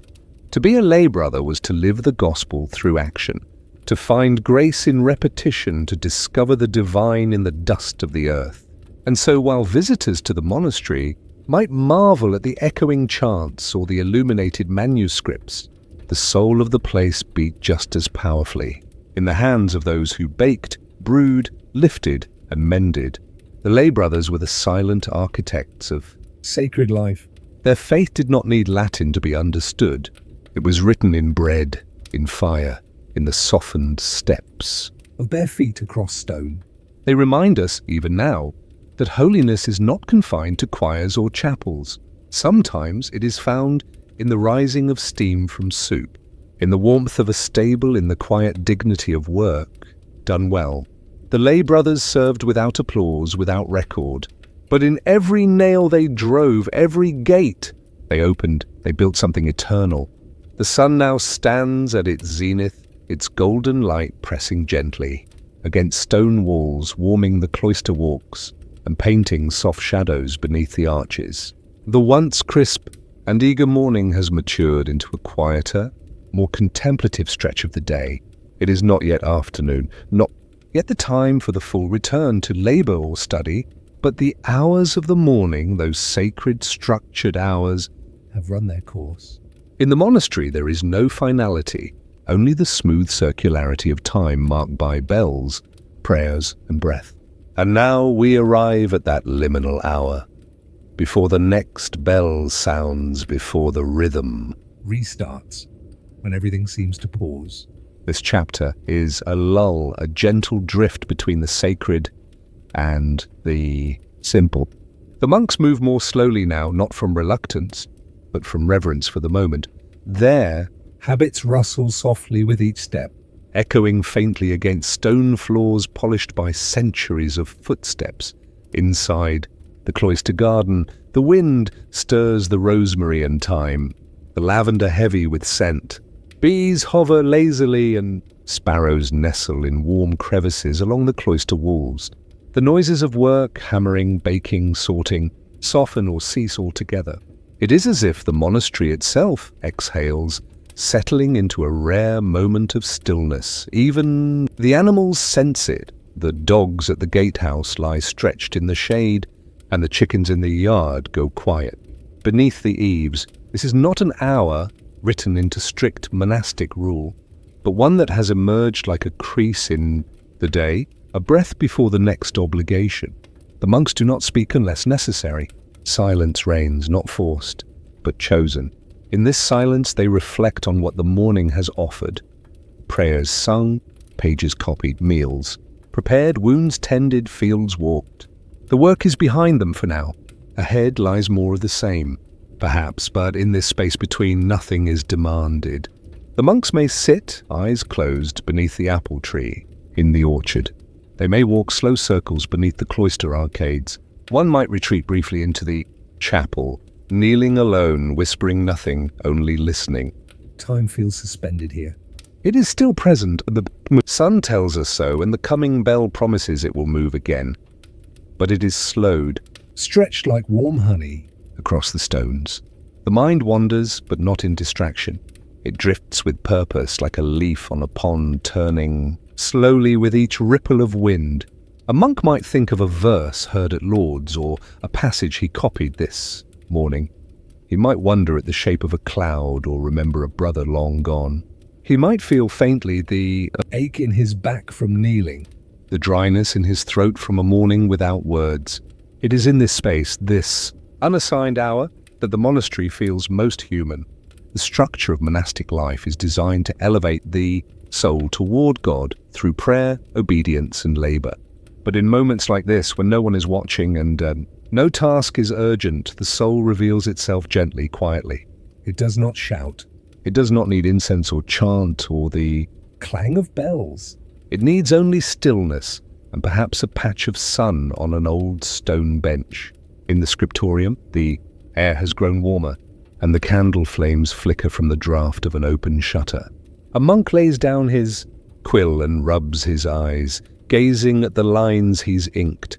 To be a lay brother was to live the gospel through action, to find grace in repetition, to discover the divine in the dust of the earth. And so while visitors to the monastery might marvel at the echoing chants or the illuminated manuscripts, the soul of the place beat just as powerfully in the hands of those who baked, brewed, lifted, and mended. The lay brothers were the silent architects of sacred life. Their faith did not need Latin to be understood. It was written in bread, in fire, in the softened steps of bare feet across stone. They remind us, even now, that holiness is not confined to choirs or chapels. Sometimes it is found in the rising of steam from soup, in the warmth of a stable, in the quiet dignity of work done well. The lay brothers served without applause, without record, but in every nail they drove, every gate they opened, they built something eternal. The sun now stands at its zenith, its golden light pressing gently against stone walls, warming the cloister walks and painting soft shadows beneath the arches. The once crisp and eager morning has matured into a quieter, more contemplative stretch of the day. It is not yet afternoon, not yet the time for the full return to labor or study, but the hours of the morning, those sacred, structured hours, have run their course. In the monastery there is no finality, only the smooth circularity of time marked by bells, prayers, and breath. And now we arrive at that liminal hour, before the next bell sounds, before the rhythm restarts, when everything seems to pause. This chapter is a lull, a gentle drift between the sacred and the simple. The monks move more slowly now, not from reluctance, but from reverence for the moment. Their habits rustle softly with each step, echoing faintly against stone floors polished by centuries of footsteps. Inside the cloister garden, the wind stirs the rosemary and thyme, the lavender heavy with scent. Bees hover lazily and sparrows nestle in warm crevices along the cloister walls. The noises of work, hammering, baking, sorting, soften or cease altogether. It is as if the monastery itself exhales, settling into a rare moment of stillness. Even the animals sense it. The dogs at the gatehouse lie stretched in the shade, and the chickens in the yard go quiet. Beneath the eaves, this is not an hour written into strict monastic rule, but one that has emerged like a crease in the day, a breath before the next obligation. The monks do not speak unless necessary. Silence reigns, not forced, but chosen. In this silence they reflect on what the morning has offered. Prayers sung, pages copied, meals prepared, wounds tended, fields walked. The work is behind them for now. Ahead lies more of the same, perhaps, but in this space between nothing is demanded. The monks may sit, eyes closed, beneath the apple tree, in the orchard. They may walk slow circles beneath the cloister arcades. One might retreat briefly into the chapel, kneeling alone, whispering nothing, only listening. Time feels suspended here. It is still present, and the sun tells us so, and the coming bell promises it will move again. But it is slowed, stretched like warm honey across the stones. The mind wanders, but not in distraction. It drifts with purpose, like a leaf on a pond, turning slowly with each ripple of wind. A monk might think of a verse heard at Lord's, or a passage he copied this morning. He might wonder at the shape of a cloud, or remember a brother long gone. He might feel faintly the ache in his back from kneeling, the dryness in his throat from a morning without words. It is in this space, this unassigned hour, that the monastery feels most human. The structure of monastic life is designed to elevate the soul toward God through prayer, obedience, and labor. But in moments like this, when no one is watching and no task is urgent, the soul reveals itself gently, quietly. It does not shout. It does not need incense or chant or the Clang of bells. It needs only stillness and perhaps a patch of sun on an old stone bench. In the scriptorium, the air has grown warmer, and the candle flames flicker from the draught of an open shutter. A monk lays down his quill and rubs his eyes, gazing at the lines he's inked.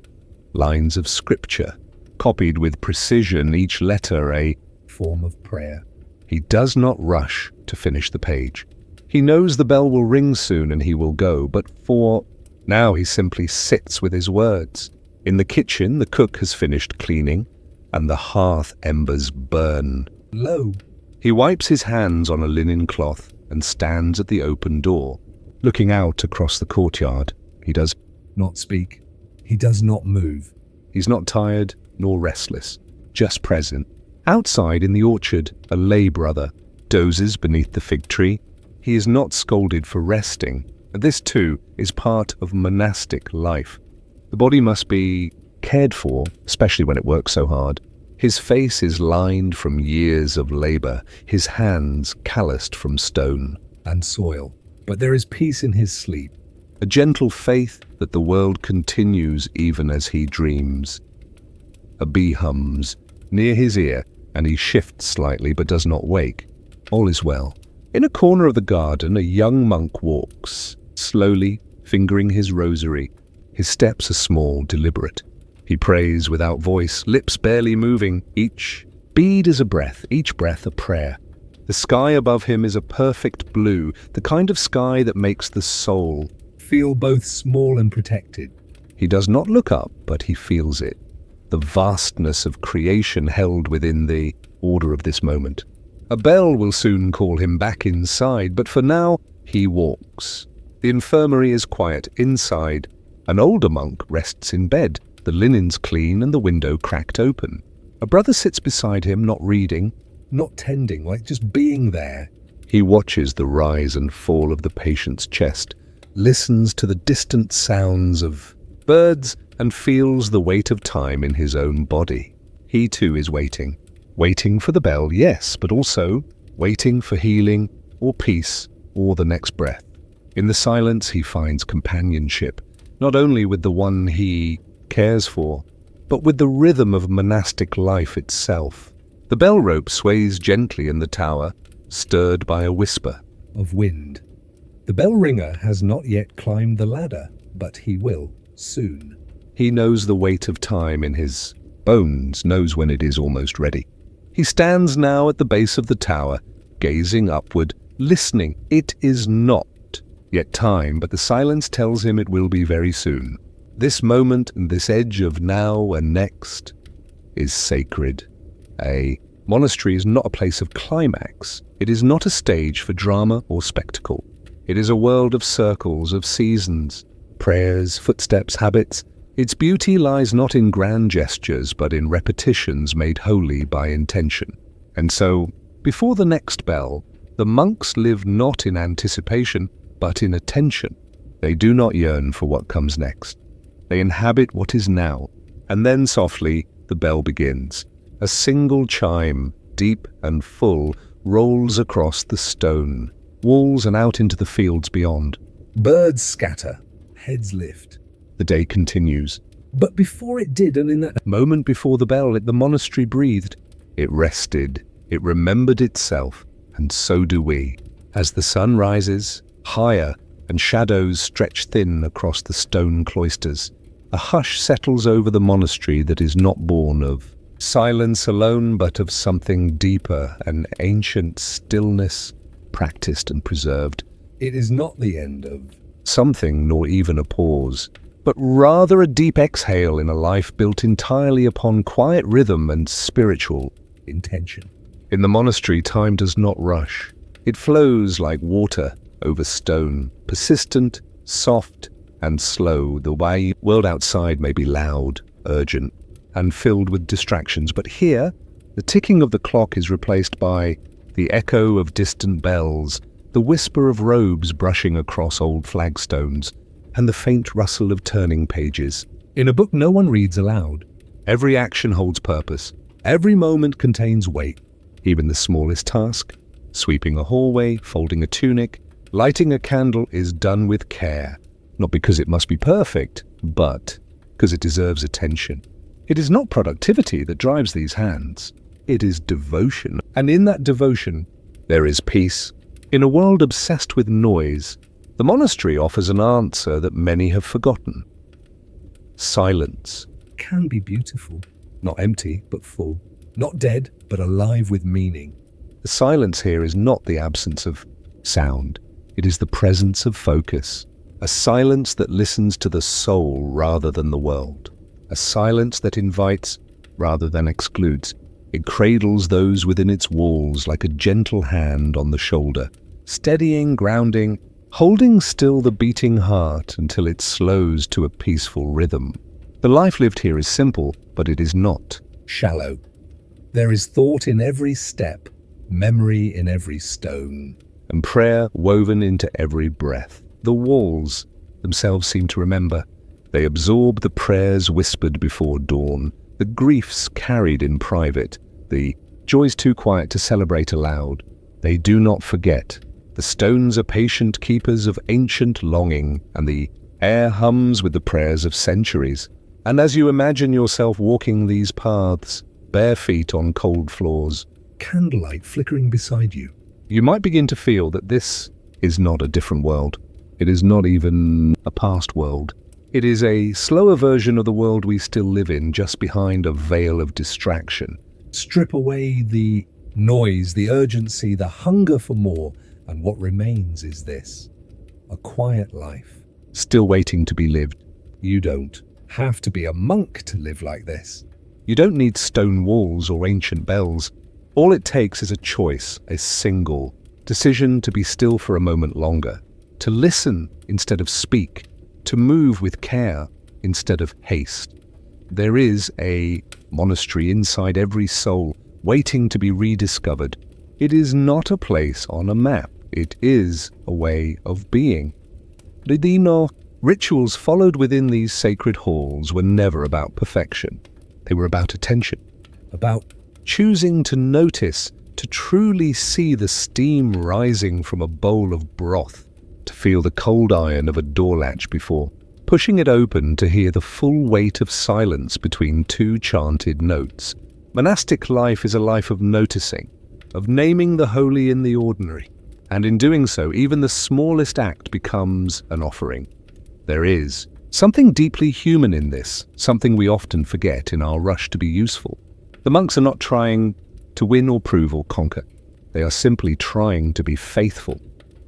Lines of scripture, copied with precision, each letter a Form of prayer. He does not rush to finish the page. He knows the bell will ring soon and he will go, but for now he simply sits with his words. In the kitchen, the cook has finished cleaning, and the hearth embers burn. Lo! He wipes his hands on a linen cloth and stands at the open door, looking out across the courtyard. He does not speak. He does not move. He's not tired nor restless, just present. Outside in the orchard, a lay brother dozes beneath the fig tree. He is not scolded for resting. This, too, is part of monastic life. The body must be cared for, especially when it works so hard. His face is lined from years of labor, his hands calloused from stone and soil. But there is peace in his sleep. A gentle faith that the world continues even as he dreams. A bee hums near his ear, and he shifts slightly but does not wake. All is well. In a corner of the garden, a young monk walks, slowly, fingering his rosary. His steps are small, deliberate. He prays without voice, lips barely moving. Each bead is a breath, each breath a prayer. The sky above him is a perfect blue, the kind of sky that makes the soul feel both small and protected. He does not look up, but he feels it. The vastness of creation held within the order of this moment. A bell will soon call him back inside, but for now he walks. The infirmary is quiet. Inside, an older monk rests in bed, the linens clean and the window cracked open. A brother sits beside him, not reading, not tending, like just being there. He watches the rise and fall of the patient's chest, listens to the distant sounds of birds, and feels the weight of time in his own body. He too is waiting. Waiting for the bell, yes, but also waiting for healing or peace or the next breath. In the silence he finds companionship, not only with the one he cares for, but with the rhythm of monastic life itself. The bell rope sways gently in the tower, stirred by a whisper of wind. The bell ringer has not yet climbed the ladder, but he will soon. He knows the weight of time in his bones, knows when it is almost ready. He stands now at the base of the tower, gazing upward, listening. It is not yet time, but the silence tells him it will be very soon. This moment and this edge of now and next is sacred. A monastery is not a place of climax. It is not a stage for drama or spectacle. It is a world of circles, of seasons, prayers, footsteps, habits. Its beauty lies not in grand gestures, but in repetitions made holy by intention. And so, before the next bell, the monks live not in anticipation, but in attention. They do not yearn for what comes next. They inhabit what is now, and then softly the bell begins. A single chime, deep and full, rolls across the stone walls and out into the fields beyond. Birds scatter, heads lift. The day continues. But before it did, and in that moment before the bell, the monastery breathed. It rested. It remembered itself. And so do we. As the sun rises, higher, and shadows stretch thin across the stone cloisters, a hush settles over the monastery that is not born of silence alone, but of something deeper, an ancient stillness, practiced and preserved. It is not the end of something, nor even a pause, but rather a deep exhale in a life built entirely upon quiet rhythm and spiritual intention. In the monastery, time does not rush. It flows like water over stone, persistent, soft, and slow. The world outside may be loud, urgent, and filled with distractions, but here, the ticking of the clock is replaced by the echo of distant bells, the whisper of robes brushing across old flagstones, and the faint rustle of turning pages. In a book no one reads aloud. Every action holds purpose. Every moment contains weight. Even the smallest task, sweeping a hallway, folding a tunic, lighting a candle, is done with care, not because it must be perfect, but because it deserves attention. It is not productivity that drives these hands. It is devotion. And in that devotion, there is peace. In a world obsessed with noise, the monastery offers an answer that many have forgotten. Silence can be beautiful, not empty, but full. Not dead, but alive with meaning. The silence here is not the absence of sound. It is the presence of focus. A silence that listens to the soul rather than the world. A silence that invites rather than excludes. It cradles those within its walls like a gentle hand on the shoulder, steadying, grounding, holding still the beating heart until it slows to a peaceful rhythm. The life lived here is simple, but it is not shallow. There is thought in every step, memory in every stone, and prayer woven into every breath. The walls themselves seem to remember. They absorb the prayers whispered before dawn, the griefs carried in private, the joys too quiet to celebrate aloud. They do not forget. The stones are patient keepers of ancient longing, and the air hums with the prayers of centuries. And as you imagine yourself walking these paths, bare feet on cold floors, candlelight flickering beside you, you might begin to feel that this is not a different world. It is not even a past world. It is a slower version of the world we still live in, just behind a veil of distraction. Strip away the noise, the urgency, the hunger for more, and what remains is this: a quiet life, still waiting to be lived. You don't have to be a monk to live like this. You don't need stone walls or ancient bells. All it takes is a choice, a single decision to be still for a moment longer, to listen instead of speak, to move with care instead of haste. There is a monastery inside every soul, waiting to be rediscovered. It is not a place on a map. It is a way of being. The rituals followed within these sacred halls were never about perfection. They were about attention, about choosing to notice, to truly see the steam rising from a bowl of broth, to feel the cold iron of a door latch before pushing it open to hear the full weight of silence between two chanted notes. Monastic life is a life of noticing, of naming the holy in the ordinary, and in doing so, even the smallest act becomes an offering. There is something deeply human in this, something we often forget in our rush to be useful. The monks are not trying to win or prove or conquer. They are simply trying to be faithful,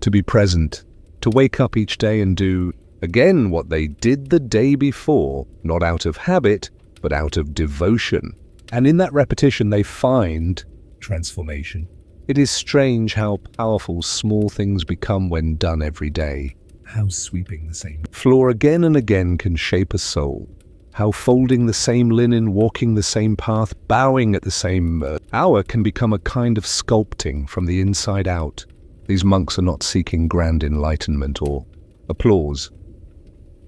to be present, to wake up each day and do again what they did the day before, not out of habit, but out of devotion. And in that repetition, they find transformation. It is strange how powerful small things become when done every day. How sweeping the same floor again and again can shape a soul. How folding the same linen, walking the same path, bowing at the same hour can become a kind of sculpting from the inside out. These monks are not seeking grand enlightenment or applause.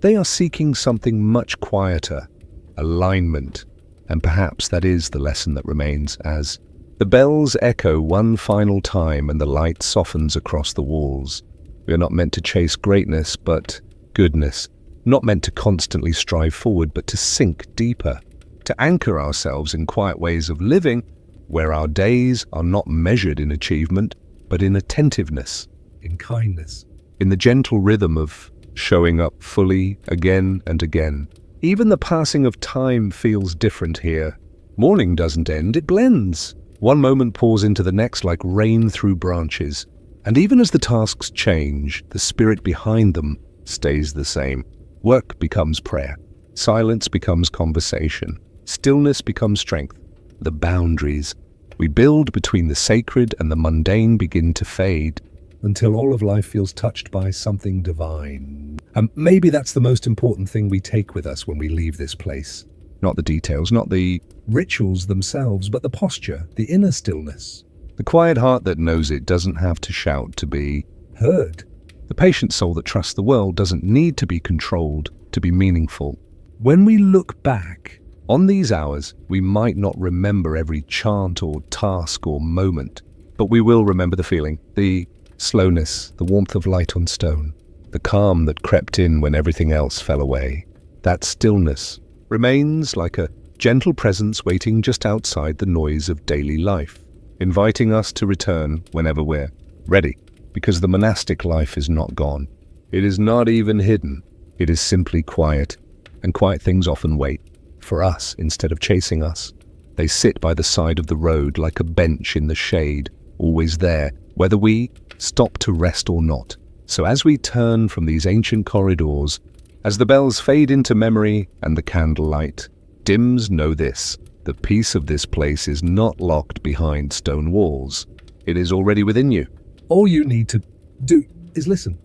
They are seeking something much quieter, alignment, and perhaps that is the lesson that remains as the bells echo one final time and the light softens across the walls. We are not meant to chase greatness, but goodness. Not meant to constantly strive forward, but to sink deeper, to anchor ourselves in quiet ways of living where our days are not measured in achievement, but in attentiveness, in kindness, in the gentle rhythm of showing up fully again and again. Even the passing of time feels different here. Morning doesn't end, it blends. One moment pours into the next like rain through branches. And even as the tasks change, the spirit behind them stays the same. Work becomes prayer. Silence becomes conversation. Stillness becomes strength. The boundaries we build between the sacred and the mundane begin to fade, until all of life feels touched by something divine. And maybe that's the most important thing we take with us when we leave this place. Not the details, not the rituals themselves, but the posture, the inner stillness. The quiet heart that knows it doesn't have to shout to be heard. The patient soul that trusts the world doesn't need to be controlled to be meaningful. When we look back, On these hours, we might not remember every chant or task or moment, but we will remember the feeling, the slowness, the warmth of light on stone, the calm that crept in when everything else fell away. That stillness remains like a gentle presence waiting just outside the noise of daily life, inviting us to return whenever we're ready, because the monastic life is not gone. It is not even hidden. It is simply quiet, and quiet things often wait for us instead of chasing us. They sit by the side of the road like a bench in the shade, always there, whether we stop to rest or not. So as we turn from these ancient corridors, as the bells fade into memory and the candlelight dims, know this: the peace of this place is not locked behind stone walls. It is already within you. All you need to do is listen.